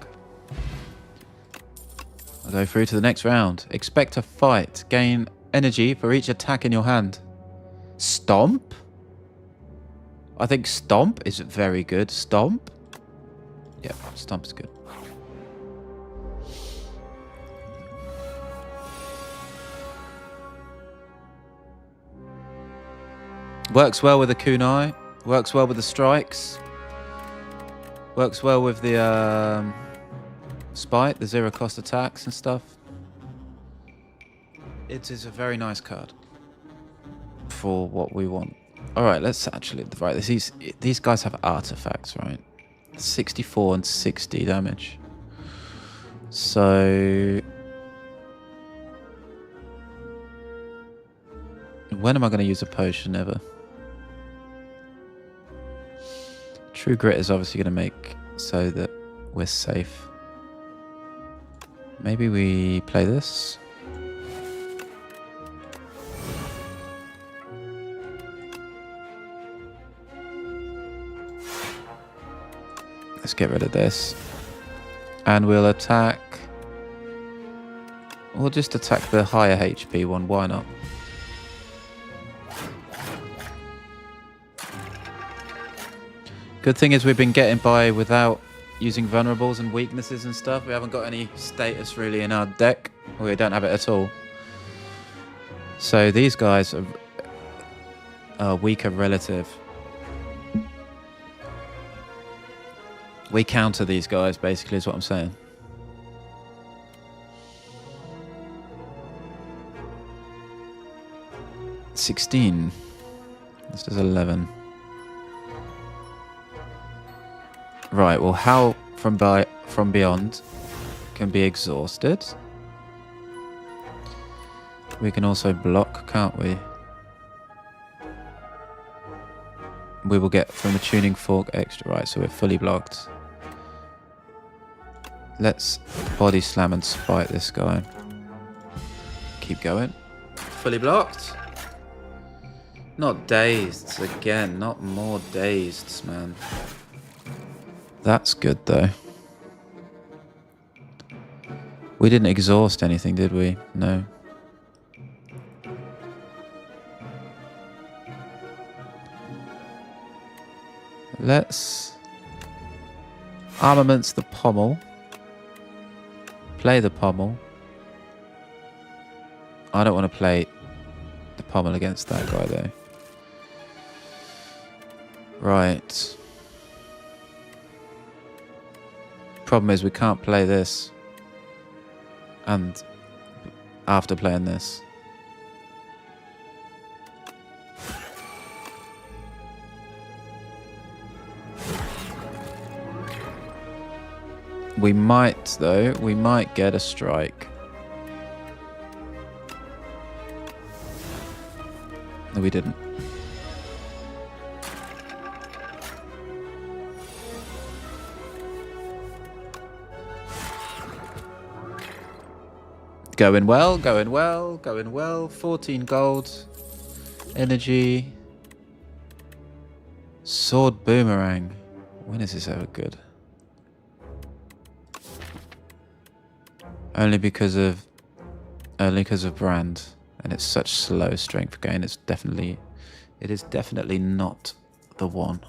I'll go through to the next round. Expect a fight. Gain energy for each attack in your hand. Stomp? I think Stomp is very good. Stomp? Yeah, Stomp is good. Works well with the kunai. Works well with the strikes. Works well with the spite, the zero cost attacks and stuff. It is a very nice card for what we want. All right, let's actually these guys have artifacts, right? 64 and 60 damage. So when am I going to use a potion ever? True Grit is obviously going to make so that we're safe. Maybe we play this. Let's get rid of this. And we'll attack... We'll just attack the higher HP one, why not? Good thing is we've been getting by without using vulnerables and weaknesses and stuff. We haven't got any status really in our deck. We don't have it at all. So these guys are weaker relative. We counter these guys, basically, is what I'm saying. $16. This does 11. Right, well, how from beyond can be exhausted. We can also block, can't we? We will get from the tuning fork extra, right, so we're fully blocked. Let's body slam and spite this guy. Keep going. Fully blocked. Not dazed again, not more dazed, man. That's good though. We didn't exhaust anything, did we? No. Let's armaments the pommel. Play the pommel. I don't want to play the pommel against that guy though. Right. Problem is we can't play this and after playing this. We might, though, we might get a strike. No, we didn't. Going well, going well, going well. 14 gold. Energy. Sword boomerang. When is this ever good? Only because of brand, and it's such slow strength gain. It is definitely not the one,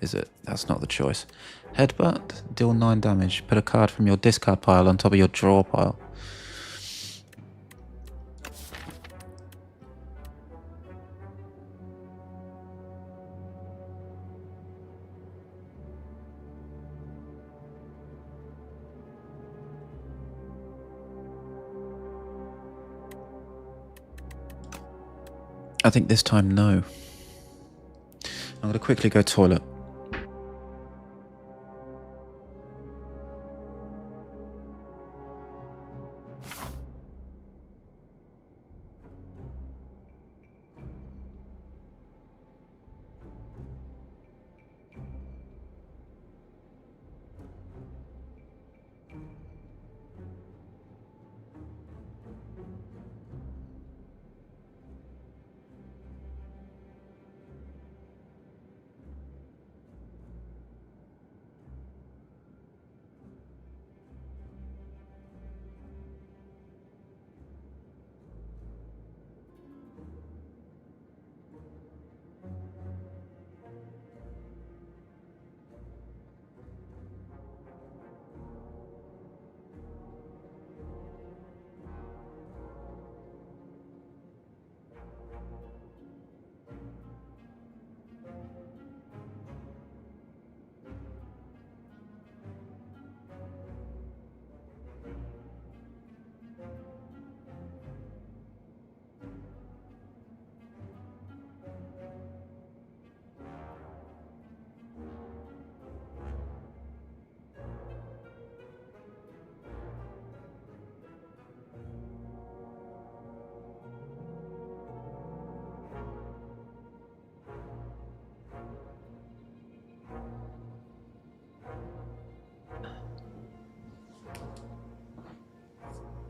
is it? That's not the choice. Headbutt, deal 9 damage. Put a card from your discard pile on top of your draw pile. I think this time, no. I'm going to quickly go toilet.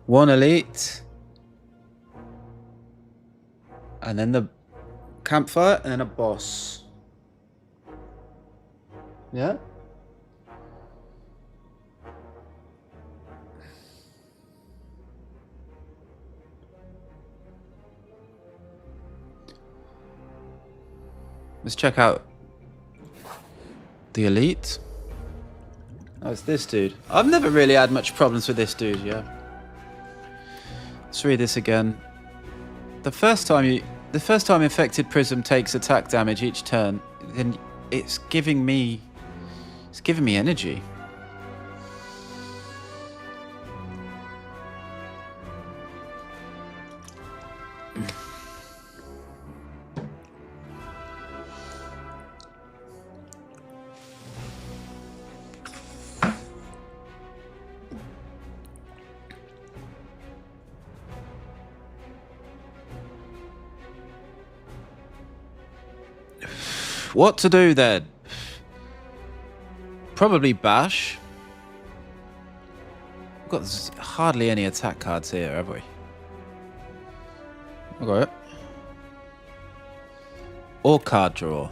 1 elite. And then the campfire and then a boss. Yeah? Let's check out the elite. Oh, it's this dude. I've never really had much problems with this dude, yeah. Let's read this again. The first time infected prism takes attack damage each turn, then it's giving me energy. What to do then? Probably bash. We've got hardly any attack cards here, have we? Okay. Or card draw.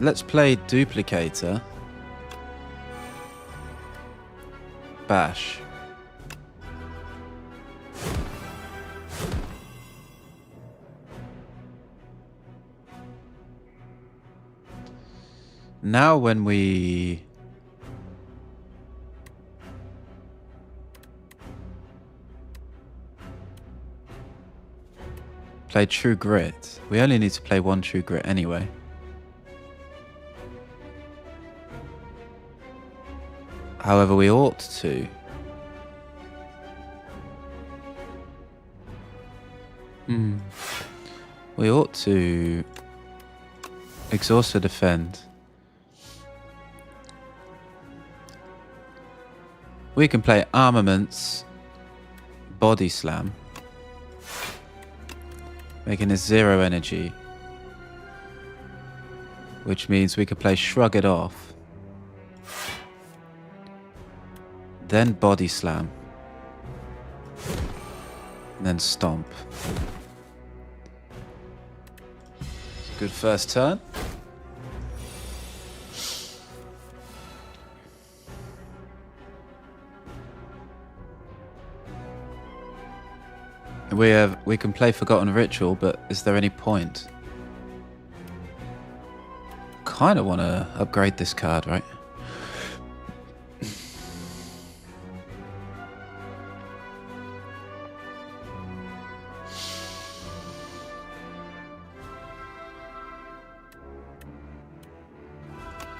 Let's play Duplicator. Bash. Now when we play True Grit, we only need to play 1 True Grit anyway. However, we ought to we ought to exhaust or defend. We can play Armaments, Body Slam, making a 0 energy, which means we could play Shrug It Off, then Body Slam, and then Stomp. It's a good first turn. We can play Forgotten Ritual, but is there any point? Kind of want to upgrade this card, right?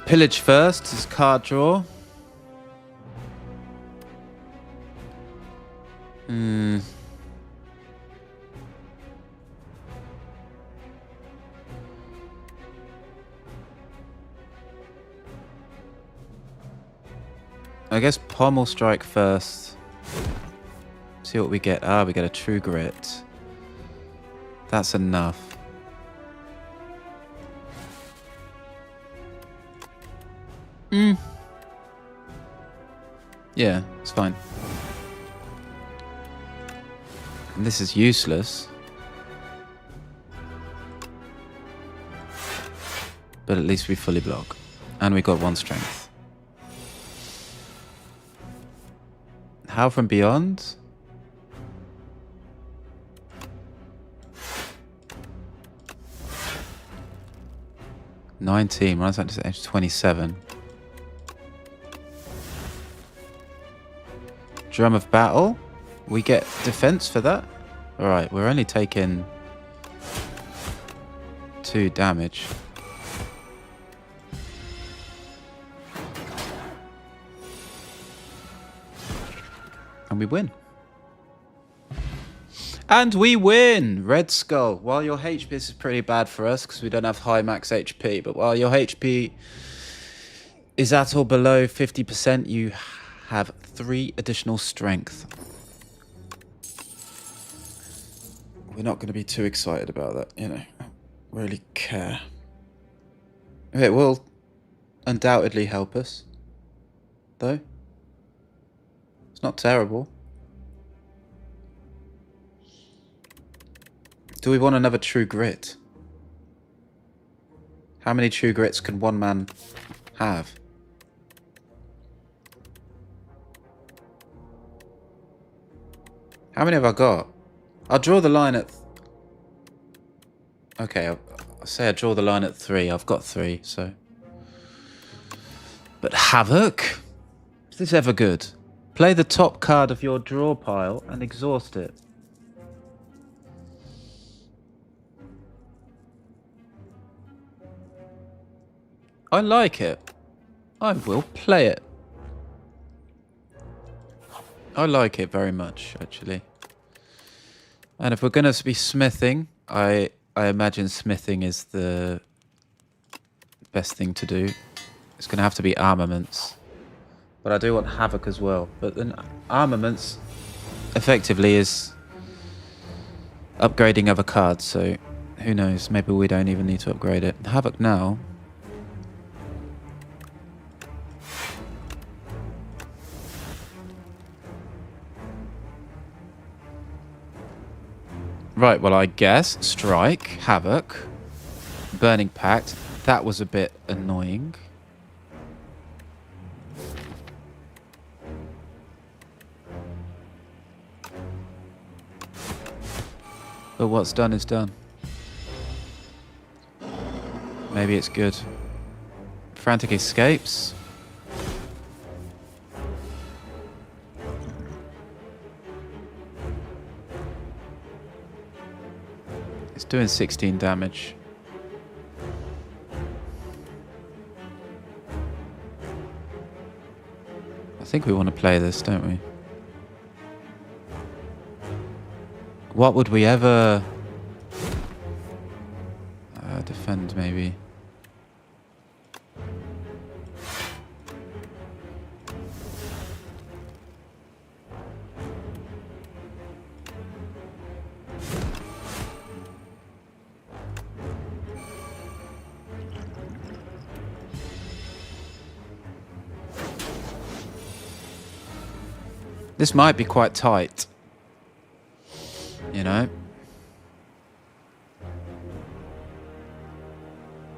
Pillage first is card draw. I guess Pommel Strike first. See what we get. Ah, we get a True Grit. That's enough. Yeah, it's fine. And this is useless. But at least we fully block. And we got 1 strength. How from Beyond? $19, runs out to age 27. Drum of Battle. We get defense for that. Alright, we're only taking 2 damage. And we win. And we win! Red Skull. While your HP, this is pretty bad for us because we don't have high max HP, but while your HP is at or below 50%, you have 3 additional strength. We're not going to be too excited about that, you know. I don't really care. It will undoubtedly help us, though. It's not terrible. Do we want another True Grit? How many True Grits can one man have? How many have I got? I'll draw the line at... Okay, I'll say I draw the line at 3. I've got 3, so... But Havoc? Is this ever good? Play the top card of your draw pile and exhaust it. I like it. I will play it. I like it very much, actually. And if we're going to be smithing, I imagine smithing is the best thing to do. It's going to have to be armaments. But I do want Havoc as well. But then armaments, effectively, is upgrading other cards. So who knows? Maybe we don't even need to upgrade it. Havoc now. Right, well, I guess Strike, Havoc, Burning Pact. That was a bit annoying. But what's done is done. Maybe it's good. Frantic Escapes. It's doing 16 damage. I think we want to play this, don't we? What would we ever... defend, maybe. This might be quite tight. You know?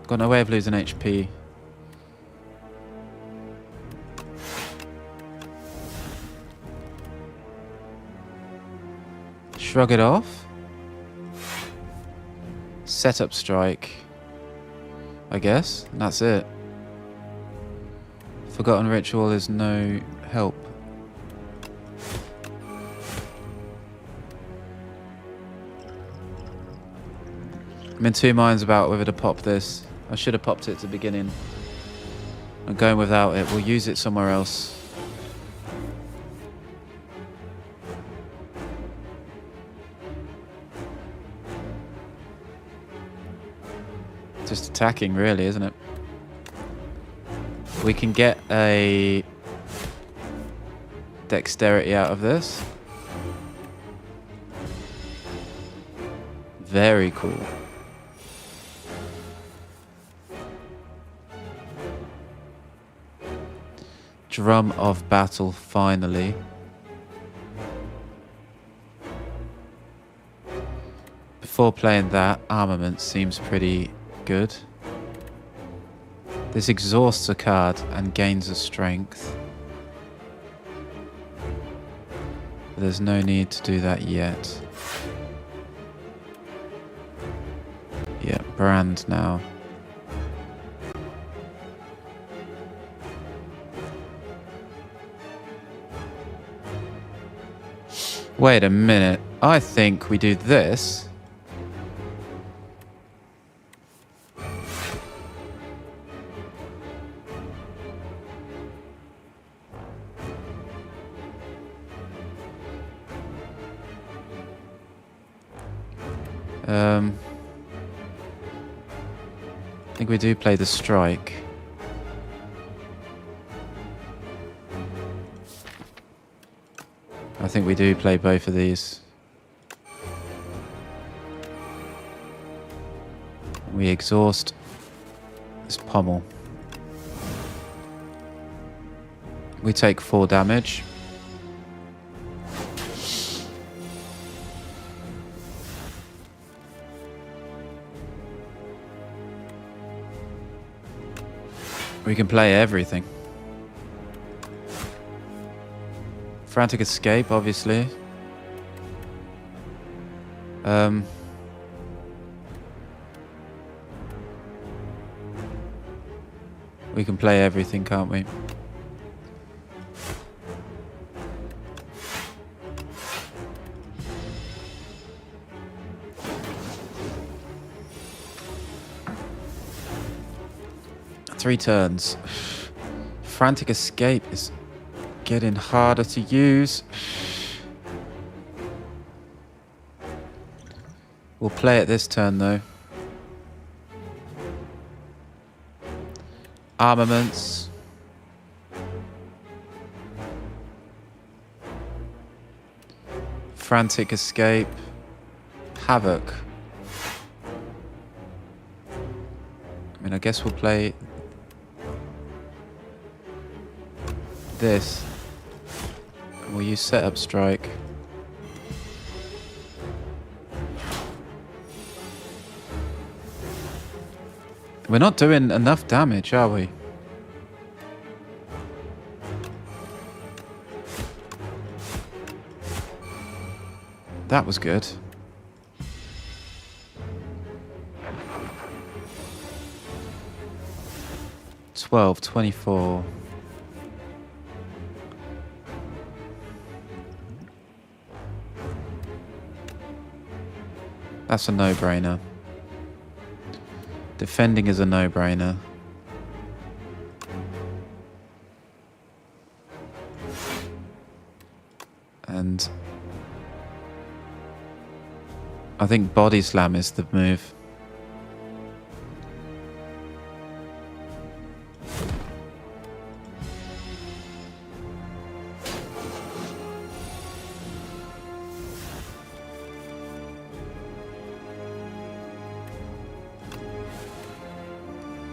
Got no way of losing HP. Shrug it off. Setup strike. I guess. And that's it. Forgotten Ritual is no help. I'm in two minds about whether to pop this. I should have popped it at the beginning. I'm going without it. We'll use it somewhere else. Just attacking, really, isn't it? We can get a dexterity out of this. Very cool. Drum of Battle, finally. Before playing that, Armament seems pretty good. This exhausts a card and gains a strength. But there's no need to do that yet. Yeah, Brand now. Wait a minute. I think we do this. I think we do play the strike. I think we do play both of these. We exhaust this pommel. We take 4 damage. We can play everything. Frantic Escape, obviously. We can play everything, can't we? Three turns. Frantic Escape is getting harder to use. We'll play it this turn, though. Armaments. Frantic Escape. Havoc. I mean, I guess we'll play this. We'll use Setup Strike. We're not doing enough damage, are we? That was good. $12, $24. That's a no-brainer. Defending is a no-brainer. And I think Body Slam is the move.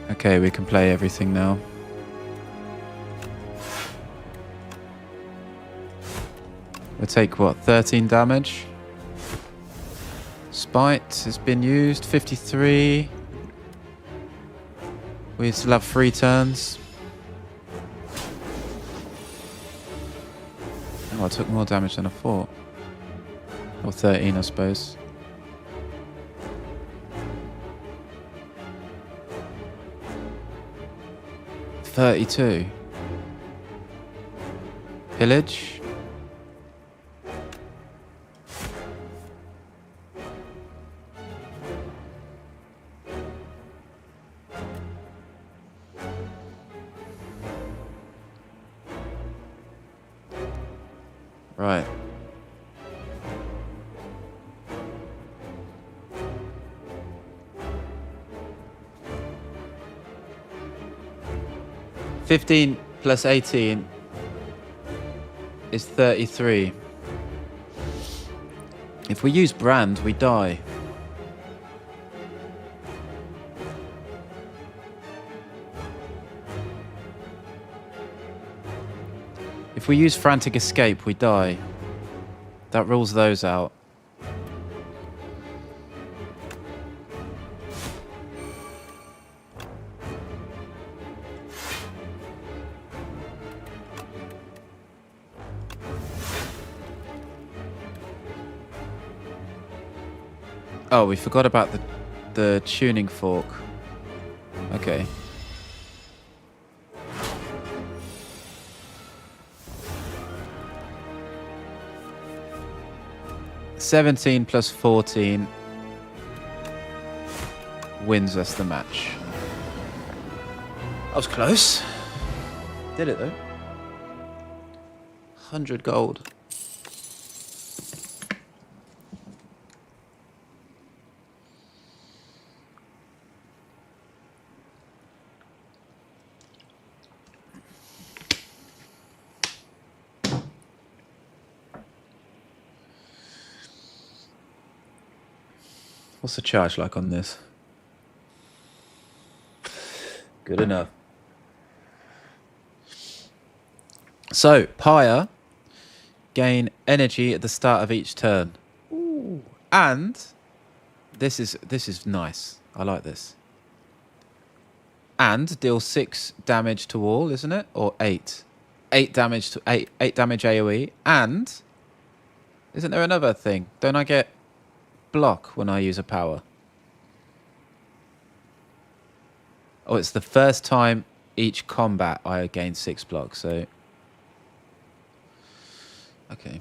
Okay, we can play everything now. We'll take, what, 13 damage? Spite has been used, 53. We still have 3 turns. Oh, I took more damage than I thought. Or 13, I suppose. $32. Pillage. Right. $15 plus 18 is 33. If we use Brand, we die. If we use Frantic Escape, we die. That rules those out. Oh, we forgot about the tuning fork. Okay. $17 plus 14 wins us the match. That was close. Did it though. 100 gold. What's the charge like on this? Good enough. So, Pyre gain energy at the start of each turn. Ooh. And this is nice. I like this. And deal 6 damage to all, isn't it? Or 8. 8 damage to 8 damage AoE. And isn't there another thing? Don't I get block when I use a power? Oh, it's the first time each combat I gain 6 blocks, so okay.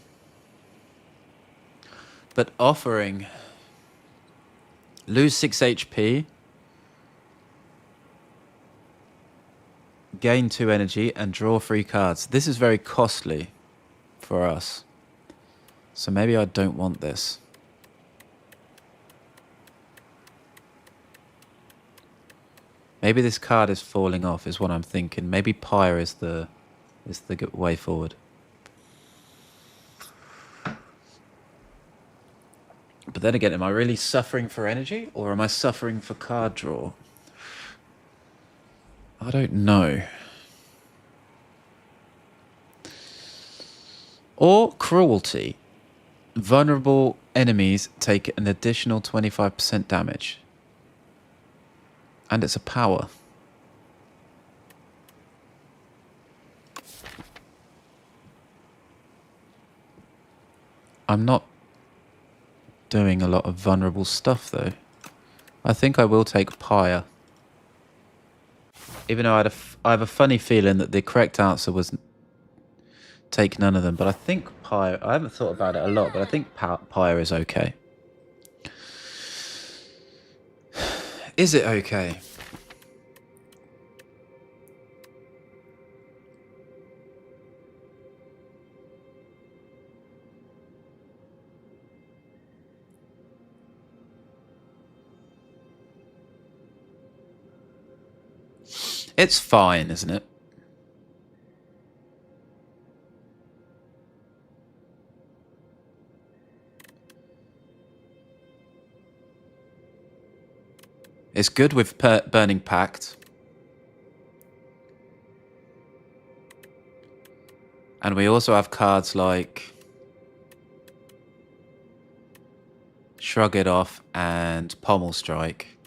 But offering lose 6 HP, gain 2 energy, and draw 3 cards. This is very costly for us. So maybe I don't want this. Maybe this card is falling off, is what I'm thinking. Maybe Pyre is the way forward. But then again, am I really suffering for energy, or am I suffering for card draw? I don't know. Or cruelty. Vulnerable enemies take an additional 25% damage. And it's a power. I'm not doing a lot of vulnerable stuff, though. I think I will take Pyre. Even though I have a funny feeling that the correct answer was take none of them. But I think Pyre... I haven't thought about it a lot, but I think Pyre is okay. Is it okay? It's fine, isn't it? It's good with Burning Pact. And we also have cards like Shrug It Off and Pommel Strike.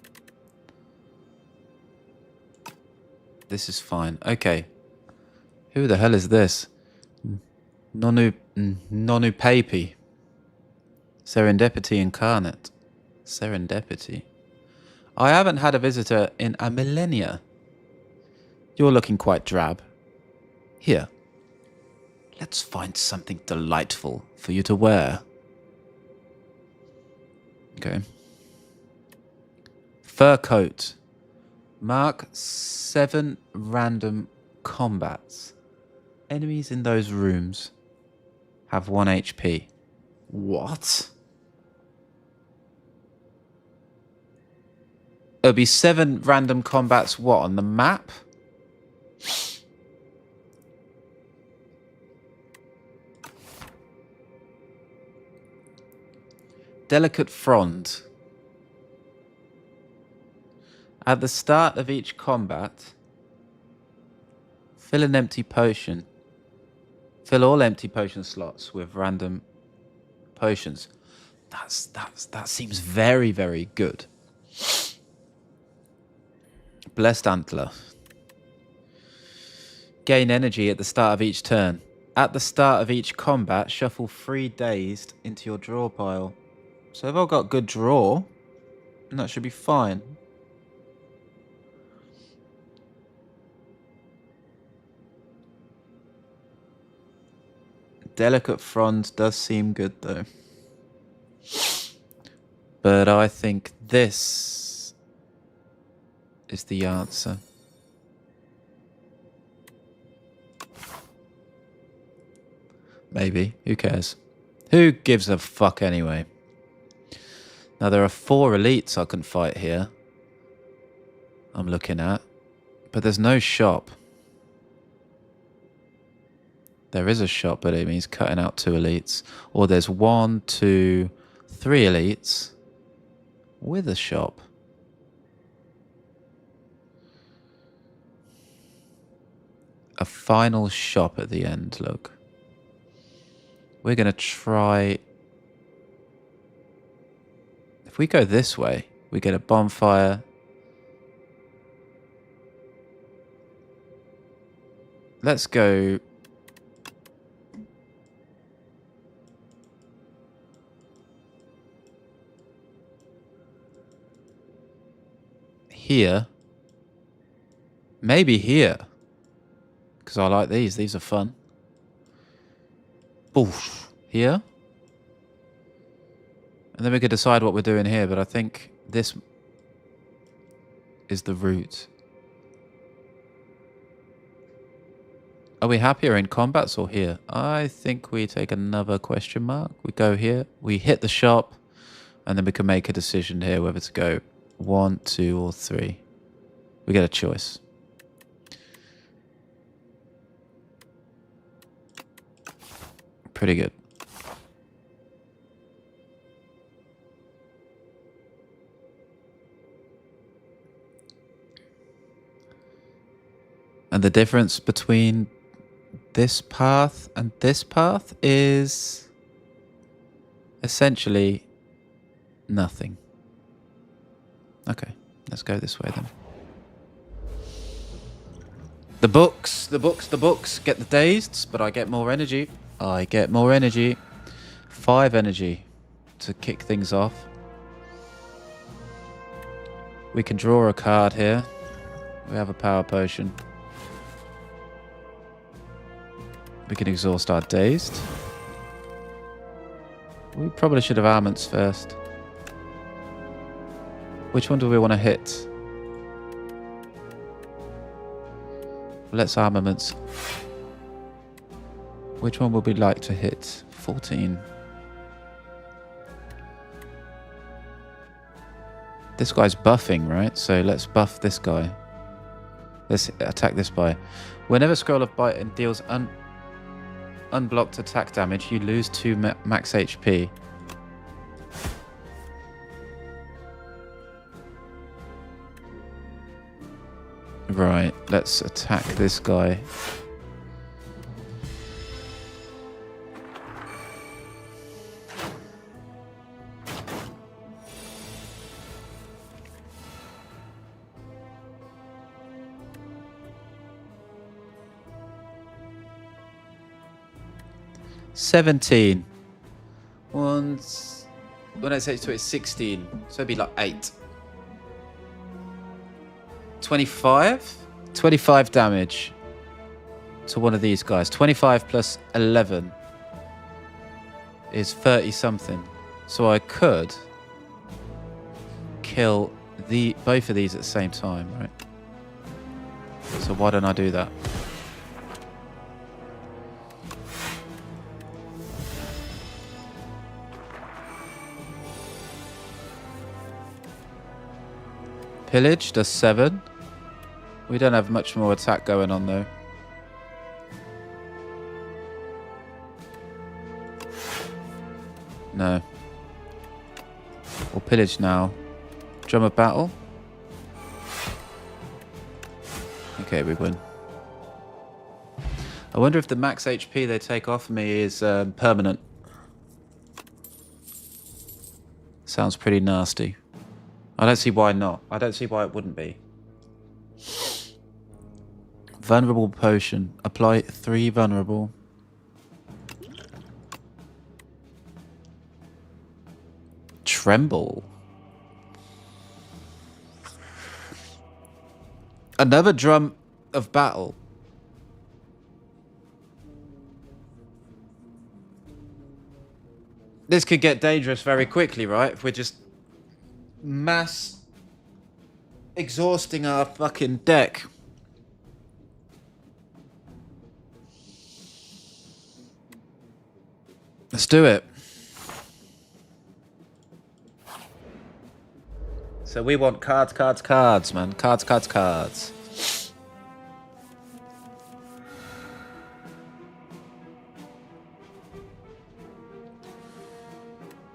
This is fine. Okay. Who the hell is this? Nonu Papi. Serendipity Incarnate. Serendipity. I haven't had a visitor in a millennia. You're looking quite drab. Here. Let's find something delightful for you to wear. Okay. Fur coat. Mark 7 random combats. Enemies in those rooms have 1 HP. What? It'll be 7 random combats, what, on the map? Delicate Frond. At the start of each combat, fill an empty potion. Fill all empty potion slots with random potions. That seems very, very good. Blessed Antler. Gain energy at the start of each turn. At the start of each combat, shuffle 3 dazed into your draw pile. So if I've got good draw, that should be fine. Delicate Frond does seem good, though. But I think this is the answer. Maybe. Who cares? Who gives a fuck anyway? Now, there are 4 elites I can fight here. I'm looking at. But there's no shop. There is a shop, but it means cutting out 2 elites. Or there's 1, 2, 3 elites with a shop. A final shop at the end, look. We're going to try... If we go this way, we get a bonfire. Let's go... here. Maybe here. Because I like these. These are fun. Oof. Here. And then we could decide what we're doing here, but I think this is the route. Are we happier in combats or here? I think we take another question mark. We go here. We hit the shop. And then we can make a decision here whether to go 1, 2, or 3. We get a choice. Pretty good. And the difference between this path and this path is essentially nothing. Okay, let's go this way then. The books, the books, the books. Get the dazed, but I get more energy. I get more energy. 5 energy to kick things off. We can draw a card here. We have a power potion. We can exhaust our dazed. We probably should have armaments first. Which one do we want to hit? Let's armaments. Which one would we like to hit? 14. This guy's buffing, right? So let's buff this guy. Let's attack this guy. Whenever Scroll of Bite and deals unblocked attack damage, you lose 2 max HP. Right, let's attack this guy. $17. When I say it's 16, so it'd be like 8. 25? 25 damage to one of these guys. 25 plus 11 is 30 something. So I could kill both of these at the same time, right? So why don't I do that? Pillage does 7. We don't have much more attack going on though. No. We'll pillage now. Drum of battle. Okay, we win. I wonder if the max HP they take off me is permanent. Sounds pretty nasty. I don't see why not. I don't see why it wouldn't be. Vulnerable potion. Apply 3 vulnerable. Tremble. Another drum of battle. This could get dangerous very quickly, right? If we're just mass exhausting our fucking deck. Let's do it. So we want cards, cards, cards, man. Cards, cards, cards.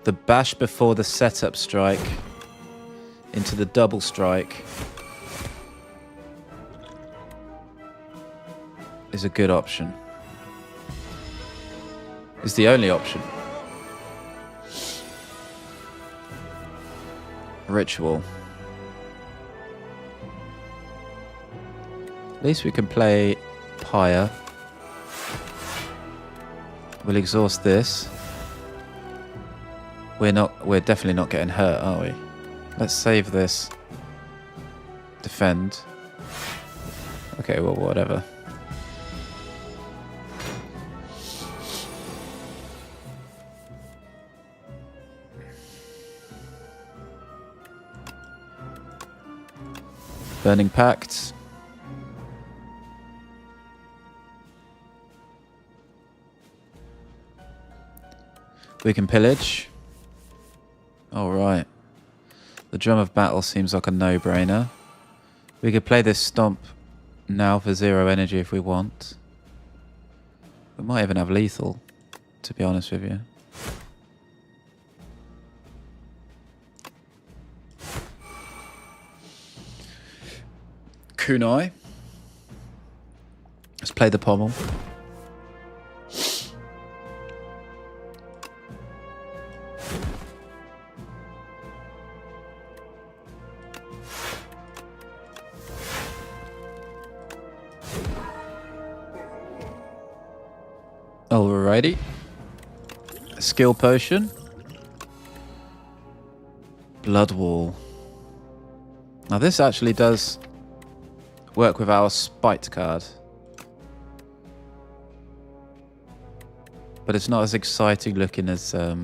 The bash before the setup strike into the double strike is a good option. Is the only option. Ritual. At least we can play higher. We'll exhaust this. We're definitely not getting hurt, are we? Let's save this. Defend. Okay, well, whatever. Burning Pact. We can pillage. Alright. The Drum of Battle seems like a no-brainer. We could play this Stomp now for 0 energy if we want. We might even have lethal, to be honest with you. Kunai. Let's play the pommel. Alrighty. Skill potion. Blood Wall. Now this actually does work with our Spite card. But it's not as exciting looking as a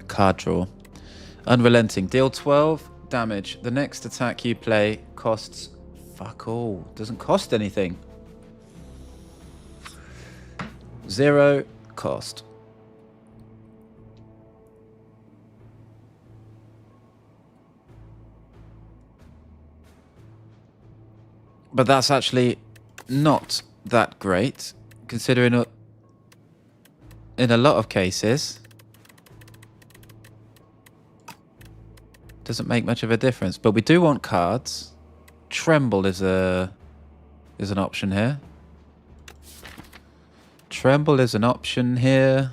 card draw. Unrelenting. Deal 12 damage. The next attack you play costs fuck all. Doesn't cost anything. 0 cost. But that's actually not that great, considering in a lot of cases, doesn't make much of a difference. But we do want cards. Tremble is an option here. Tremble is an option here.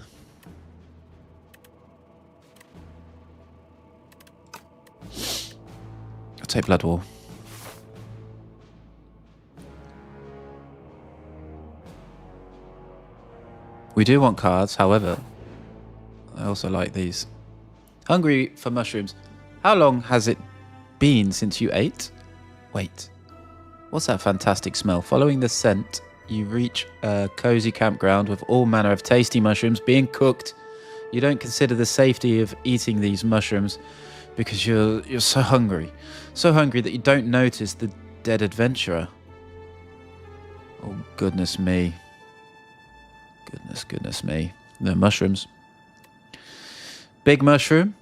I'll take Blood Wall. We do want cards, however, I also like these. Hungry for mushrooms. How long has it been since you ate? Wait, what's that fantastic smell? Following the scent, you reach a cozy campground with all manner of tasty mushrooms being cooked. You don't consider the safety of eating these mushrooms because you're so hungry. So hungry that you don't notice the dead adventurer. Oh, goodness me. Goodness me. No mushrooms. Big mushroom.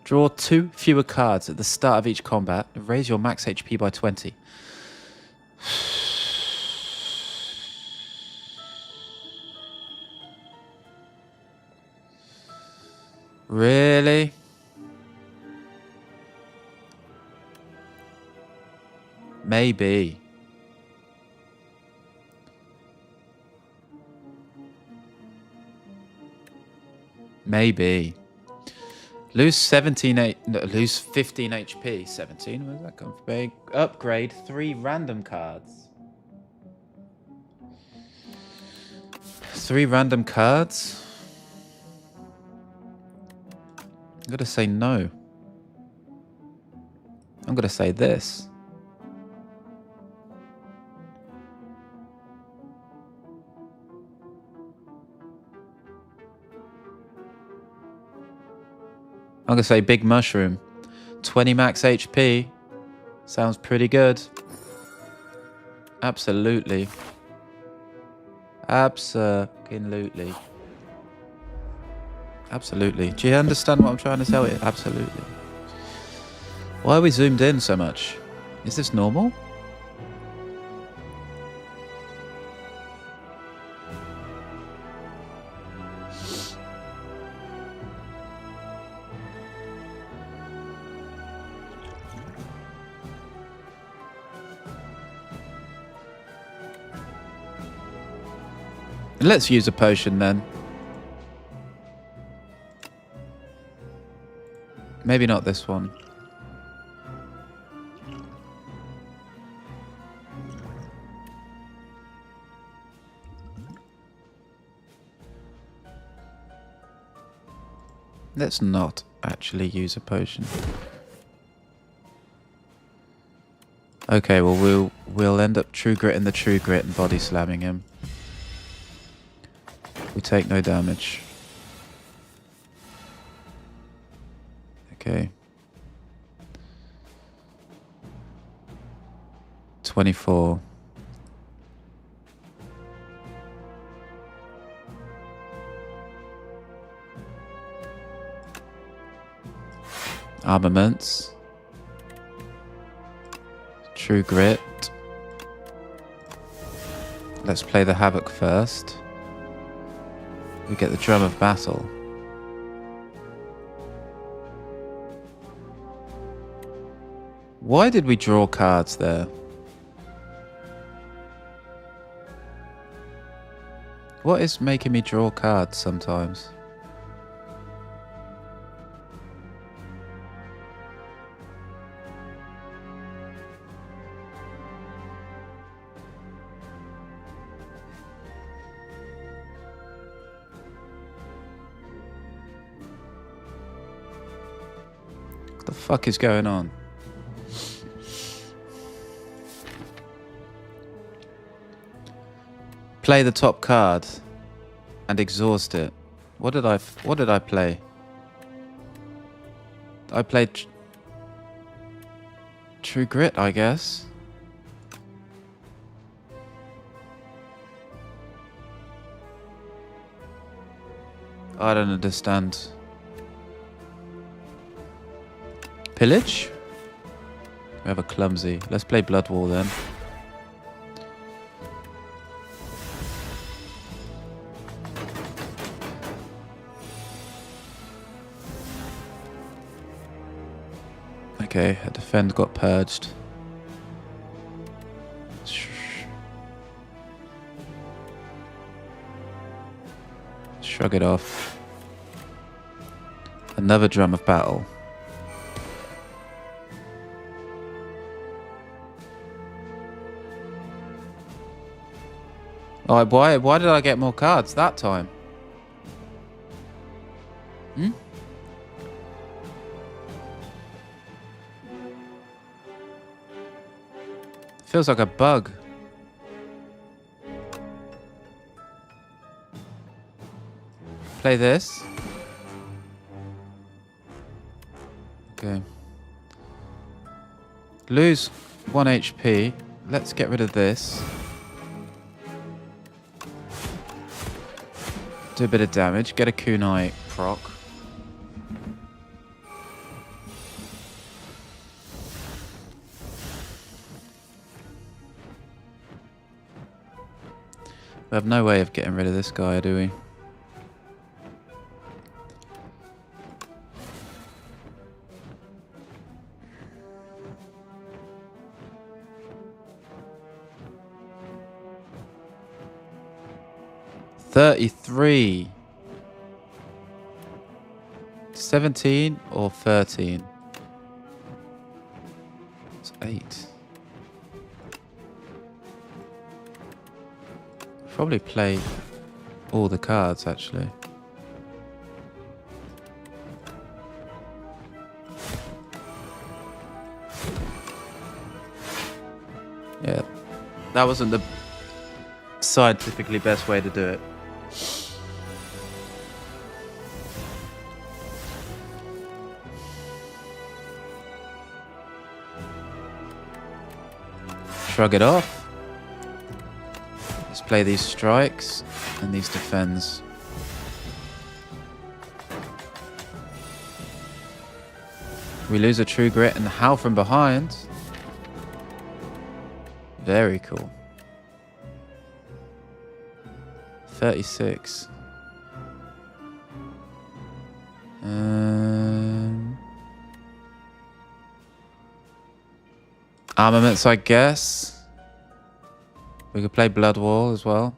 Draw 2 fewer cards at the start of each combat. Raise your max HP by 20. Really? Maybe. Maybe. Lose 15 HP. 17, where's that come from? Upgrade 3 random cards. 3 random cards? I'm gonna say no. I'm gonna say this. I'm gonna say big mushroom. 20 max HP. Sounds pretty good. Absolutely. Absolutely. Absolutely. Do you understand what I'm trying to tell you? Absolutely. Why are we zoomed in so much? Is this normal? Let's use a potion then. Maybe not this one. Let's not actually use a potion. Okay, well we'll end up true grit in the true grit and body slamming him. We take no damage. Okay. 24. Armaments. True grit. Let's play the Havoc first. We get the Drum of Battle. Why did we draw cards there? What is making me draw cards sometimes? What the fuck is going on? Play the top card and exhaust it. What did I play? I played True Grit, I guess. I don't understand. Pillage? We have a clumsy. Let's play Blood War then. Okay, a defend got purged. Shrug it off. Another Drum of Battle. Oh, why did I get more cards that time? Feels like a bug. Play this. Okay. Lose 1 HP. Let's get rid of this. Do a bit of damage. Get a kunai proc. We have no way of getting rid of this guy, do we? $33. 17 or 13? It's 8. Probably play all the cards actually. Yeah, that wasn't the scientifically best way to do it. Shrug it off. Let's play these strikes and these defends. We lose a True Grit and howl from behind. Very cool. 36. Armaments, I guess. We could play Blood Wall as well.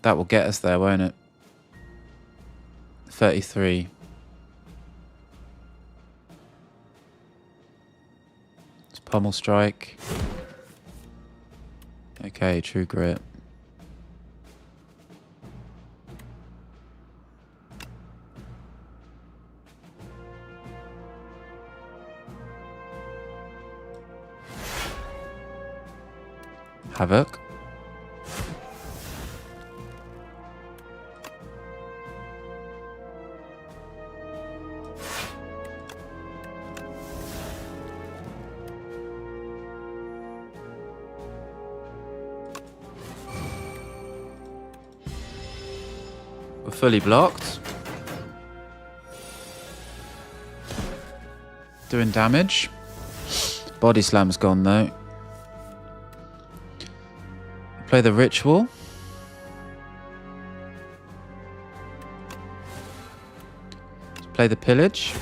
That will get us there, won't it? 33. Pommel strike. Okay, true grit. Havoc. We're fully blocked. Doing damage. Body slam's gone though. Play the ritual. Play the pillage.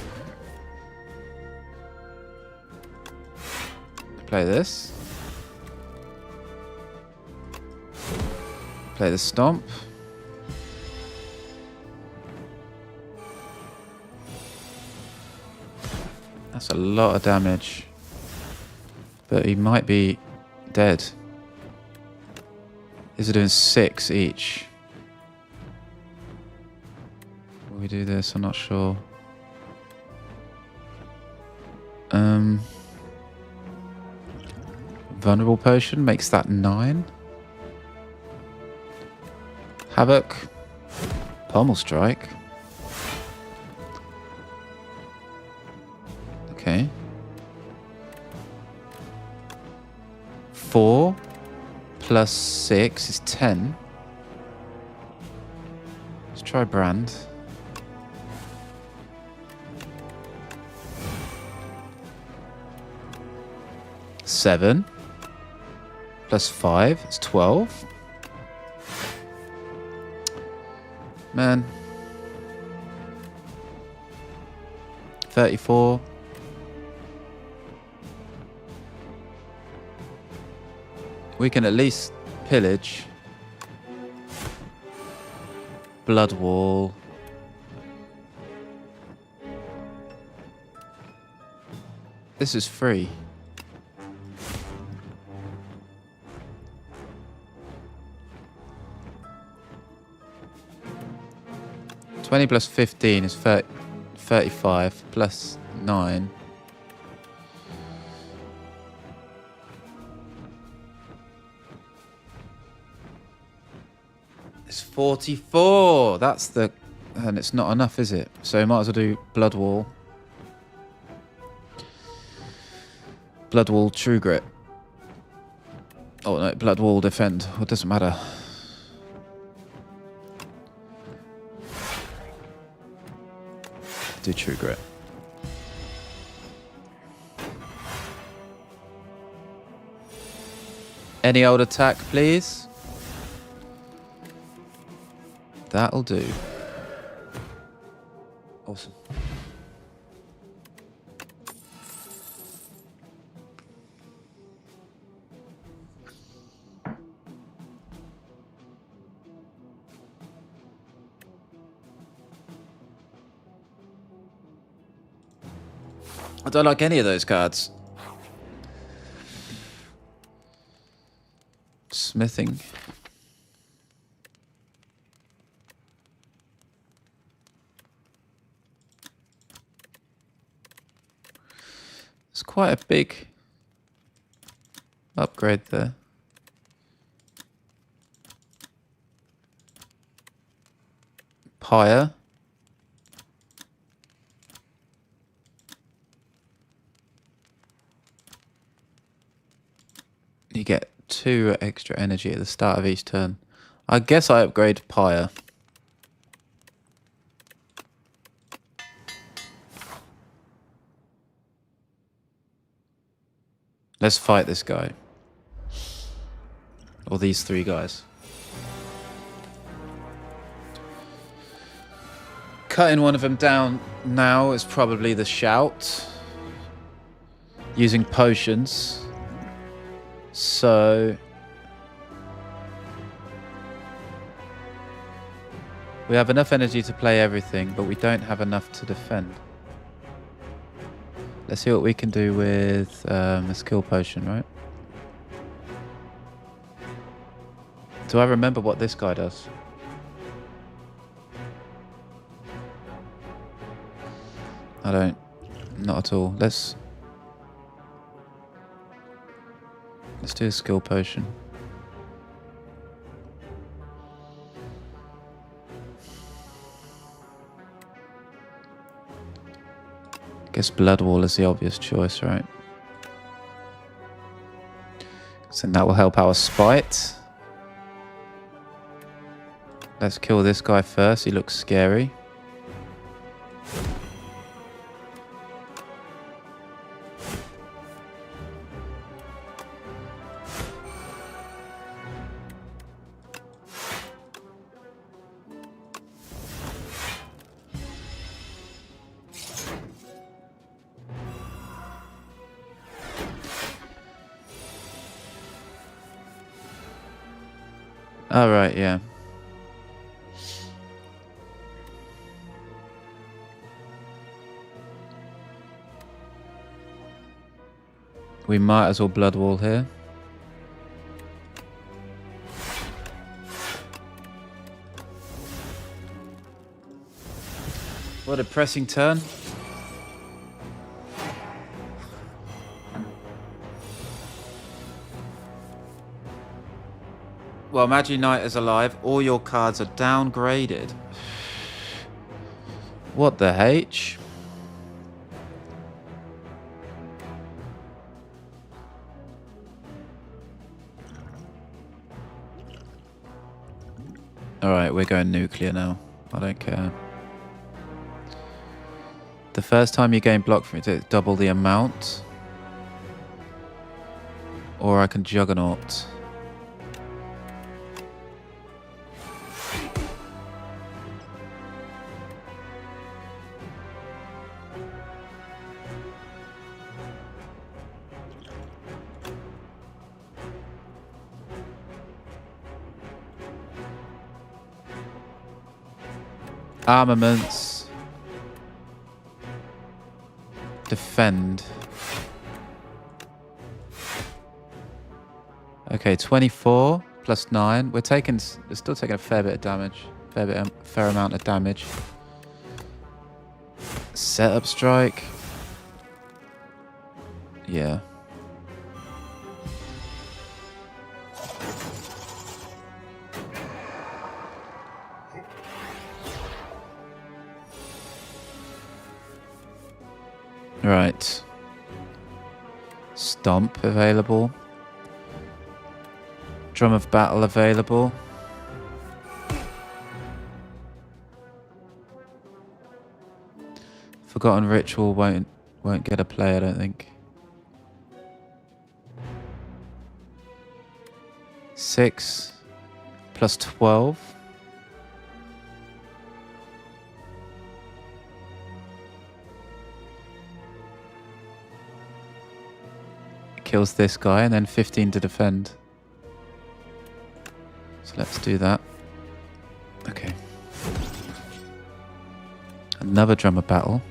Play this. Play the stomp. That's a lot of damage. But he might be dead. These are doing 6 each. Will we do this? I'm not sure. Vulnerable potion makes that 9. Havoc. Pommel strike. Okay. 4 plus 6 is 10. Let's try brand. Seven plus 5 is 12. Man. 34. We can at least pillage. Blood wall. This is free. $20 plus 15 is 35 plus 9. It's 44. That's the... And it's not enough, is it? So might as well do Blood Wall. Blood Wall True Grit. Oh no, Blood Wall Defend. It doesn't matter. Do True Grit. Any old attack, please? That'll do. Awesome. I don't like any of those cards. Smithing. It's quite a big upgrade there. Pyre. You get 2 extra energy at the start of each turn. I guess I upgrade Pyre. Let's fight this guy. Or these 3 guys. Cutting one of them down now is probably the shout. Using potions. So we have enough energy to play everything, but we don't have enough to defend. Let's see what we can do with a skill potion, right? Do I remember what this guy does? I don't. Not at all. Let's do a skill potion. Guess Blood Wall is the obvious choice, right? So that will help our spite. Let's kill this guy first. He looks scary. All right, yeah. We might as well Blood Wall here. What a pressing turn. Well, Magi Knight is alive. All your cards are downgraded. What the H? Alright, we're going nuclear now. I don't care. The first time you gain block from it, double the amount. Or I can Juggernaut. Armaments. Defend. Okay, 24 plus 9. We're still taking a fair bit of damage. Fair amount of damage. Setup strike. Yeah. Right. Stomp available. Drum of Battle available. Forgotten Ritual won't get a play, I don't think. 6 plus 12. Kills this guy and then 15 to defend. So let's do that. Okay. Another Drum of Battle.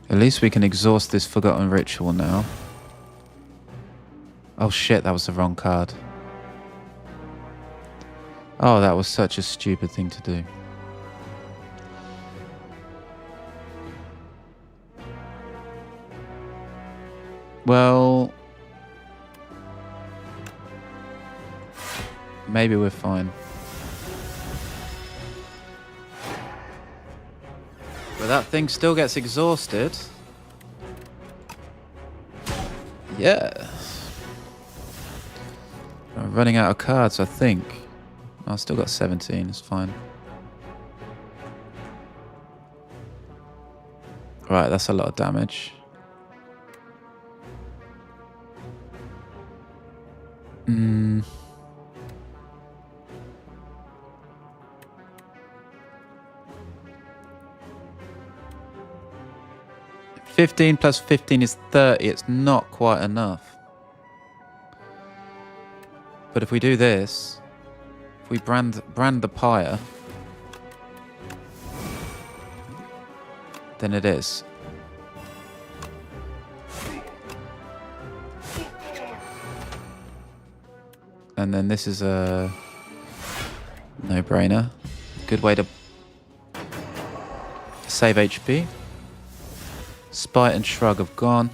At least we can exhaust this Forgotten Ritual now. Oh shit, that was the wrong card. Oh, that was such a stupid thing to do. Well, maybe we're fine. But that thing still gets exhausted. Yeah. I'm running out of cards, I think. I've still got 17, it's fine. Right, that's a lot of damage. 15 plus 15 is 30. It's not quite enough. But if we do this, if we brand the pyre, then it is. And then this is a no-brainer. Good way to save HP. Spite and Shrug have gone.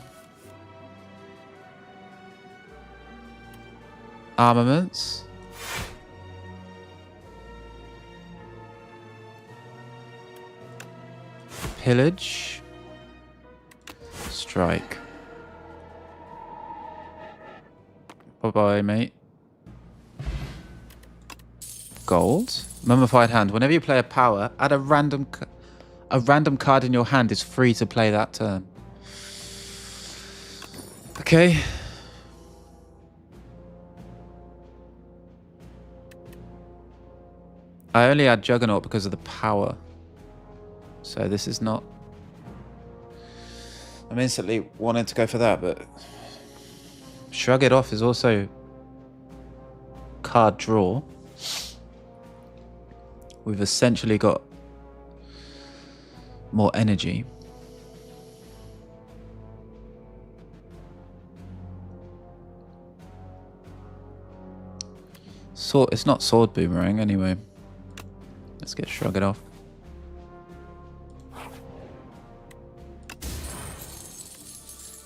Armaments. Pillage. Strike. Bye-bye, mate. Gold. Mummified hand. Whenever you play a power, add a random card in your hand is free to play that turn. Okay. I only add Juggernaut because of the power. So this is not... I'm instantly wanting to go for that, but... Shrug It Off is also... card draw. We've essentially got... more energy. It's not Sword Boomerang anyway. Let's get Shrug It Off.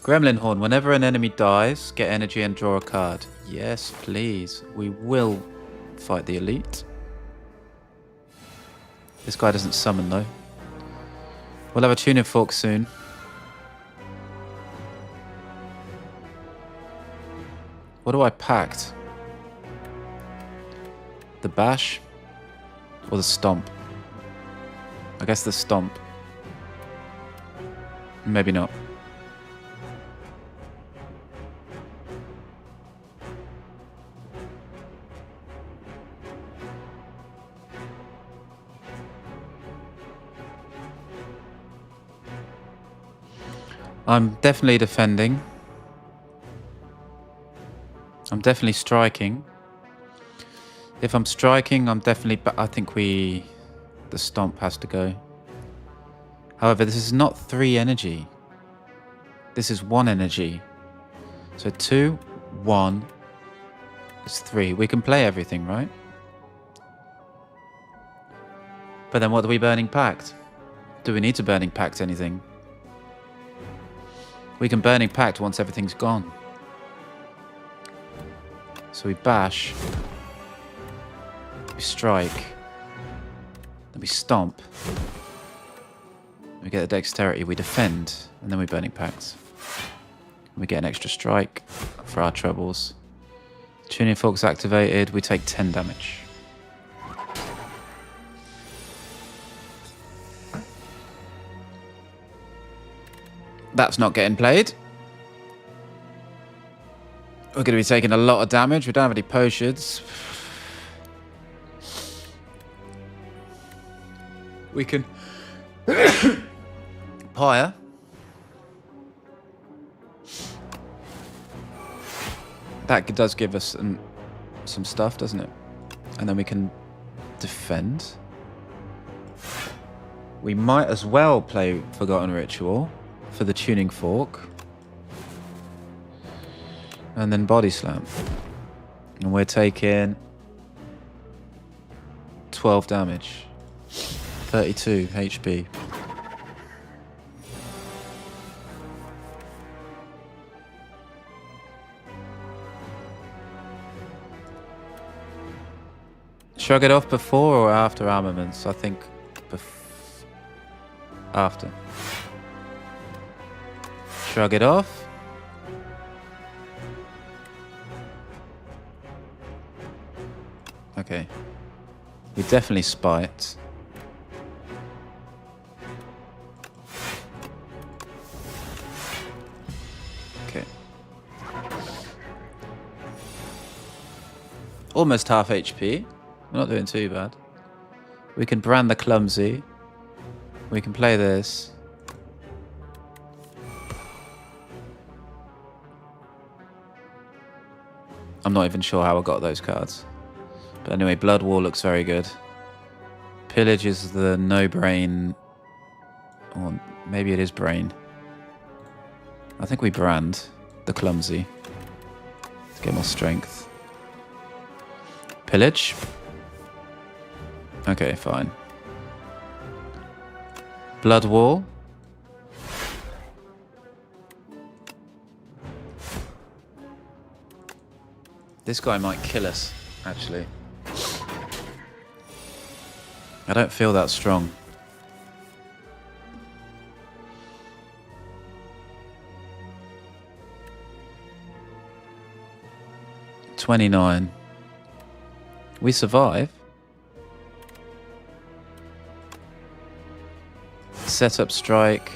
Gremlin Horn. Whenever an enemy dies, get energy and draw a card. Yes, please. We will fight the elite. This guy doesn't summon though. We'll have a tuning fork soon. What do I pact? The bash or the stomp? I guess the stomp. Maybe not. I'm definitely defending. I'm definitely striking. If I'm striking, I'm definitely... I think the stomp has to go. However, this is not 3 energy. This is 1 energy. So 2, 1 is 3. We can play everything, right? But then what do we Burning Pact? Do we need to Burning Pact anything? We can Burning Pact once everything's gone. So we bash. We strike. Then we stomp. We get the dexterity. We defend. And then we Burning Pact. We get an extra strike for our troubles. Tuning Fork's activated. We take 10 damage. That's not getting played. We're going to be taking a lot of damage. We don't have any potions. We can... Pyre. That does give us some stuff, doesn't it? And then we can defend. We might as well play Forgotten Ritual for the tuning fork. And then Body Slam. And we're taking 12 damage. 32 HP. Shrug It Off before or after armaments? I think after. Shrug It Off. Okay. We definitely spite. Okay. Almost half HP. We're not doing too bad. We can brand the clumsy. We can play this. I'm not even sure how I got those cards. But anyway, Blood War looks very good. Pillage is the no-brain... Or maybe it is brain. I think we brand the clumsy. Let's get more strength. Pillage. Okay, fine. Blood War. This guy might kill us, actually. I don't feel that strong. $29. We survive. Setup strike.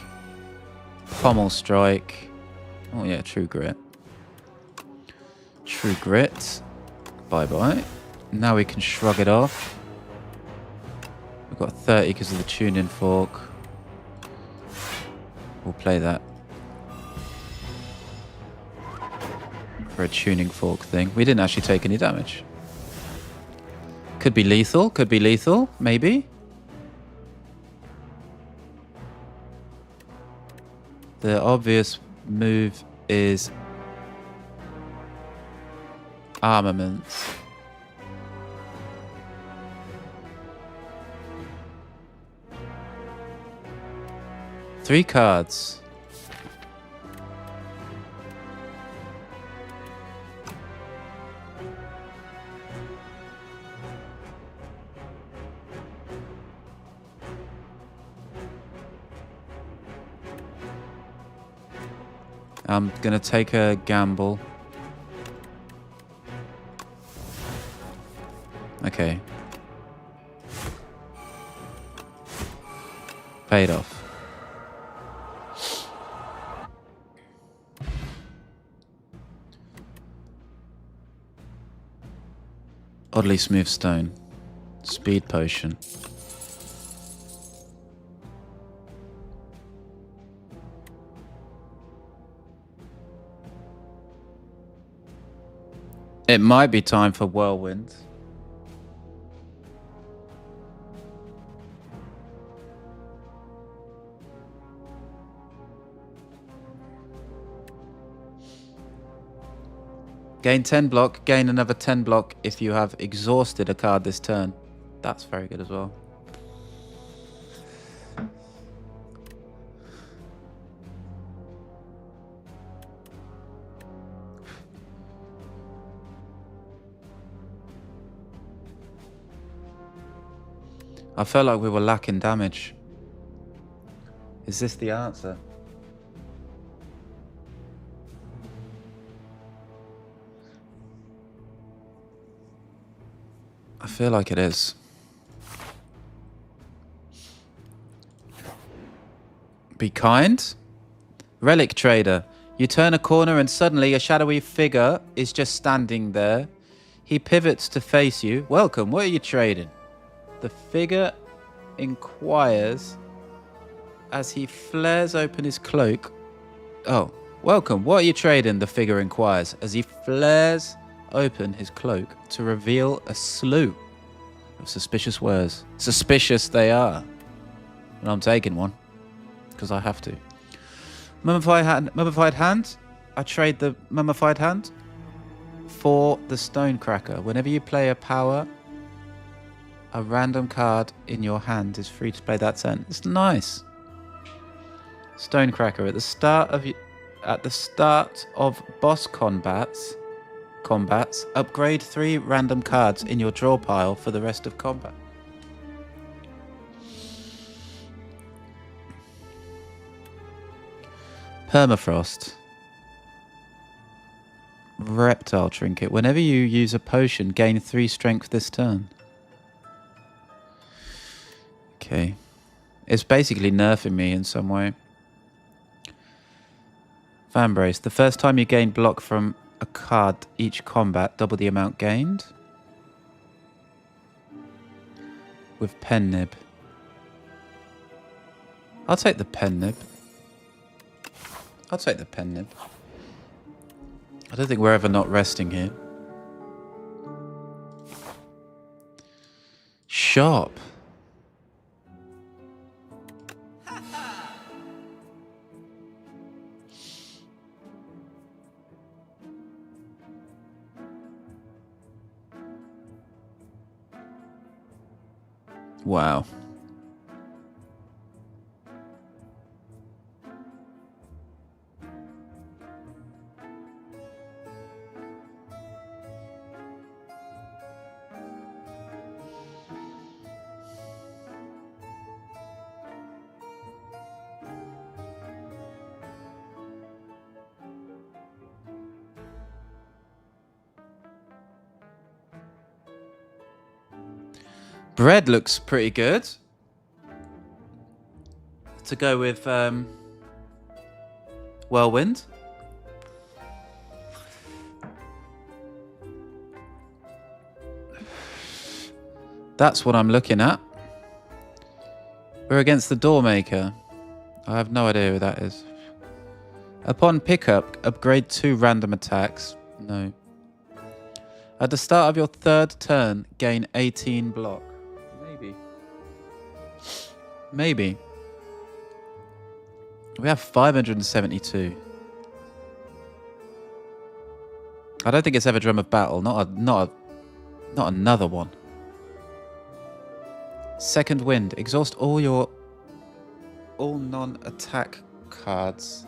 Pommel strike. Oh yeah, true grit. True grit. Bye-bye. Now we can shrug it off. We've got 30 because of the tuning fork. We'll play that. For a tuning fork thing. We didn't actually take any damage. Could be lethal. Could be lethal. Maybe. The obvious move is armaments. Three cards. I'm gonna take a gamble. Okay. Paid off. Oddly smooth stone. Speed potion. It might be time for whirlwind. Gain 10 block, gain another 10 block if you have exhausted a card this turn. That's very good as well. I felt like we were lacking damage. Is this the answer? I feel like it is. Be kind. Relic trader. You turn a corner and suddenly a shadowy figure is just standing there. He pivots to face you. Welcome, what are you trading? The figure inquires as he flares open his cloak. Oh, welcome, what are you trading? The figure inquires as he flares open his cloak to reveal a slew of suspicious wares. Suspicious they are. And I'm taking one because I have to. Mummified hand. I trade the mummified hand for the stone cracker. Whenever you play a power, a random card in your hand is free to play that turn. It's nice. Stone cracker at the start of boss combats, upgrade 3 random cards in your draw pile for the rest of combat. Permafrost. Reptile trinket. Whenever you use a potion, gain 3 strength this turn. Okay. It's basically nerfing me in some way. Fan brace. The first time you gain block from a card each combat, double the amount gained. With pen nib. I'll take the pen nib. I don't think we're ever not resting here. shop. Wow. Bread looks pretty good. To go with Whirlwind. That's what I'm looking at. We're against the Doormaker. I have no idea who that is. Upon pickup, upgrade 2 random attacks. No. At the start of your 3rd turn, gain 18 block. Maybe. Maybe. We have 572. I don't think it's ever Drum of Battle. Not another one. Second Wind. Exhaust all non-attack cards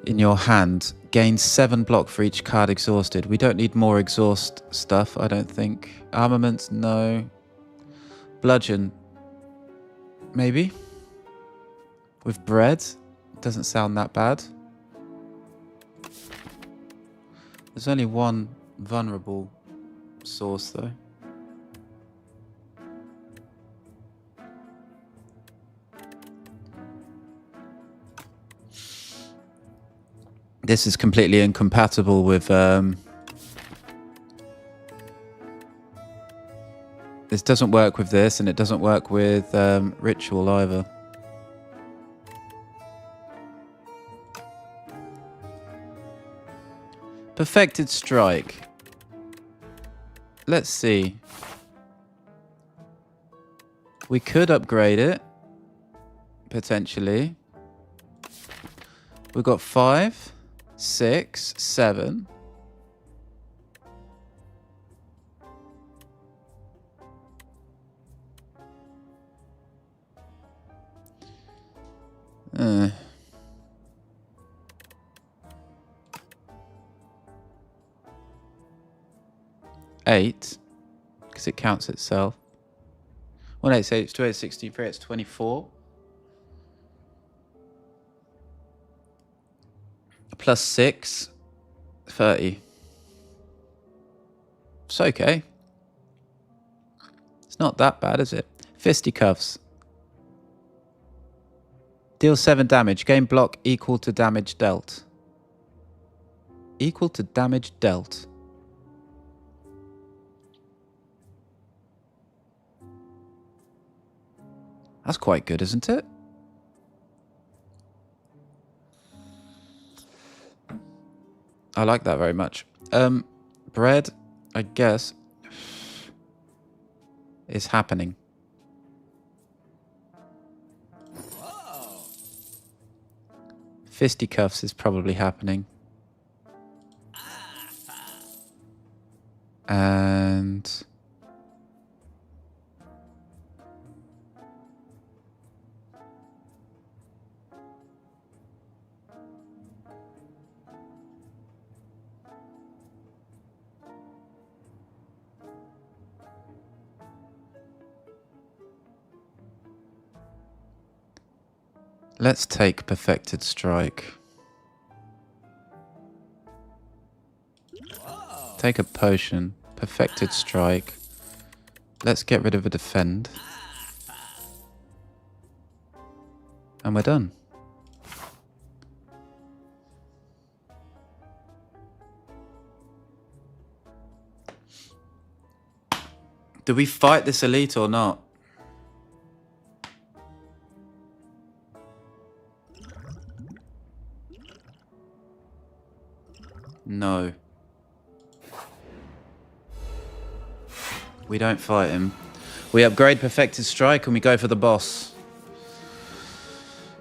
in your hand. Gain 7 block for each card exhausted. We don't need more exhaust stuff, I don't think. Armaments, no. Bludgeon. Maybe. With bread. Doesn't sound that bad. There's only one vulnerable source though. This is completely incompatible with this doesn't work with this, and it doesn't work with Ritual either. Perfected Strike. Let's see. We could upgrade it. Potentially. We've got 5, 6, 7. Eight, because it counts itself. 1, 8, 8, 2, 8, 63, it's 24. Plus 6, 30. It's okay. It's not that bad, is it? Fisticuffs. Deal 7 damage. Gain block equal to damage dealt. Equal to damage dealt. That's quite good, isn't it? I like that very much. Bread, I guess, is happening. Fisticuffs is probably happening. And let's take Perfected Strike. Take a potion. Perfected Strike. Let's get rid of a defend. And we're done. Do we fight this elite or not? No. We don't fight him. We upgrade Perfected Strike and we go for the boss.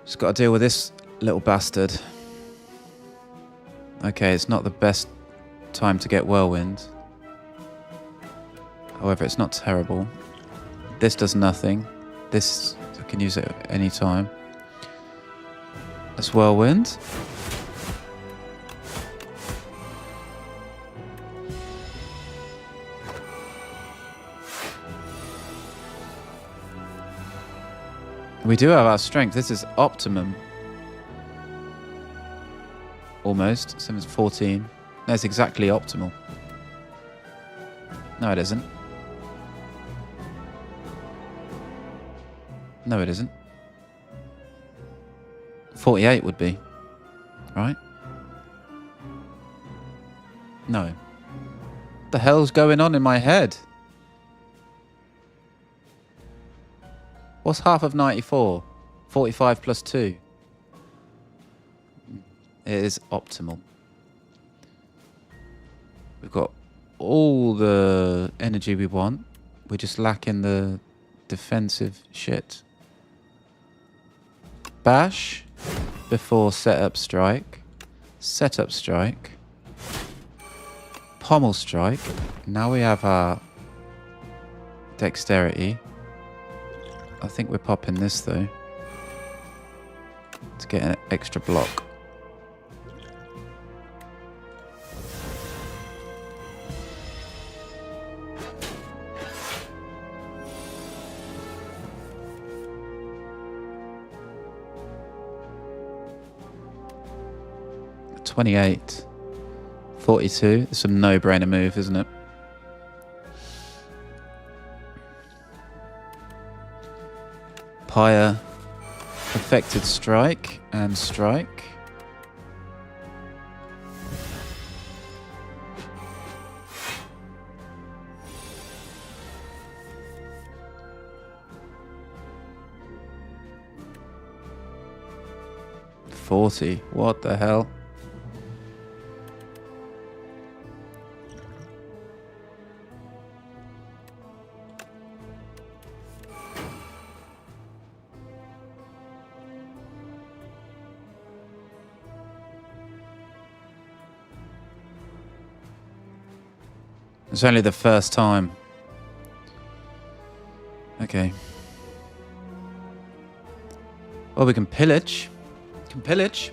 Just got to deal with this little bastard. Okay, it's not the best time to get Whirlwind. However, it's not terrible. This does nothing. This, I can use it at any time. That's Whirlwind. We do have our strength. This is optimum. Almost. 14. That's exactly optimal. No, it isn't. No, it isn't. 48 would be. Right? No. What the hell's going on in my head? What's half of 94? 45 plus 2. It is optimal. We've got all the energy we want. We're just lacking the defensive shit. Bash before setup strike. Setup strike. Pommel strike. Now we have our dexterity. I think we're popping this though to get an extra block. $28. 42. It's a no-brainer move, isn't it? Pyre, Perfected Strike, and Strike. $40. What the hell? It's only the first time. Okay. Well, we can pillage. We can pillage.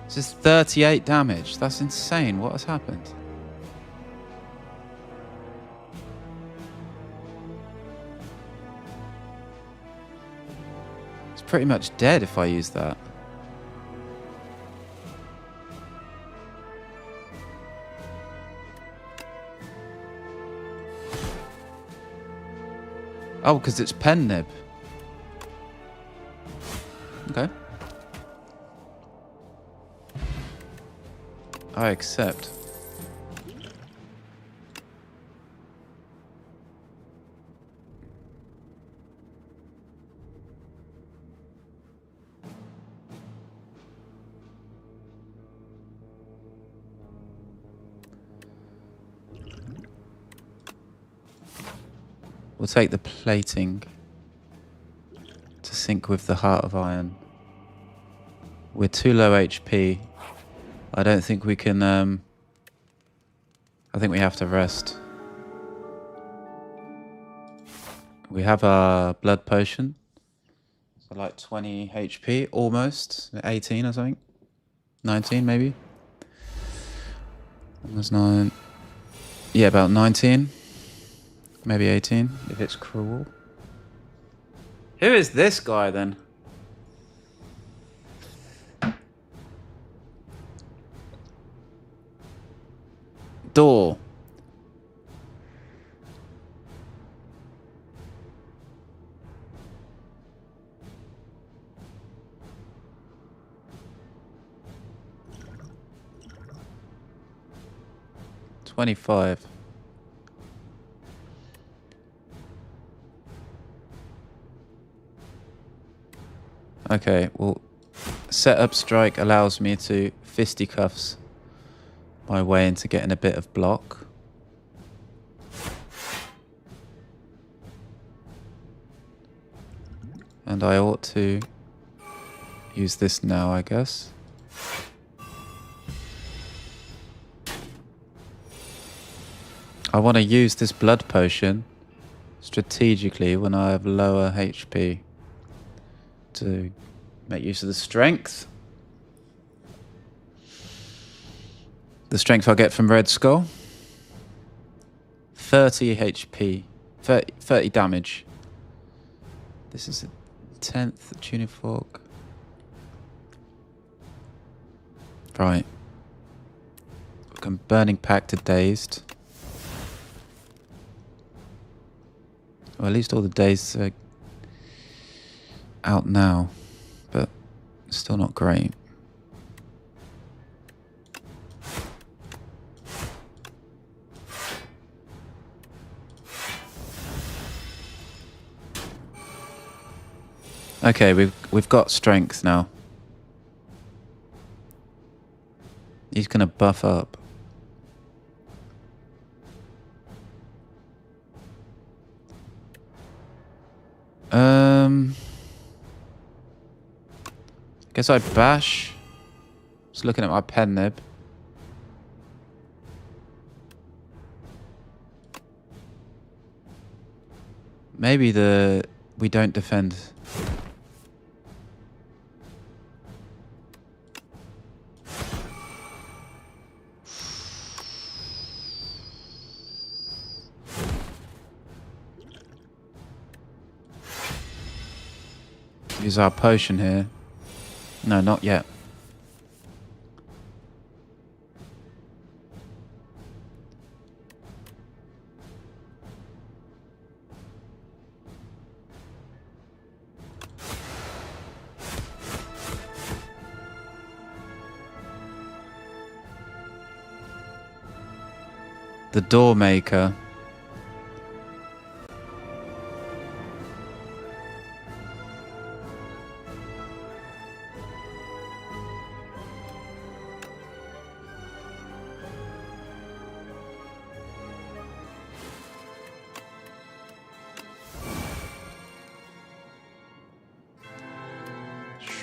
This is 38 damage. That's insane. What has happened? Pretty much dead if I use that. Oh, because it's pen nib. Okay. I accept. We'll take the plating to sync with the Heart of Iron. We're too low HP. I don't think we can... I think we have to rest. We have our blood potion. So like 20 HP, almost. 18 or something. 19 maybe. Almost 9. Yeah, about 19. Maybe 18, if it's cruel. Who is this guy, then? Door. $25. Okay, well, setup strike allows me to fisticuffs my way into getting a bit of block. And I ought to use this now, I guess. I want to use this blood potion strategically when I have lower HP to make use of the strength. The strength I get from Red Skull. 30 HP. 30 damage. This is a 10th tuning fork. Right. I'm burning pack to dazed. Well, at least all the days are out now, but still not great. Okay, we've got strength now. He's gonna buff up. Guess I'd bash. Just looking at my pen nib. Maybe we don't defend. Use our potion here. No, not yet. The door maker.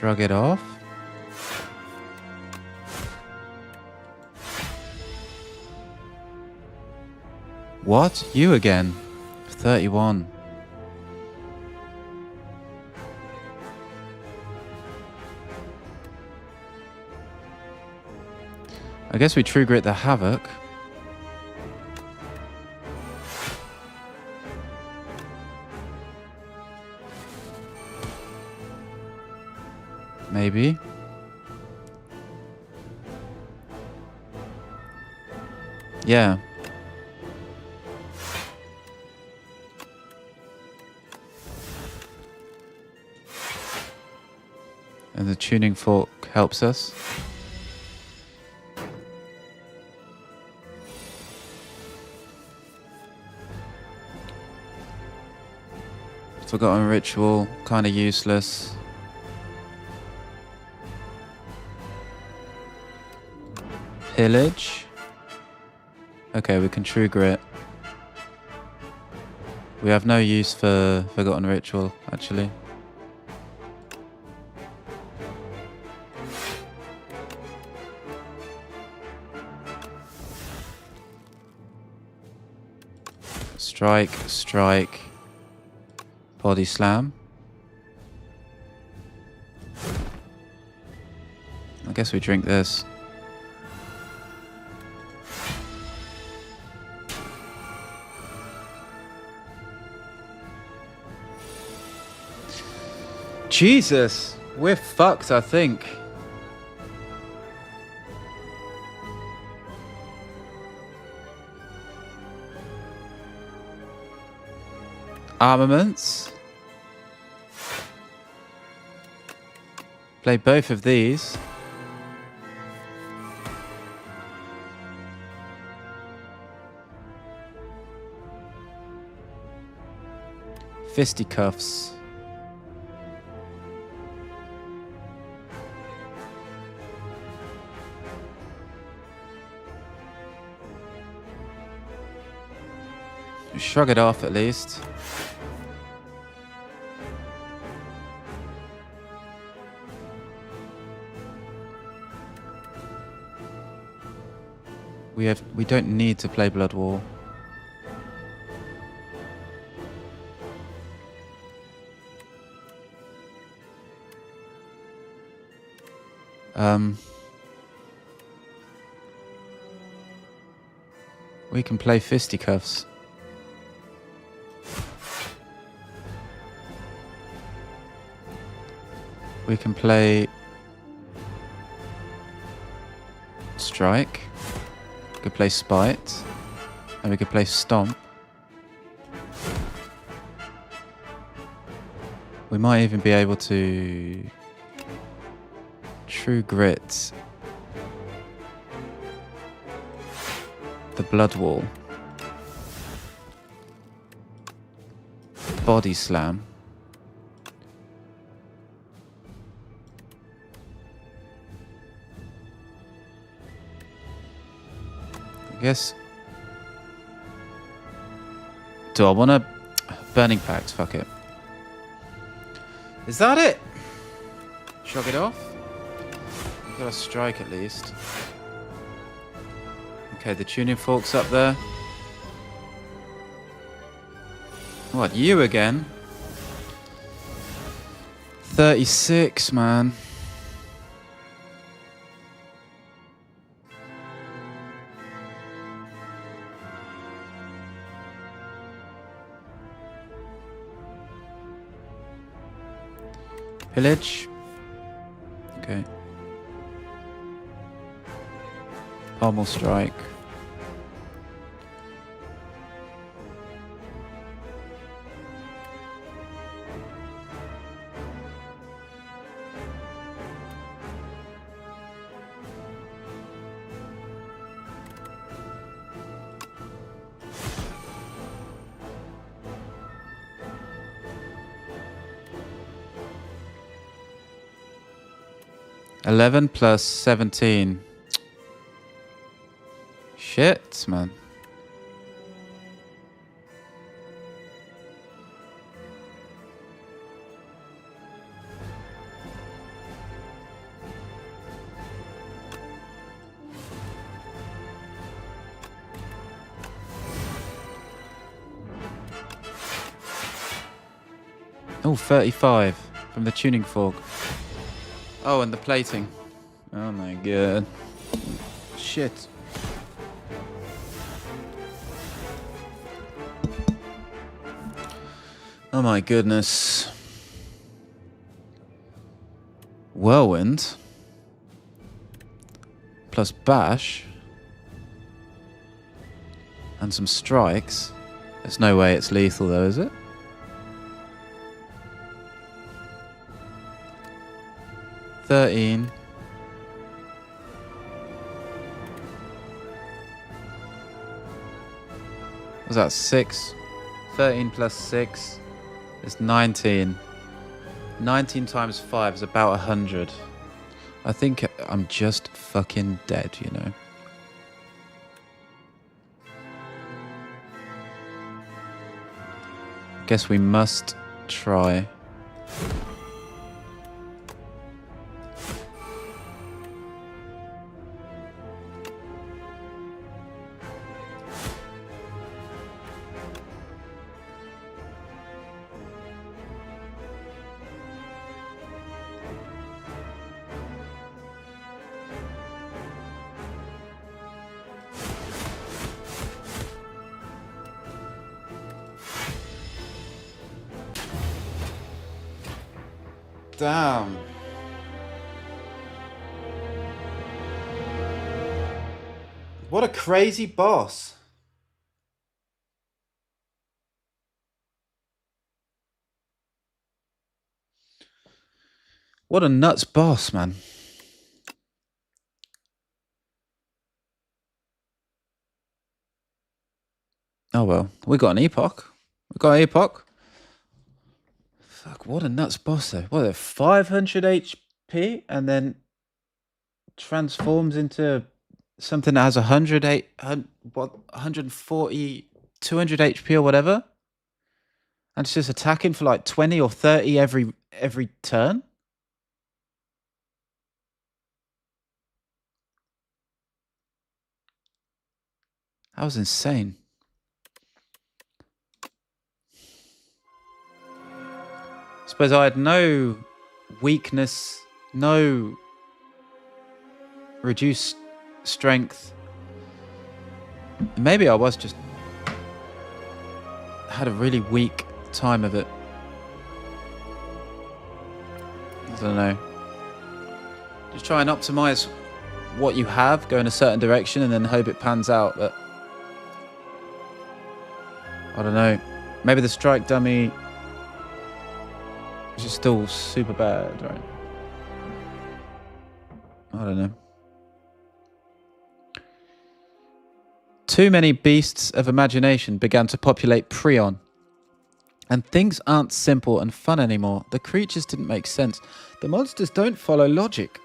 Shrug it off. What? You again? 31. I guess we true grit the Havoc. Maybe. Yeah. And the tuning fork helps us. Forgotten Ritual, kind of useless. Pillage. Okay, we can true grit. We have no use for Forgotten Ritual, actually. Strike, strike. Body slam. I guess we drink this. Jesus, we're fucked, I think. Armaments. Play both of these. Fisticuffs. Shrug it off at least. We don't need to play Blood War. We can play Fisticuffs. We can play Strike. We could play Spite. And we could play Stomp. We might even be able to True Grit. The Blood Wall. Body Slam. I guess. Do I want to Burning Pact? Fuck it. Is that it? Shrug it off. We've got a strike at least. Okay, the tuning fork's up there. What, you again? 36, man. Pillage. Okay. Pommel Strike. $11 plus 17. Shit, man. Oh, 35 from the tuning fork. Oh, and the plating. Oh my god. Shit. Oh my goodness. Whirlwind. Plus bash. And some strikes. There's no way it's lethal though, is it? $13. Was that 6? 13 plus 6 is 19. 19 times 5 is about 100. I think I'm just fucking dead, you know. Guess we must try. Damn. What a crazy boss. What a nuts boss, man. Oh well, we got an epoch. We got an epoch. Fuck, what a nuts boss though. What, 500 HP and then transforms into something that has 140 200 HP or whatever. And it's just attacking for like 20 or 30 every turn. That was insane. I suppose I had no weakness, no reduced strength. Maybe I was just had a really weak time of it. I don't know. Just try and optimize what you have, go in a certain direction, and then hope it pans out. But I don't know. Maybe the strike dummy is just still super bad, right? I don't know. Too many beasts of imagination began to populate Prion. And things aren't simple and fun anymore. The creatures didn't make sense. The monsters don't follow logic.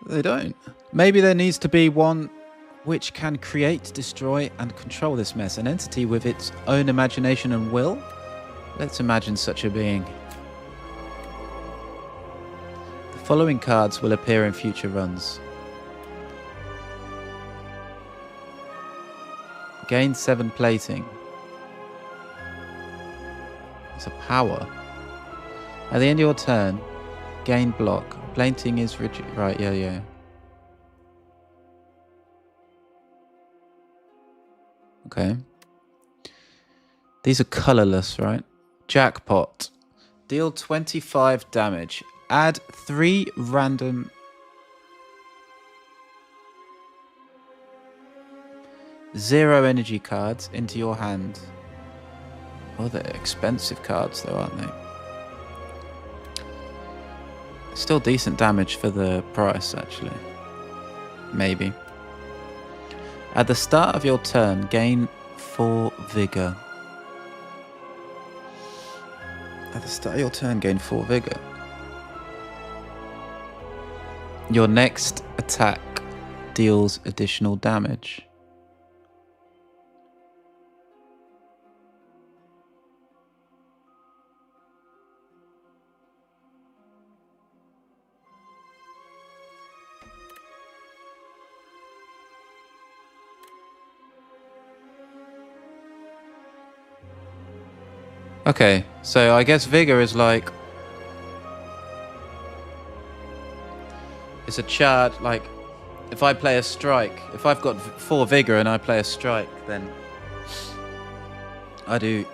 They don't. Maybe there needs to be one which can create, destroy, and control this mess. An entity with its own imagination and will? Let's imagine such a being. The following cards will appear in future runs. Gain 7 plating. It's a power. At the end of your turn, gain block. Plating is rigid. Right, yeah. Okay. These are colorless, right? Jackpot. Deal 25 damage. Add 3 random... Zero energy cards into your hand. Oh, they're expensive cards though, aren't they? Still decent damage for the price, actually. Maybe. At the start of your turn, gain 4 vigor. At the start of your turn, gain 4 vigor. Your next attack deals additional damage. Okay, so I guess Vigor is like... It's a chart, like... If I play a strike, if I've got 4 Vigor and I play a strike, then... I do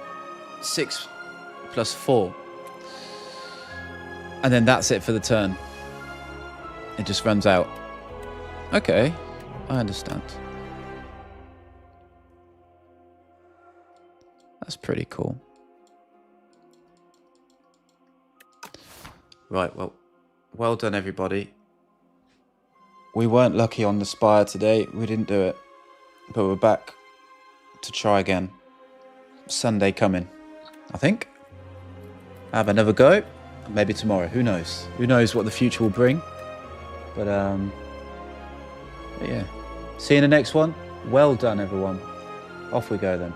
6 plus 4. And then that's it for the turn. It just runs out. Okay, I understand. That's pretty cool. Right, well done, everybody. We weren't lucky on the Spire today. We didn't do it. But we're back to try again. Sunday coming, I think. Have another go. Maybe tomorrow. Who knows? Who knows what the future will bring. But yeah. See you in the next one. Well done, everyone. Off we go then.